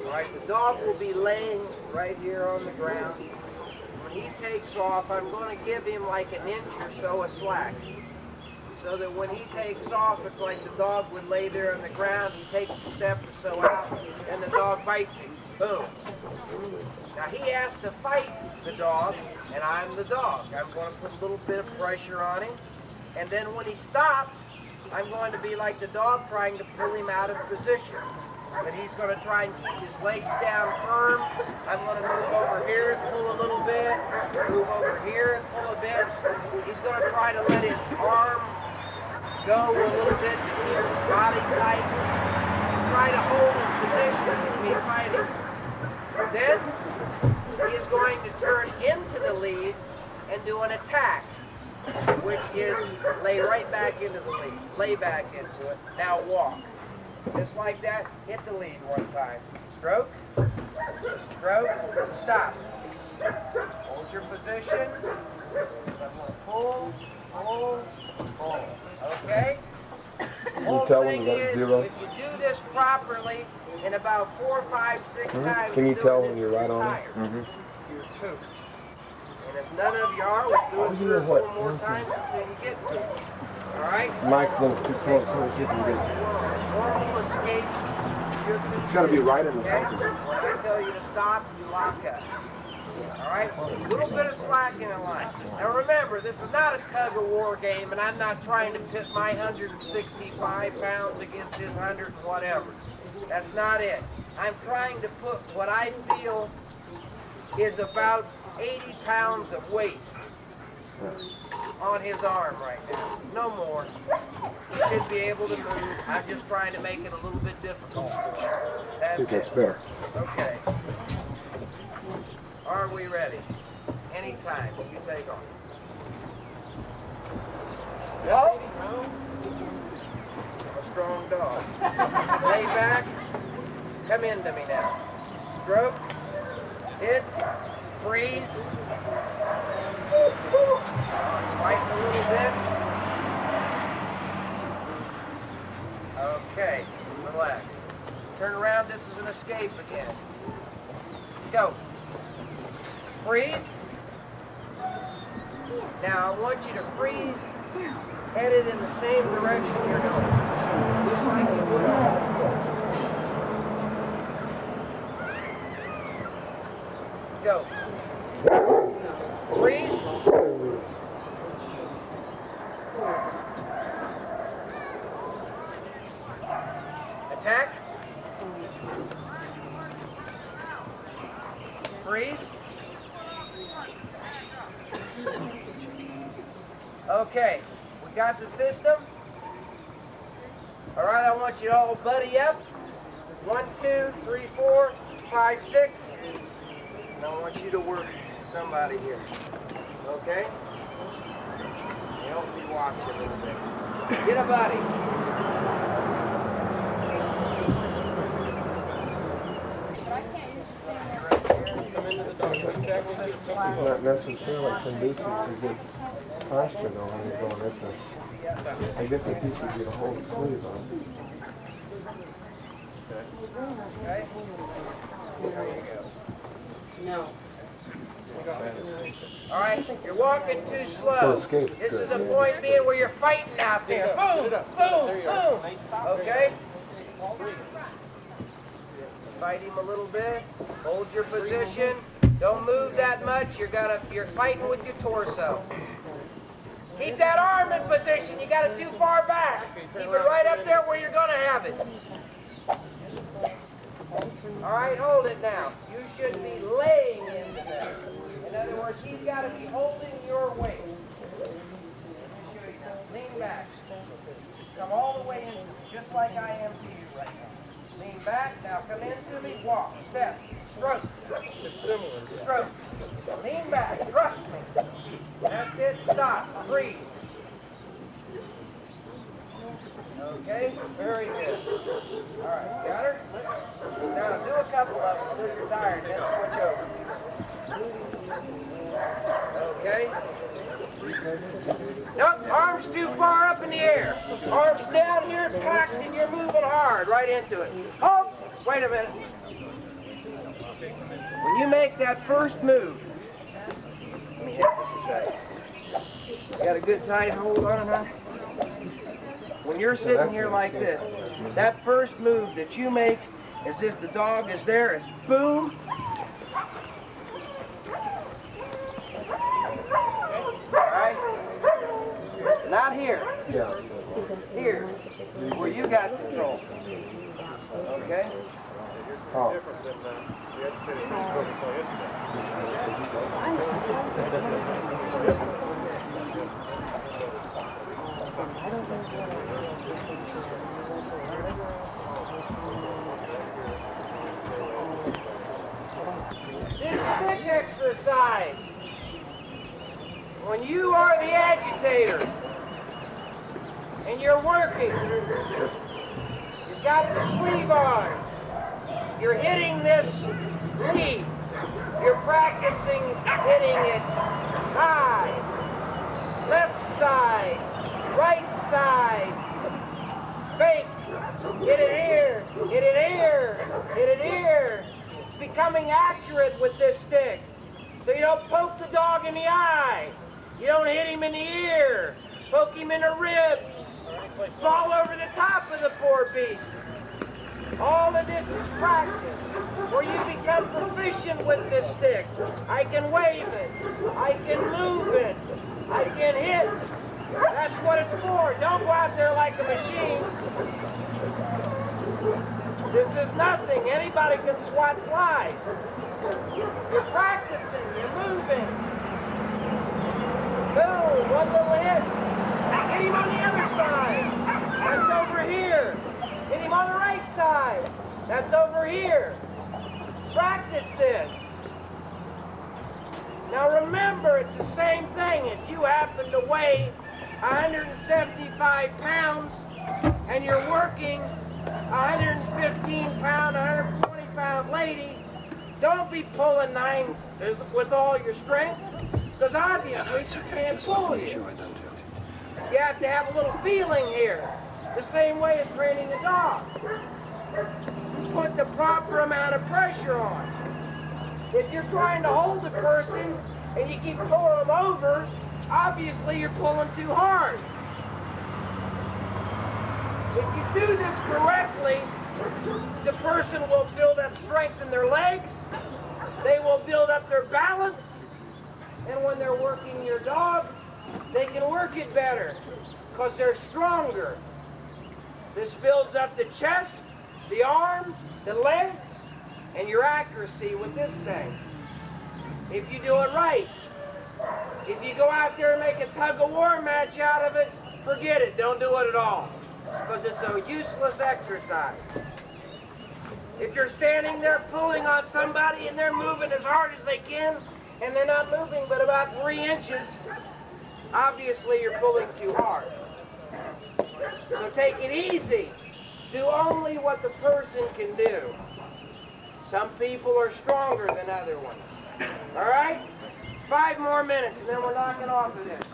A: All right, the dog will be laying right here on the ground. When he takes off, I'm going to give him like an inch or so of slack. So that when he takes off, it's like the dog would lay there on the ground, he takes a step or so out, and the dog bites him. Boom. Now he has to fight the dog, and I'm the dog. I'm going to put a little bit of pressure on him, and then when he stops, I'm going to be like the dog trying to pull him out of position. But he's going to try and keep his legs down firm. I'm going to move over here and pull a little bit, move over here and pull a bit. He's going to try to let his arm go a little bit to keep his body tight. Try to hold his position and keep fighting. Then he is going to turn into the lead and do an attack, which is lay right back into the lead. Lay back into it. Now walk. Just like that, hit the lead one time. Stroke, stroke, stop. Hold your position. Pull, pull, pull. Okay? Whole thing is, if you do this properly, in about 4, 5, 6 times,
R: Can you tell when you're right on it?
A: You're two. And if none of you are, we'll do it 3 or 4 more times until you get to it. All right?
R: Mike's a little too close, so see if you can get it.
A: Normal escape.
R: It's got to be right in the focus.
A: When I tell you to stop, you lock up. All right? A little bit of slack in the line. Now remember, this is not a tug-of-war game, and I'm not trying to pit my 165 pounds against his 100 and whatever. That's not it. I'm trying to put what I feel is about 80 pounds of weight on his arm right now. No more. He should be able to move. I'm just trying to make it a little bit difficult for him.
R: I think that's better.
A: Okay. Are we ready? Anytime. You take on. Go. A strong dog. Lay back. Come into me now. Stroke. Hit. Freeze. Fight a little bit. Okay, relax. Turn around, this is an escape again. Go. Freeze. Now I want you to freeze, headed in the same direction you're going. Just like you would. Attack. Freeze. Okay, we got the system. All right, I want you to all buddy up. 1, 2, 3, 4, 5, 6. And I want you to work somebody here. Okay? Help me watch a little bit. Get a buddy.
P: It's not necessarily conducive to good posture though when you're going at this. I guess if you should get a whole sleeve on.
A: Okay? There you go.
B: No.
A: All right, you're walking too slow. This is a point being where you're fighting out there. Boom, boom, boom. Okay? Fight him a little bit. Hold your position. Don't move that much. You're fighting with your torso. Keep that arm in position. You got it too far back. Keep it right up there where you're going to have it. All right, hold it now. You should be laying into that. In other words, he's got to be holding your weight. Lean back. Come all the way in, just like I am to you right now. Lean back. Now come into me. Walk. Step. Stroke. Stroke. Lean back. Trust me. That's it. Stop. Breathe. Okay? Very good. All right. Got her? Now do a couple of them until you're tired. Then switch over. Okay? Nope, arms too far up in the air. Arms down here, packed, and you're moving hard right into it. Oh, wait a minute. When you make that first move, let me hit this a second. You got a good tight hold on it, huh? When you're sitting here like this, that first move that you make, as if the dog is there, is boom. Alright? Not here.
P: Yeah.
A: Here. Where you got control. Okay?
P: Oh.
A: This stick exercise. When you are the agitator and you're working, you've got the sleeve on, you're hitting this lead, you're practicing hitting it high, left side, right side, fake, hit it here, hit it here, hit it here. It's becoming accurate with this stick. So you don't poke the dog in the eye. You don't hit him in the ear. Poke him in the ribs. Fall over the top of the poor beast. All of this is practice, where you become proficient with this stick. I can wave it. I can move it. I can hit. That's what it's for. Don't go out there like a machine. This is nothing. Anybody can swat flies. You're practicing. You're moving. Boom. One little hit. Hit him on the other side. That's over here. Hit him on the right side. That's over here. Practice this. Now remember, it's the same thing. If you happen to weigh 175 pounds and you're working 115-pound, 120-pound lady, don't be pulling 9 with all your strength, because obviously she can't pull you. You have to have a little feeling here, the same way as training a dog. Put the proper amount of pressure on. If you're trying to hold a person and you keep pulling them over, obviously you're pulling too hard. If you do this correctly, the person will build up strength in their legs, they will build up their balance, and when they're working your dog, they can work it better because they're stronger. This builds up the chest, the arms, the lengths, and your accuracy with this thing. If you do it right. If you go out there and make a tug-of-war match out of it, forget it. Don't do it at all. Because it's a useless exercise. If you're standing there pulling on somebody and they're moving as hard as they can, and they're not moving but about 3 inches, obviously you're pulling too hard. So take it easy. Do only what the person can do. Some people are stronger than other ones. All right? 5 more minutes, and then we're knocking off of this.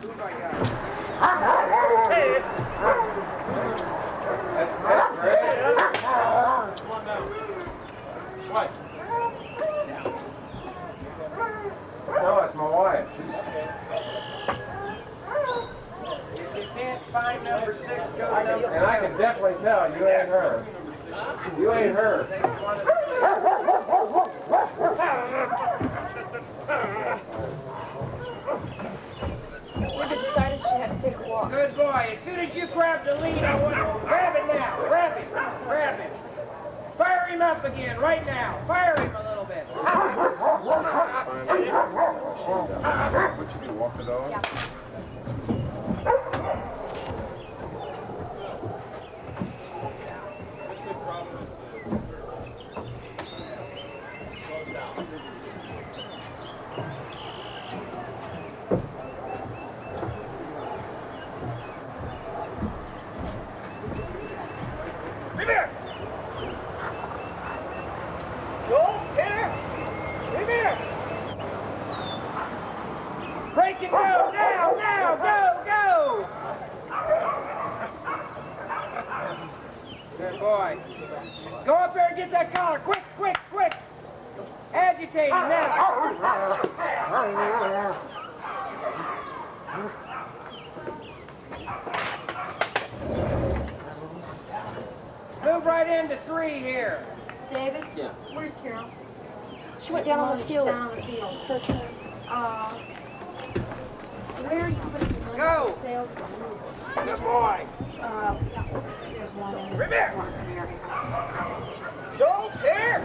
A: Who do I got? Hey! That's great. Come on down. What?
G: No, it's my wife.
A: If you can't find number 6, go to number 7.
G: And I can definitely tell you ain't her. You ain't her.
F: Linda decided she had to take a walk.
A: Good boy. As soon as you grab the lead, I want to grab it now. Grab him. Grab him. Fire him up again right now. Fire him a little bit.
D: What you do, walk the dog?
F: Yeah.
A: Break it down now, now, go, go! Good boy. Go up there and get that collar, quick, quick, quick! Agitate him now. Move right into 3 here.
F: David?
R: Yeah.
F: Where's Carol?
B: She went down on the field.
F: Down on the field.
B: Her turn.
F: Where are you putting the money?
A: Go.
F: Sales?
A: Good boy.
F: There's one in
A: Right there.
F: there.
A: Schultz, here.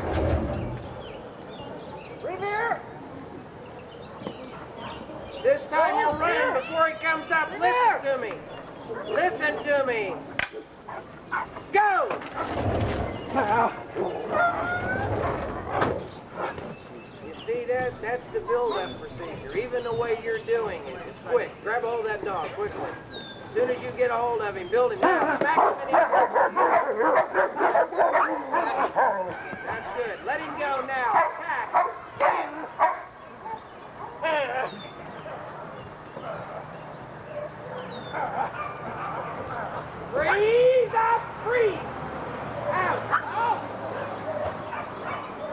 A: Right there. This time you'll run before he comes up. Listen to me. Listen to me. Go. You see that? That's the build-up procedure. Even the way you're doing it. It's quick. Grab a hold of that dog quickly. As soon as you get a hold of him, build him down. Smack him in the ear. That's good. Let him go now. Attack. Freeze up, freeze. Out. Out.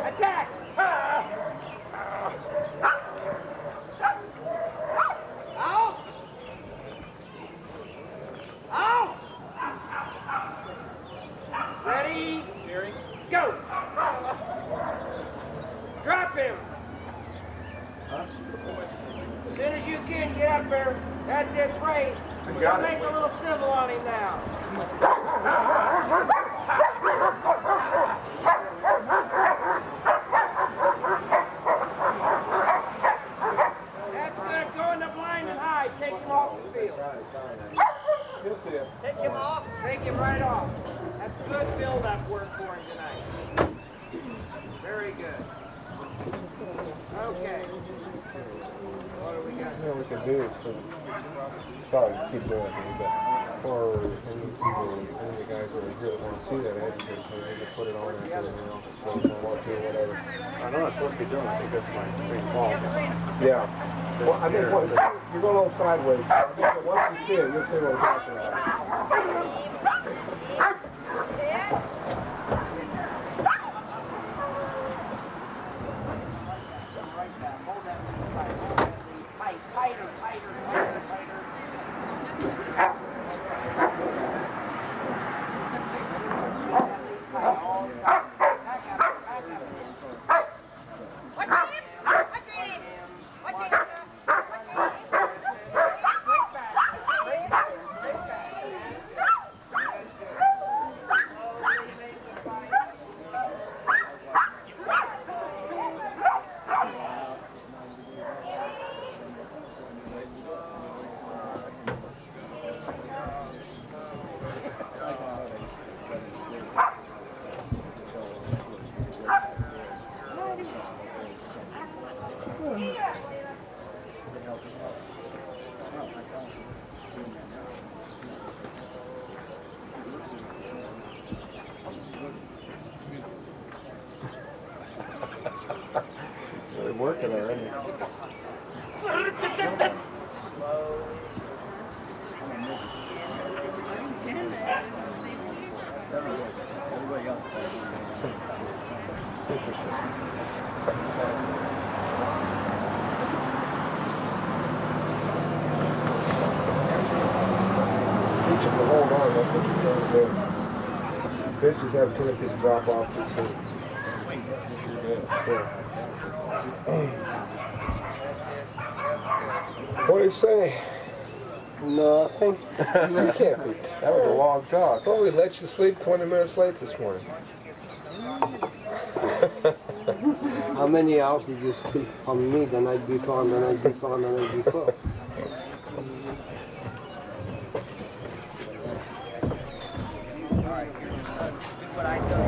A: Attack. Out. Out. Ready? Go. Drop him. As soon as you can, get up there at this rate. We're going to make a little civil on him now. That's good. Go in the blind and hide. Take him off the field. Take him off. Take him right off. That's good build-up work for him tonight. Very good. Okay. What do we got?
S: What we can do is probably keep doing it, but for any of the guys that are here that want to see that education, they can put it on there, you know, so if they want to or whatever. I know it's supposed to be doing it because my big ball. Yeah. Well, I think you're going a little sideways. Once you see it, you'll see what I'm talking about. working already. It's interesting. Teach them to hold on, that's what you're trying to do. Fishes have a tendency to drop off too soon. Yeah. What do you say? Nothing. You can't be. That was a long talk. Oh, we let you sleep 20 minutes late this morning.
J: How many hours did you sleep from me the night before, the night before, the night before?
A: What I tell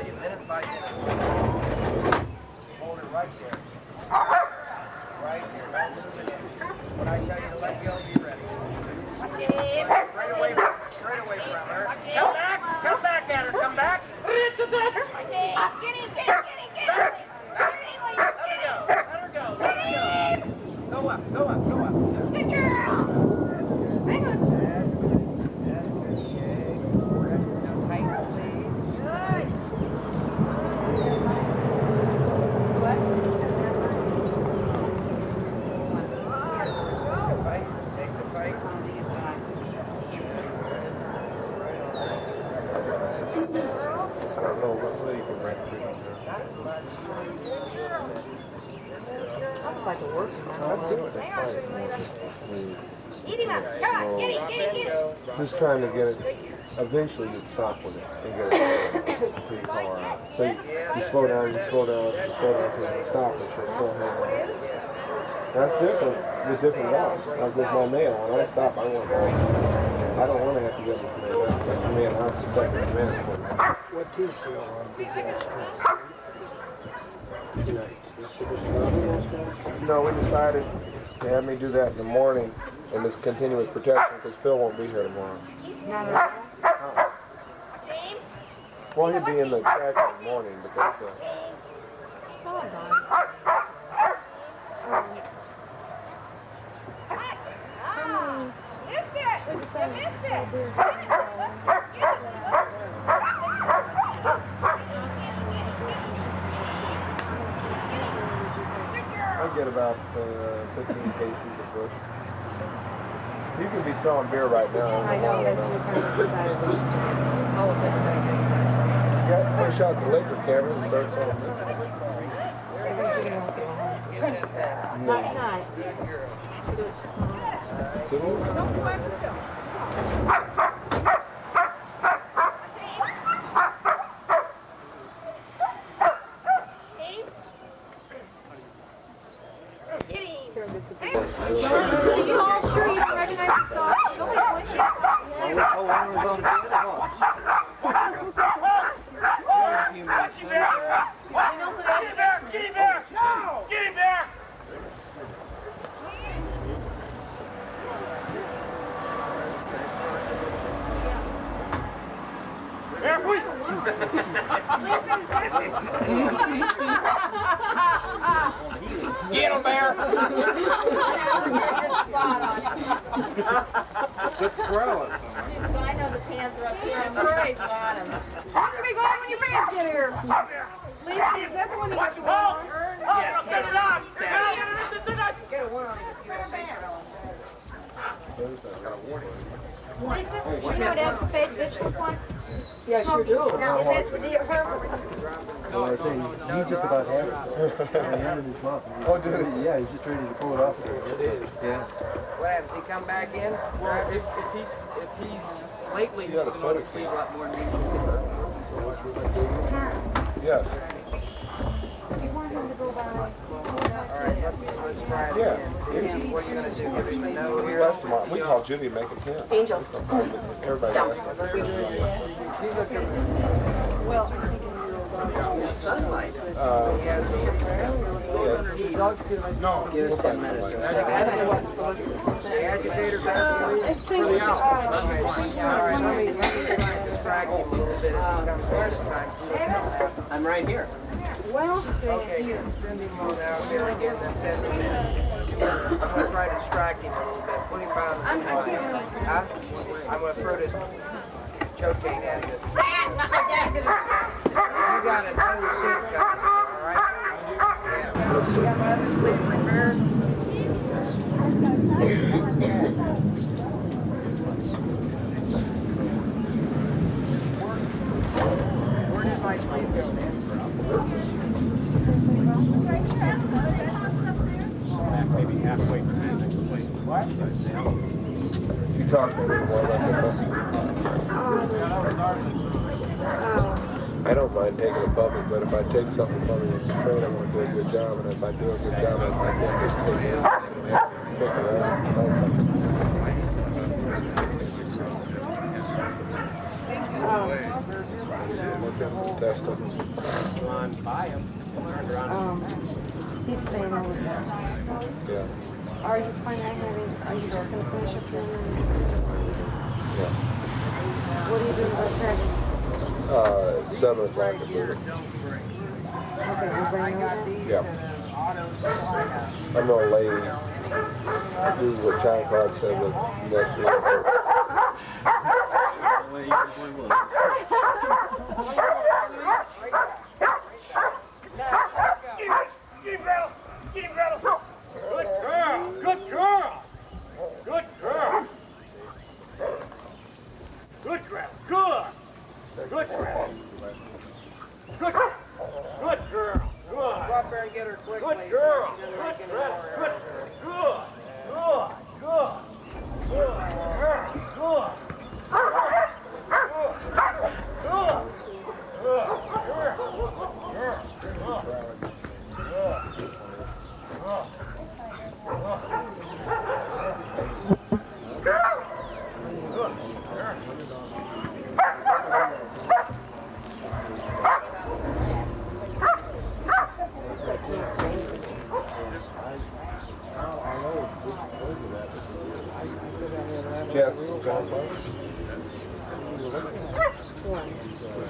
A: you, minute by minute. Hold it right there. Right here. Don't move it in. When I tell you to let go, be ready. Straight away from her. Come back at her, come back. Let her go. Go up. Good girl. Hang on.
J: Like a worse
N: Eat him up. Come on, get it.
S: Just trying to get it, eventually get stop with it and get it pretty far out. So you slow down, till you stop it, so still hang on. That's different with different dogs. Like with my male, when I stop, I want to go. I don't want to have to get with the male. The male, I'm suspecting the male.
J: What is your
S: No, we decided to have me do that in the morning and this continuous protection because Phil won't be here tomorrow. Well, he'll be in the track in the morning because I get about 15 cases of bush. You can be selling beer right now.
B: I know, that's what kind of decided. Oh,
S: You got to push out the liquor cameras and start selling beer.
B: Last night.
N: Are you all sure you don't recognize the dog?
A: Get him, Bear!
N: Good squirrel. I know the pants are up here. I'm right. Watch me go when your pants get here. Lacey, is that the one you got your on? Get a one on Lisa, you know what Ed's fake bitch looks like?
J: Yeah, I sure do.
N: Now, is that her?
S: Well, I say, he just about had it. Oh, did he? Yeah, he's just ready to pull it off. Yeah.
A: What happens? He come back in?
O: Well, if he's lately, he's been on his sleeve a lot more than usual.
S: Yes.
B: You want him to go by.
A: All right, let's try it
S: Yeah.
A: again. What are you going to do? Give him the no here?
S: That's smart. We call Judy and make it 10.
N: Angel.
S: Everybody else.
B: Well,
A: Sunlight.
S: No.
A: Give us 10 minutes. The agitator back for the hour. All right, let me distract him a little bit. I'm right here.
B: Well,
A: Okay, send him on out there again, then send him in. I'm gonna try to distract him a little bit. Put him down in the line. Huh? I'm gonna throw this choke chain at this. You got a total suit coming, alright? You got my other sleeve prepared? Where did my sleeve go, man?
S: Maybe halfway through next place.
A: What?
S: You talk a little more about I don't mind taking a puppy, but if I take something from you as a train, I want to do a good job, and if I do a good job, I can't just take it and pick it up. Test them.
B: he's staying over there.
S: Yeah.
B: Are you planning, are you just going to finish up then?
S: Yeah.
B: What are you doing about tracking?
S: 7 o'clock at least.
B: Okay, you bring over?
S: Yeah. I'm gonna lay, do what John Clark said with next week. Yes, John Clark.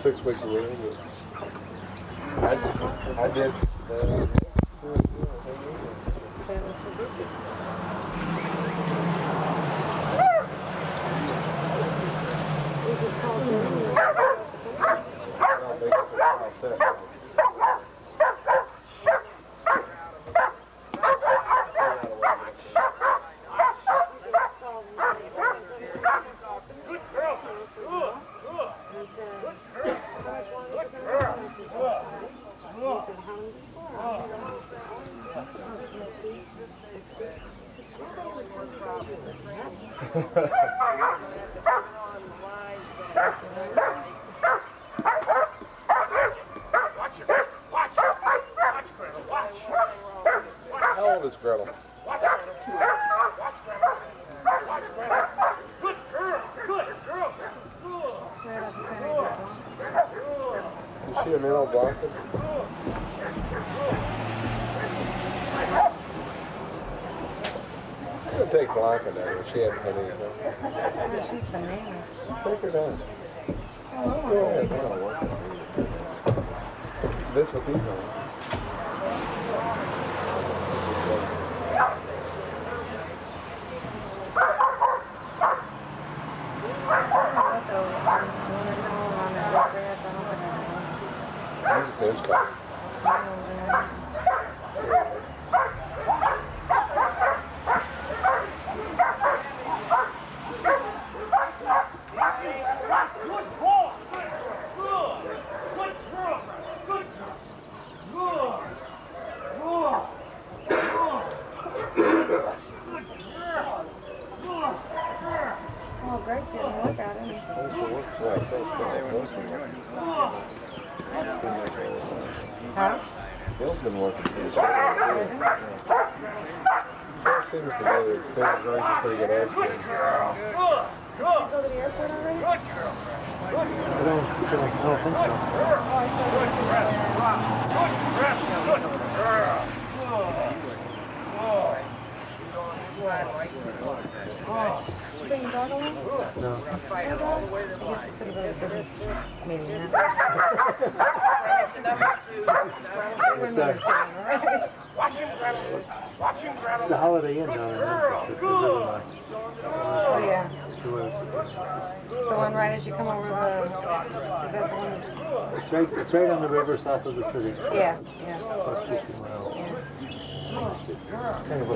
S: 6 weeks away. I did. How old is Gretel? Is she an adult Blanca? I'm going to take Blanca down here. She hasn't had anything.
B: She's bananas.
S: Take her down. Go ahead. That'll work. This with these on. There's Scott.
B: Oh, great, didn't look at him. Huh?
S: Bill's been working pretty good. Seems to me that Bill's running some pretty good action.
B: Did you go to the airport already?
S: I don't think so.
A: Oh,
B: bring your dog along?
S: No.
B: Maybe not.
S: The Holiday Inn down in Memphis. It's really nice.
B: Oh, yeah.
S: It was.
B: The one right as you come over the, is that the one?
S: It's right on the river south of the city.
B: Yeah, yeah.
S: About 50 miles. Kind of a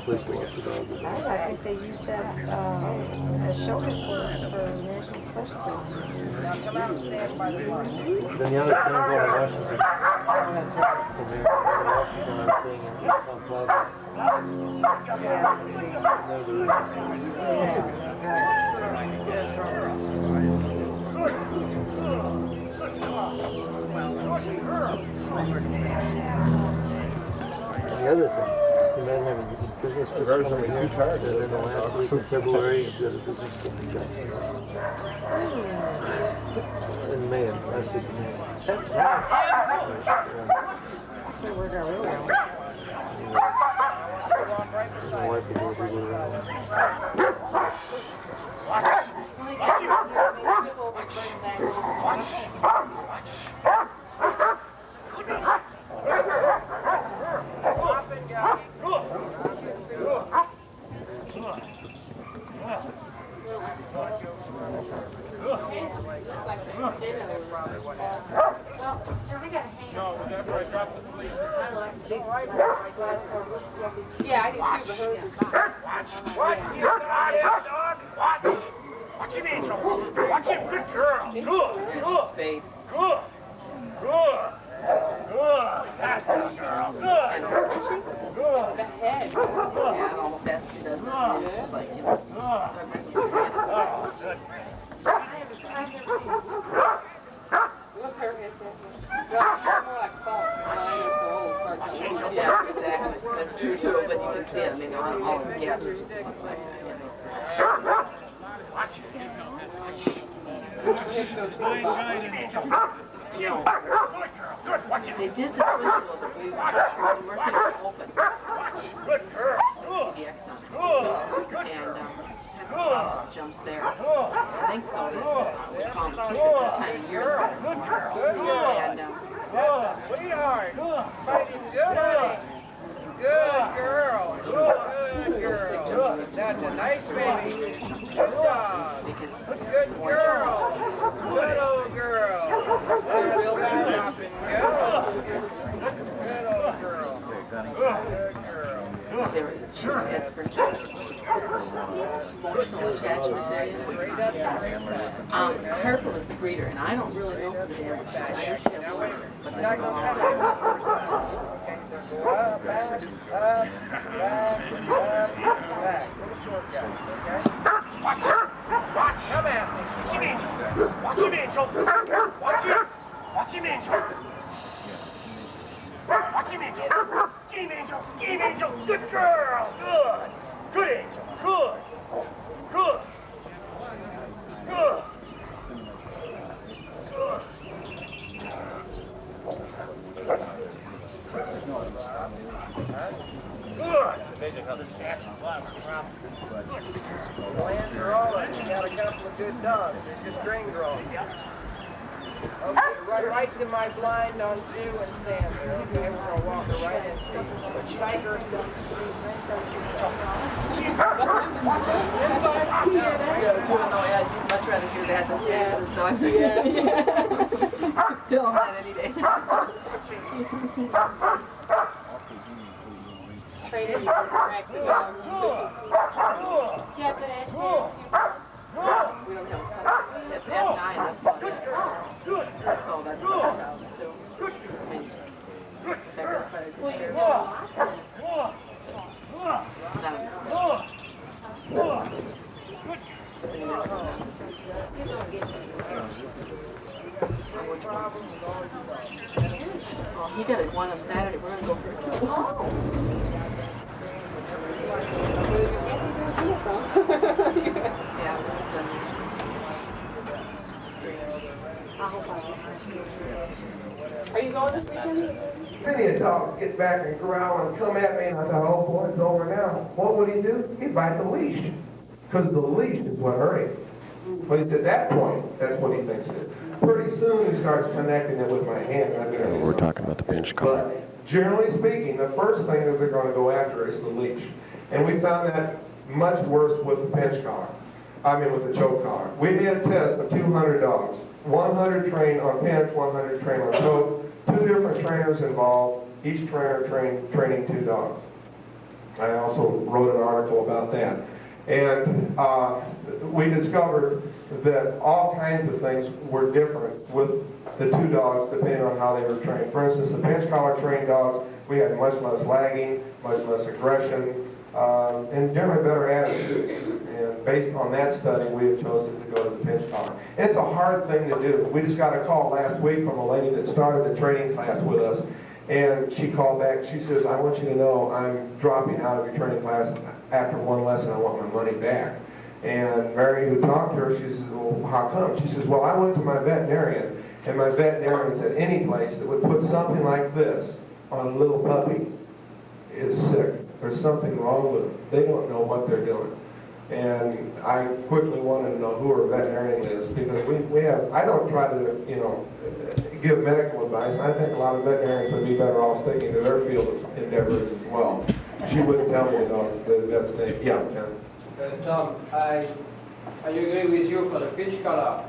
S: place to watch the dog.
B: I think they use that as shelter for National Specialty.
S: Then the other thing going to Washington. That's right. From there, Washington, I'm staying in Easttown Plaza. There's the river. The other thing, you might have a business trip coming here, and then the last week of February, you've got a business trip in Jackson. In May, last week of May.
B: That's right. So we're going really well.
S: My wife will do everywhere around.
N: Yeah, I do too, but
I: Watch him, Angel. Watch him. Good girl. Good. Good. Good. Good. Good. That's it, girl. Good. Good.
N: the head.
I: Yeah, almost as she does. It's like, you know. Good.
N: Look, her head. More like salt.
I: Yeah, exactly. That's true too, but you can see it. I mean, all together. Watch it. They did the twist that we weren't open. Good girl. And jumps there. I think so. We found the kid at this time of year.
A: Good girl.
I: And
A: Sweetheart. Fighting good, honey. Good girl. Good girl. That's a nice baby. Good dog. Good girl. Good old girl. We'll stop and go. Good old girl. Good girl.
I: emotional attachment there is. Purple is the breeder, and I don't really know for the damn side. But that's a long Watch her! Watch! Come at me! Watch him, Angel! Watch him! Watch him, Angel! Watch him, Angel! Game, Angel! Game, Angel! Good girl! Good! Good, Angel! Good! Good! Good! Good!
A: Lands are all right. You got a couple of good dogs. They're just string girls. Okay, right to my blind on Sue and Sam here. Okay, we're going to walk her right in. Tiger.
I: I'd much rather hear that than so I'm still on that any day.
N: Trade it, you can crack the dog. Yeah, but
I: We don't have a it's F9, that's all. That's all that's all. Oh, he got one on Saturday. We're gonna go for a
N: Are you going this weekend?
J: Many a dog get back and growl and come at me, and I thought, oh boy, it's over now. What would he do? He'd bite the leash.
I: because the leash is what hurt him. But at that point, that's what he thinks it is. Pretty soon he starts connecting it with my hand. And I'm going to say
Q: We're talking about the pinch collar.
I: But generally speaking, the first thing that they're going to go after is the leash. And we found that much worse with the pinch collar. I mean with the choke collar. We did a test of 200 dogs. 100 trained on pinch, 100 trained on choke. 2 different trainers involved, each trainer training 2 dogs. I also wrote an article about that. And we discovered that all kinds of things were different with the 2 dogs depending on how they were trained. For instance, the pinch collar trained dogs, we had much less lagging, much less aggression, and generally better attitude. And based on that study, we have chosen to go to the pinch collar. It's a hard thing to do. We just got a call last week from a lady that started the training class with us, and she called back. She says, I want you to know I'm dropping out of your training class after 1 lesson. I want my money back. And Mary, who talked to her, she says, well, how come? She says, well, I went to my veterinarian, and my veterinarian said any place that would put something like this on a little puppy is sick. There's something wrong with them. They don't know what they're doing. And I quickly wanted to know who her veterinarian is, because we have, I don't try to, you know, give medical advice. I think a lot of veterinarians would be better off sticking to their field of endeavors as well. She wouldn't tell me, you know, that's name. Yeah, Ken.
T: Tom, I agree with you for the pinch collar.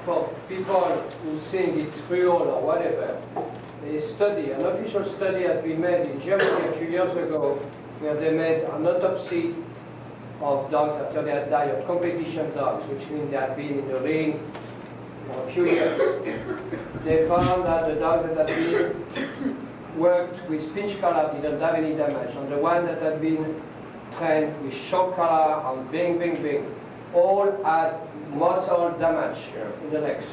T: For people who think it's real or whatever, a study, an official study has been made in Germany a few years ago, where they made an autopsy of dogs after they had died, of competition dogs, which means they had been in the ring for a few years. They found that the dogs that had been worked with pinch collar didn't have any damage, and the one that had been trained with shock collar and bing, all had muscle damage in the legs.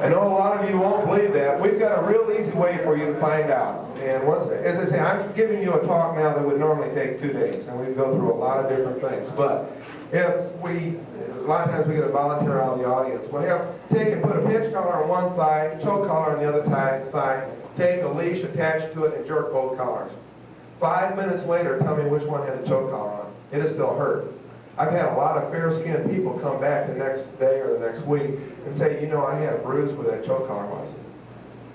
I: I know a lot of you won't believe that. We've got a real easy way for you to find out. And once, as I say, I'm giving you a talk now that would normally take 2 days, and we go through a lot of different things. But if we, a lot of times we get a volunteer out of the audience. We'll take and put a pinch collar on one side, choke collar on the other side, take a leash, attach it to it, and jerk both collars. 5 minutes later, tell me which one had the choke collar on. It is still hurt. I've had a lot of fair-skinned people come back the next day or the next week and say, you know, I had a bruise where that choke collar was.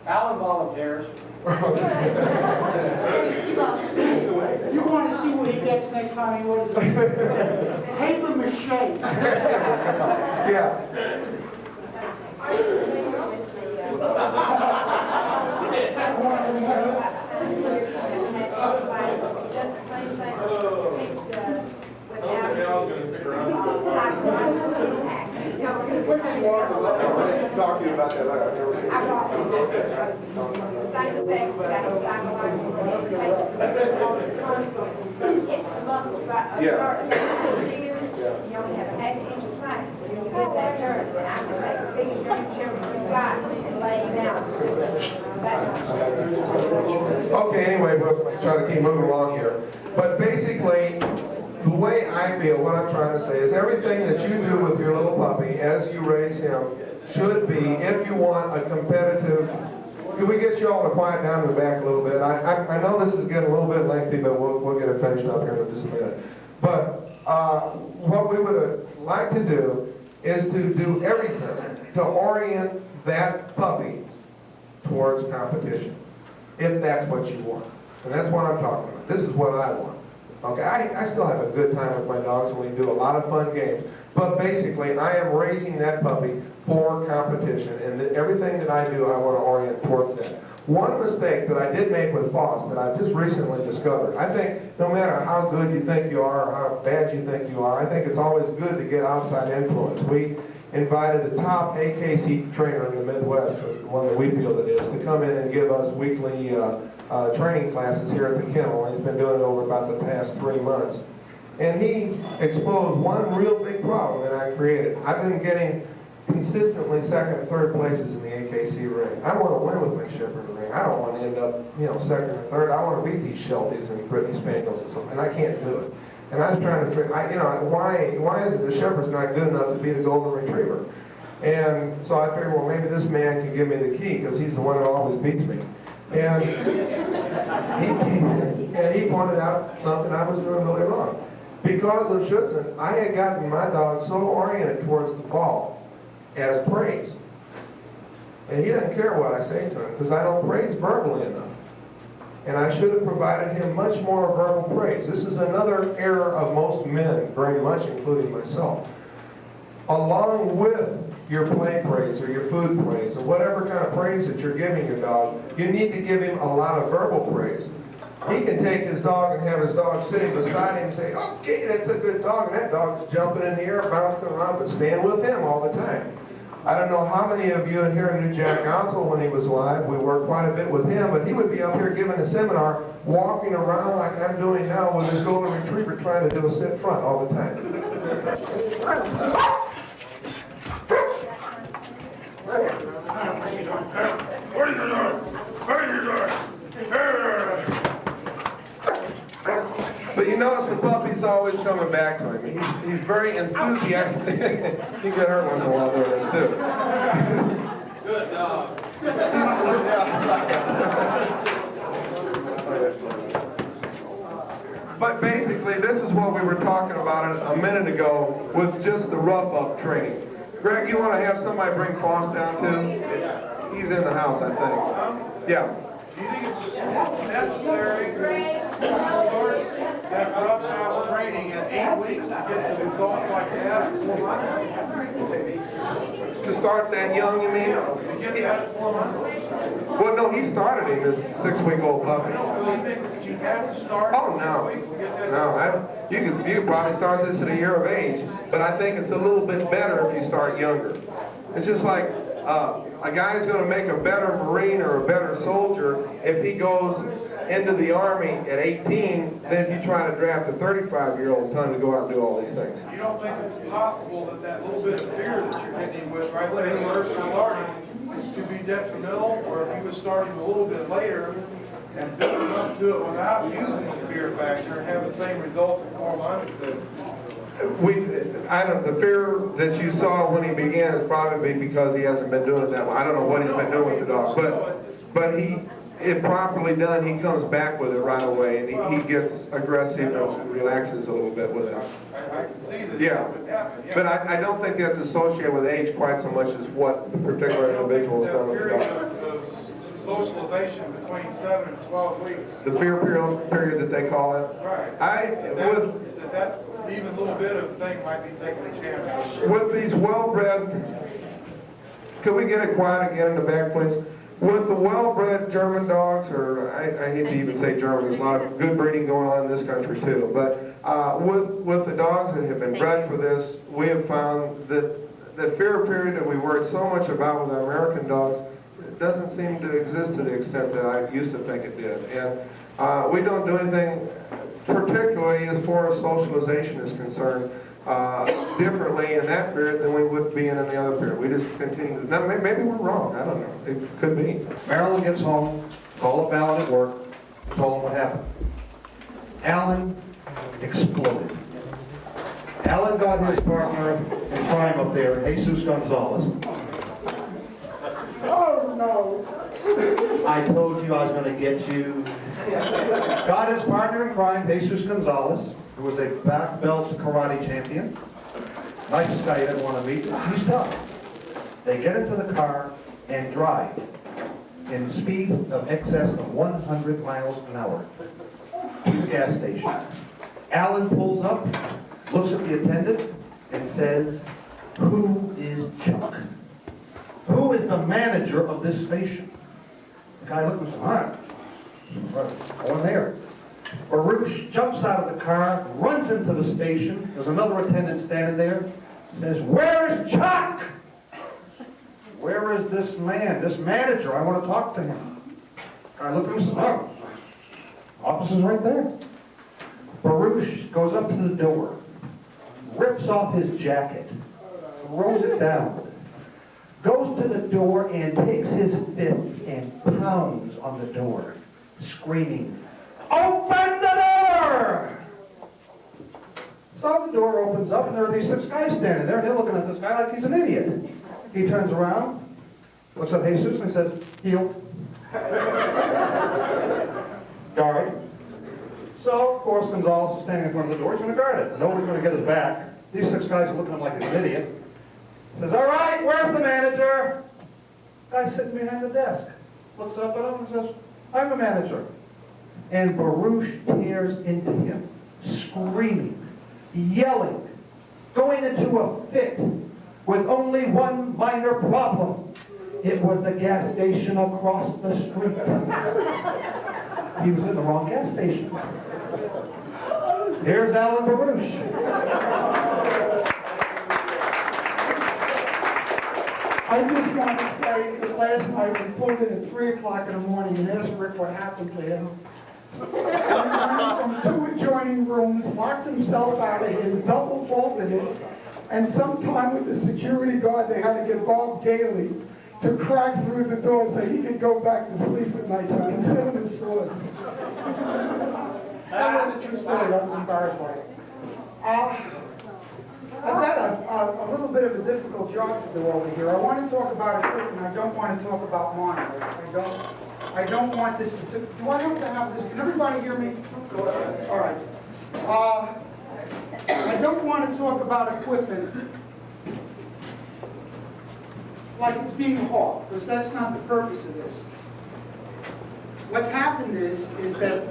O: Alan volunteers.
U: You want to see what he gets next time he orders paper mache.
I: Yeah. Talk to you about that later. Okay, anyway, we'll try to keep moving along here. But basically, the way I feel, what I'm trying to say is everything that you do with your little puppy as you raise him should be, if you want a competitive, can we get you all to quiet down in the back a little bit? I know this is getting a little bit lengthy, but we'll get it finished up here in just a minute. But what we would like to do is to do everything to orient that puppy towards competition, if that's what you want. And that's what I'm talking about. This is what I want. Okay, I still have a good time with my dogs, and we do a lot of fun games. But basically, I am raising that puppy for competition, and everything that I do, I want to orient towards that. One mistake that I did make with Foss that I've just recently discovered, I think no matter how good you think you are or how bad you think you are, I think it's always good to get outside influence. We invited the top AKC trainer in the Midwest, one that we feel it is, to come in and give us weekly training classes here at the kennel. He's been doing it over about the past 3 months. And he exposed one real big problem that I created. I've been getting consistently second and third places in the AKC ring. I want to win with my Shepherd in the ring. I don't want to end up, you know, second or third. I want to beat these Shelties and Brittany Spaniels and something, and I can't do it. And I was trying to figure, you know, why is it the Shepherd's not good enough to beat a Golden Retriever? And so I figured, well, maybe this man can give me the key, because he's the one that always beats me. And he pointed out something I was doing really wrong.
P: Because of Schutzen, I had gotten my dog so oriented towards the ball as praise. And he doesn't care what I say to him because I don't praise verbally enough. And I should have provided him much more verbal praise. This is another error of most men, very much including myself. Along with your play praise or your food praise or whatever kind of praise that you're giving your dog, you need to give him a lot of verbal praise. He can take his dog and have his dog sitting beside him and say, okay, that's a good dog, and that dog's jumping in the air, bouncing around, but stand with him all the time. I don't know how many of you here knew Jack Gonsel when he was alive. We worked quite a bit with him, but he would be up here giving a seminar, walking around like I'm doing now with his golden retriever trying to do a sit front all the time.
C: What are you doing? What are you doing?
P: But you notice the puppy's always coming back to him. He's very enthusiastic. He get hurt once in a while doing this too.
C: Good dog.
P: But basically, this is what we were talking about a minute ago with just the rough-up training. Greg, you want to have somebody bring Foss down too? He's in the house, I think. Yeah.
K: Do you think it's necessary to start that rough house training in 8 weeks to get the results like that in 4 months?
P: To start that young, you mean?
K: To get that in 4 months?
P: Well, no, he started him as a 6-week-old puppy.
K: Do you think that you have to start
P: Oh, no.
K: 6 weeks to get that?
P: No, you could probably start this at a year of age, but I think it's a little bit better if you start younger. It's just like a guy's going to make a better Marine or a better soldier if he goes into the Army at 18 than if you try to draft a 35-year-old son to go out and do all these things.
K: You don't think it's possible that that little bit of fear that you're hitting him with right there in the first starting to be detrimental, or if he was starting a little bit later and building up to it without using the fear factor and have the same results in 4 months?
P: The fear that you saw when he began is probably because he hasn't been doing it that well. I don't know what he's been doing with the dog, but if properly done, he comes back with it right away, and he gets aggressive and relaxes a little bit with it.
K: I can see that.
P: Yeah, but I don't think that's associated with age quite so much as what the particular individual has done with the dog.
K: Socialization between 7 and 12 weeks.
P: The fear period that they call it.
K: Right. That even little bit of thing might be taking a chance.
P: With these well-bred, could we get it quiet again in the back, please? With the well-bred German dogs, or I hate to even say German, there's a lot of good breeding going on in this country too, but with the dogs that have been bred for this, we have found that the fear period that we worried so much about with our American dogs doesn't seem to exist to the extent that I used to think it did. And we don't do anything, particularly as far as socialization is concerned, differently in that period than we would be in the other period. We just continue. Now, maybe we're wrong. I don't know. It could be.
K: Marilyn gets home, called up Alan at work, told him what happened. Alan exploded. Alan got his partner in crime up there, Jesus Gonzalez.
U: Oh, no.
K: I told you I was going to get you. Got his partner in crime, Jesus Gonzalez, who was a black belt karate champion. Nicest guy you ever want to meet. He's tough. They get into the car and drive in speeds of excess of 100 miles an hour to the gas station. Alan pulls up, looks at the attendant, and says, "Who is Chuck? Who is the manager of this station?" The guy looked and said, "Go in there." Baruch jumps out of the car, runs into the station. There's another attendant standing there. Says, "Where is Chuck? Where is this man, this manager? I want to talk to him." I look at him and says, "Oh, office is right there." Baruch goes up to the door, rips off his jacket, throws it down, goes to the door and takes his fist and pounds on the door, screaming, "Open the door!" So the door opens up, and there are these 6 guys standing there, and they're looking at this guy like he's an idiot. He turns around, looks at Jesus, and says, "Heel." Guard.
I: So, of course, Gonzalez is standing in front of the door. He's going to guard it. Nobody's going to get his back. These 6 guys are looking at him like he's an idiot. Says, all right, where's the manager? Guy's sitting behind the desk. Looks up at him and says, I'm the manager. And Baruch tears into him, screaming, yelling, going into a fit with only one minor problem. It was the gas station across the street. He was in the wrong gas station. Here's Alan Baruch.
U: I just want to say that last night we pulled in at 3 o'clock in the morning and asked Rick what happened to him. He ran from 2 adjoining rooms, locked himself out of his, double bolted it, and sometime with the security guard they had to get Bob Daly to crack through the door so he could go back to sleep at night. So consider this source. That was a true story. I was embarrassed by it. I've got a little bit of a difficult job to do over here. I want to talk about equipment. I don't want to talk about monitors. I don't want this to... Do I have to have this? Can everybody hear me? All right. I don't want to talk about equipment like it's being hawked, because that's not the purpose of this. What's happened is that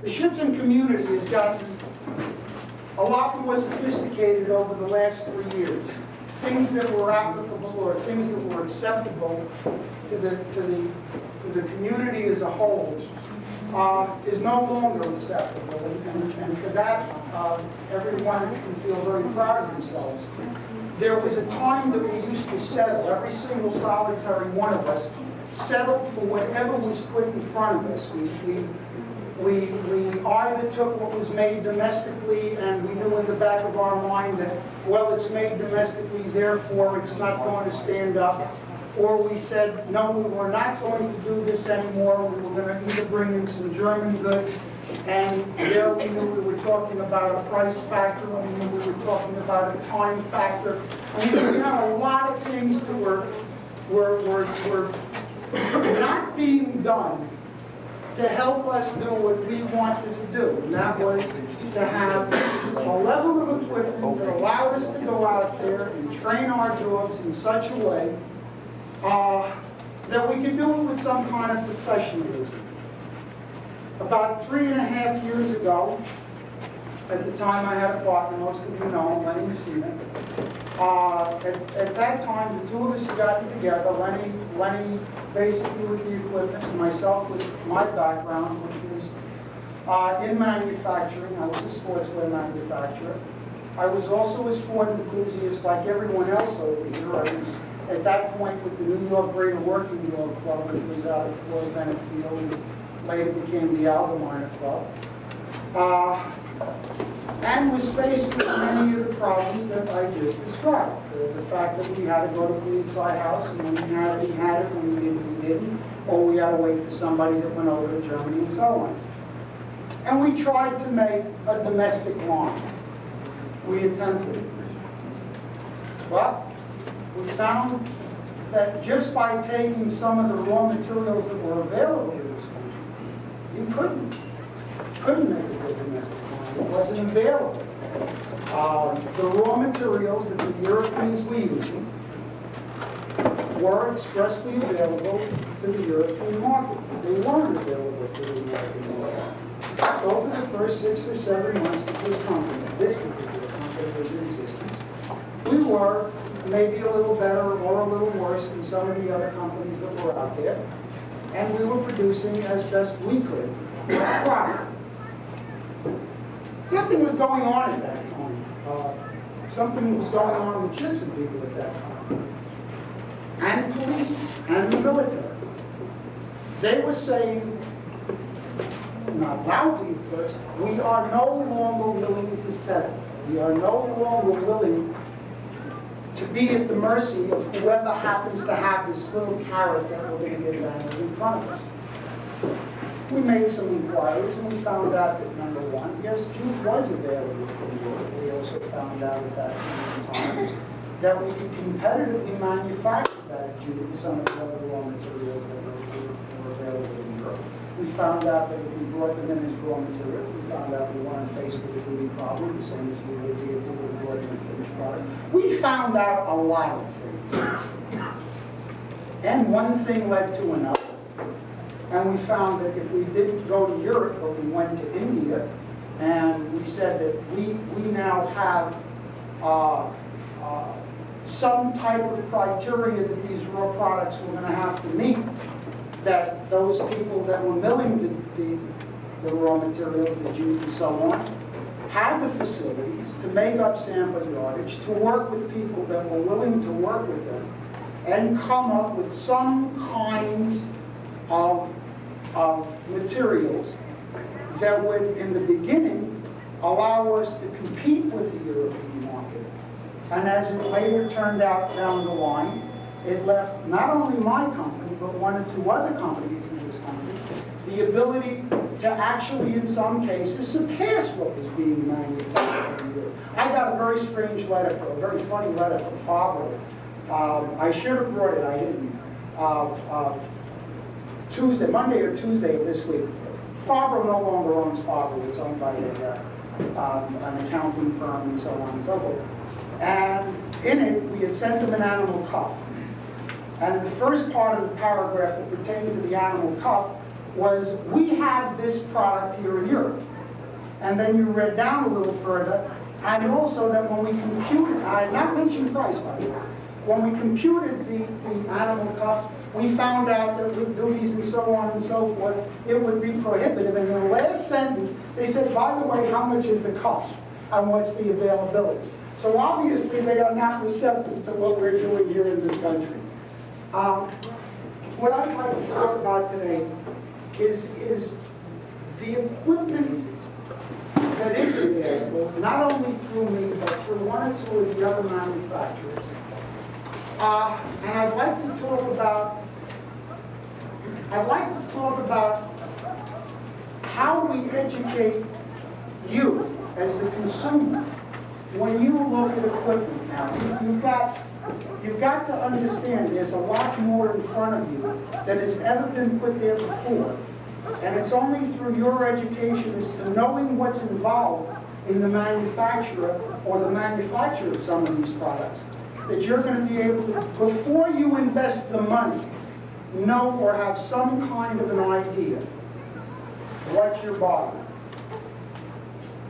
U: the Schützen community has gotten a lot more sophisticated over the last 3 years. Things that were applicable or things that were acceptable to the community as a whole is no longer acceptable. And for that, everyone can feel very proud of themselves. There was a time that we used to settle, every single solitary one of us settled for whatever was put in front of us. We either took what was made domestically and we knew in the back of our mind that, well, it's made domestically, therefore it's not going to stand up. Or we said, no, we're not going to do this anymore. We were going to either bring in some German goods, and there we knew we were talking about a price factor, and we knew we were talking about a time factor. And we had a lot of things that were not being done to help us do what we wanted to do. And that was to have a level of equipment that allowed us to go out there and train our dogs in such a way that we could do it with some kind of professionalism. About 3.5 years ago, at the time I had a partner, most of you know him, Lenny Messina. At that time, the 2 of us had gotten together, Lenny basically with the equipment, and myself with my background, which was in manufacturing. I was a sportswear manufacturer. I was also a sport enthusiast like everyone else over here. I was at that point with the New York Greater Working Dog Club, which was out of Floyd Bennett Field, and later became the Albemarle Club. And was faced with many of the problems that I just described. The fact that we had to go to the inside house, and when we had it, we had it, when we didn't, we didn't, or we had to wait for somebody that went over to Germany and so on. And we tried to make a domestic line. We attempted it. But we found that just by taking some of the raw materials that were available in this country, you couldn't make a good domestic line. It wasn't available. The raw materials that the Europeans were using were expressly available to the European market. They weren't available to the American market. So over the first 6 or 7 months that this particular company was in existence, we were maybe a little better or a little worse than some of the other companies that were out there. And we were producing as best we could a product. Something was going on at that time. Something was going on with Schützen people at that time. And police and the military. They were saying, not loudly at first, we are no longer willing to settle. We are no longer willing to be at the mercy of whoever happens to have this little carrot that we're going to get landed in front of us. We made some inquiries and we found out that, number one, yes, Jude was available for the work. We also found out at that point in time that we could competitively manufacture that Jude with some of the other raw materials that were available in Europe. We found out that if we brought them in as raw material, we found out we weren't faced with a duty problem, the same as we would be if we brought them in finished product. We found out a lot of things. And one thing led to another. And we found that if we didn't go to Europe, but we went to India, and we said that we now have some type of criteria that these raw products were going to have to meet, that those people that were milling the raw materials, the juice and so on, had the facilities to make up sample yardage, to work with people that were willing to work with them, and come up with some kinds of materials that would, in the beginning, allow us to compete with the European market. And as it later turned out down the line, it left not only my company, but one or two other companies in this country, the ability to actually, in some cases, surpass what was being manufactured in Europe. I got a very strange letter, a very funny letter from Frawley. I should have brought it, I didn't. Monday or Tuesday of this week. Fawbrough no longer owns Fawbrough. It's owned by an accounting firm and so on and so forth. And in it, we had sent them an animal cup. And the first part of the paragraph that pertained to the animal cup was, we have this product here in Europe. And then you read down a little further, and also that when we computed, I had not mentioned price, by the way, when we computed the animal cup, we found out that with duties and so on and so forth, it would be prohibitive. And in the last sentence, they said, by the way, how much is the cost and what's the availability? So obviously, they are not receptive to what we're doing here in this country. What I'd like to talk about today is the equipment that is available, not only through me, but through one or two of the other manufacturers. And I'd like to talk about how we educate you as the consumer when you look at equipment now. You've got to understand there's a lot more in front of you that has ever been put there before. And it's only through your education as to knowing what's involved in the manufacturer or the manufacturer of some of these products that you're going to be able to, before you invest the money, know or have some kind of an idea what you're buying.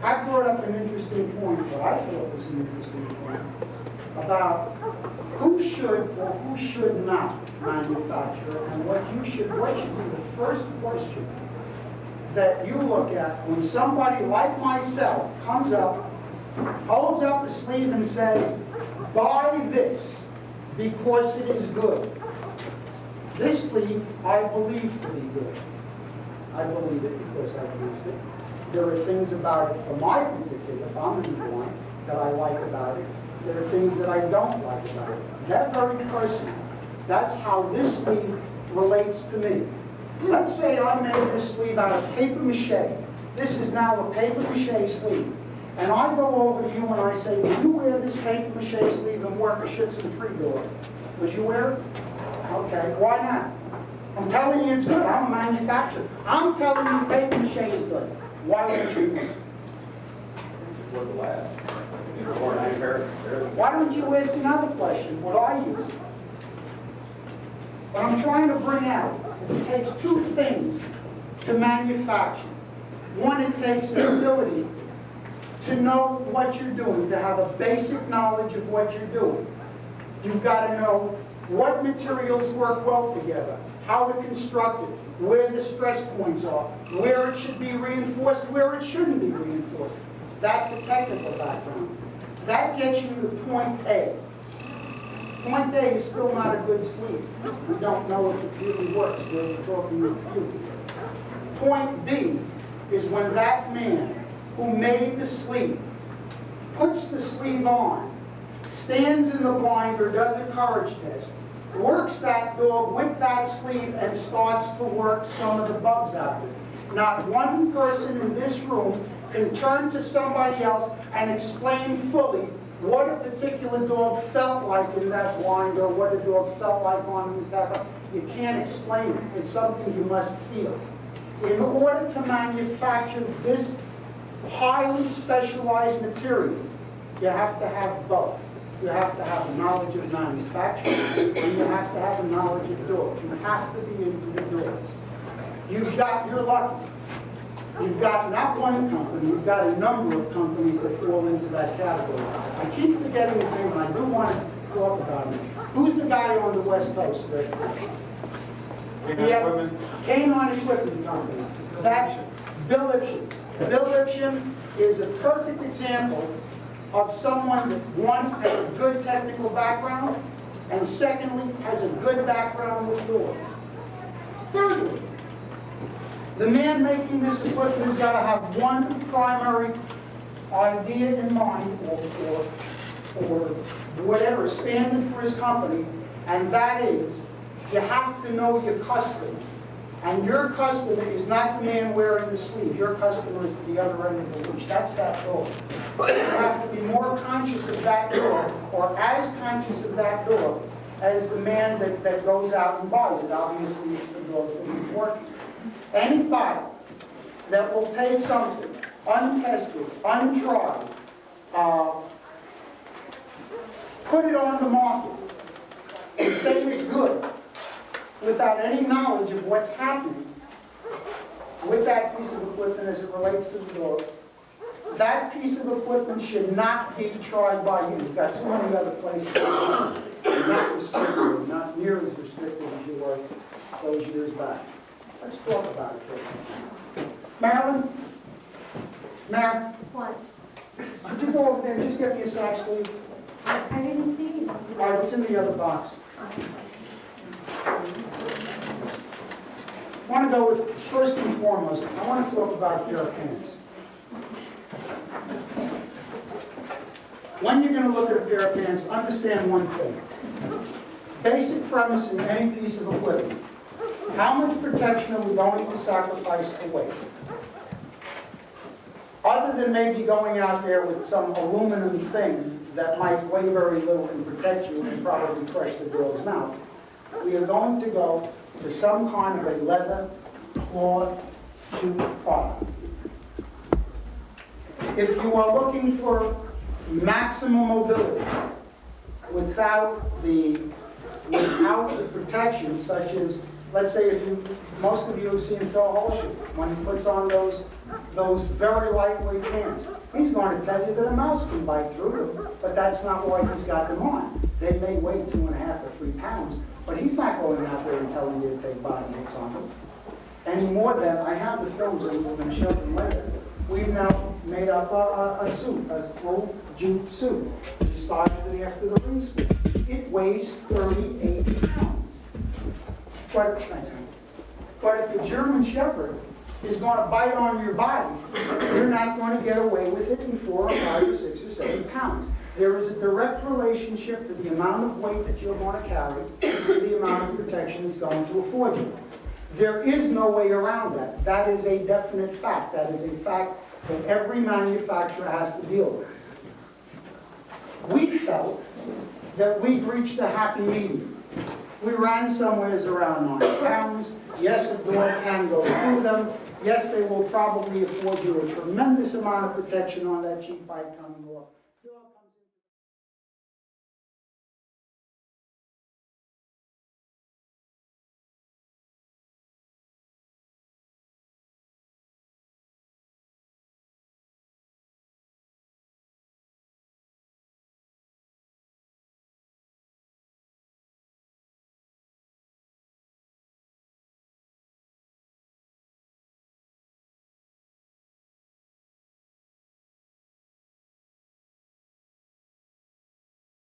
U: I brought up an interesting point, what I thought was an interesting point, about who should or who should not manufacture, and what should be the first question that you look at when somebody like myself comes up, holds up the sleeve and says, buy this because it is good. This sleeve I believe to be good. I believe it because I've used it. There are things about it, for my particular viewpoint, that I like about it. There are things that I don't like about it. That very person, that's how this sleeve relates to me. Let's say I made this sleeve out of paper mache. This is now a paper mache sleeve. And I go over to you and I say, will you wear this paper mache sleeve and work a shits and free door? Would you wear it? Okay, why not? I'm telling you it's good. I'm a manufacturer. I'm telling you paper mache is good. Why wouldn't you use it? Why don't you ask another question? Would I use it? What I'm trying to bring out is it takes two things to manufacture. One, it takes an ability to know what you're doing, to have a basic knowledge of what you're doing. You've got to know what materials work well together, how to construct it, where the stress points are, where it should be reinforced, where it shouldn't be reinforced. That's a technical background. That gets you to point A. Point A is still not a good sleeve. We don't know if it really works. We're talking with you. Point B is when that man who made the sleeve puts the sleeve on, stands in the blind or does a courage test, works that dog with that sleeve and starts to work some of the bugs out of it. Not one person in this room can turn to somebody else and explain fully what a particular dog felt like in that blind or what a dog felt like on the pepper. You can't explain it. It's something you must feel. In order to manufacture this highly specialized material, you have to have both. You have to have a knowledge of manufacturing, and you have to have a knowledge of doors. You have to be into the doors. You're lucky. You've got not one company, you've got a number of companies that fall into that category. I keep forgetting his name, and I do want to talk about him. Who's the guy on the West Coast, Rick? Canine Equipment Company. That's Bill Ipshin. Bill Ipshin is a perfect example of someone that, one, has a good technical background, and secondly, has a good background with doors. Thirdly, the man making this equipment has got to have one primary idea in mind, or whatever standard for his company, and that is, you have to know your customer. And your customer is not the man wearing the sleeve. Your customer is the other end of the leash. That's that door. You have to be more conscious of that door, or as conscious of that door, as the man that goes out and buys it. Obviously, it's the doors that he's working. Anybody that will take something untested, untried, put it on the market, and say it's good, without any knowledge of what's happening with that piece of equipment as it relates to the door, that piece of equipment should not be tried by you. You've got too many other places. You're not restricted, not near as restricted as you were those years back. Let's talk about it for a minute. Marilyn? Marilyn?
B: What?
U: Could you go over there and just get me a sack sleeve?
B: I didn't see you.
U: All right, it's in the other box. I want to go with, first and foremost, I want to talk about pair of pants. When you're going to look at a pair of pants, understand one thing. Basic premise in any piece of equipment. How much protection are we going to sacrifice for weight? Other than maybe going out there with some aluminum thing that might weigh very little and protect you and probably crush the girl's mouth, we are going to go to some kind of a leather, cloth, suit product. If you are looking for maximum mobility without the protection, such as, let's say, most of you have seen Phil Holscher, when he puts on those very lightweight pants. He's going to tell you that a mouse can bite through them, but that's not why he's got them on. They may weigh 2.5 or 3 pounds, but he's not going out there and telling you to take bottom hits on them. Any more than I have the films that we've been showing later. We've now made up a suit, a full jute suit, which is started after the ring speed. It weighs 38 pounds. But if the German Shepherd is going to bite on your body, you're not going to get away with it in 4 or 5 or 6 or 7 pounds. There is a direct relationship to the amount of weight that you're going to carry to the amount of protection it's going to afford you. There is no way around that. That is a definite fact. That is a fact that every manufacturer has to deal with. We felt that we'd reached a happy medium. We ran somewhere around 9 pounds. Yes, a door can go through them. Yes, they will probably afford you a tremendous amount of protection on that cheap bike coming off.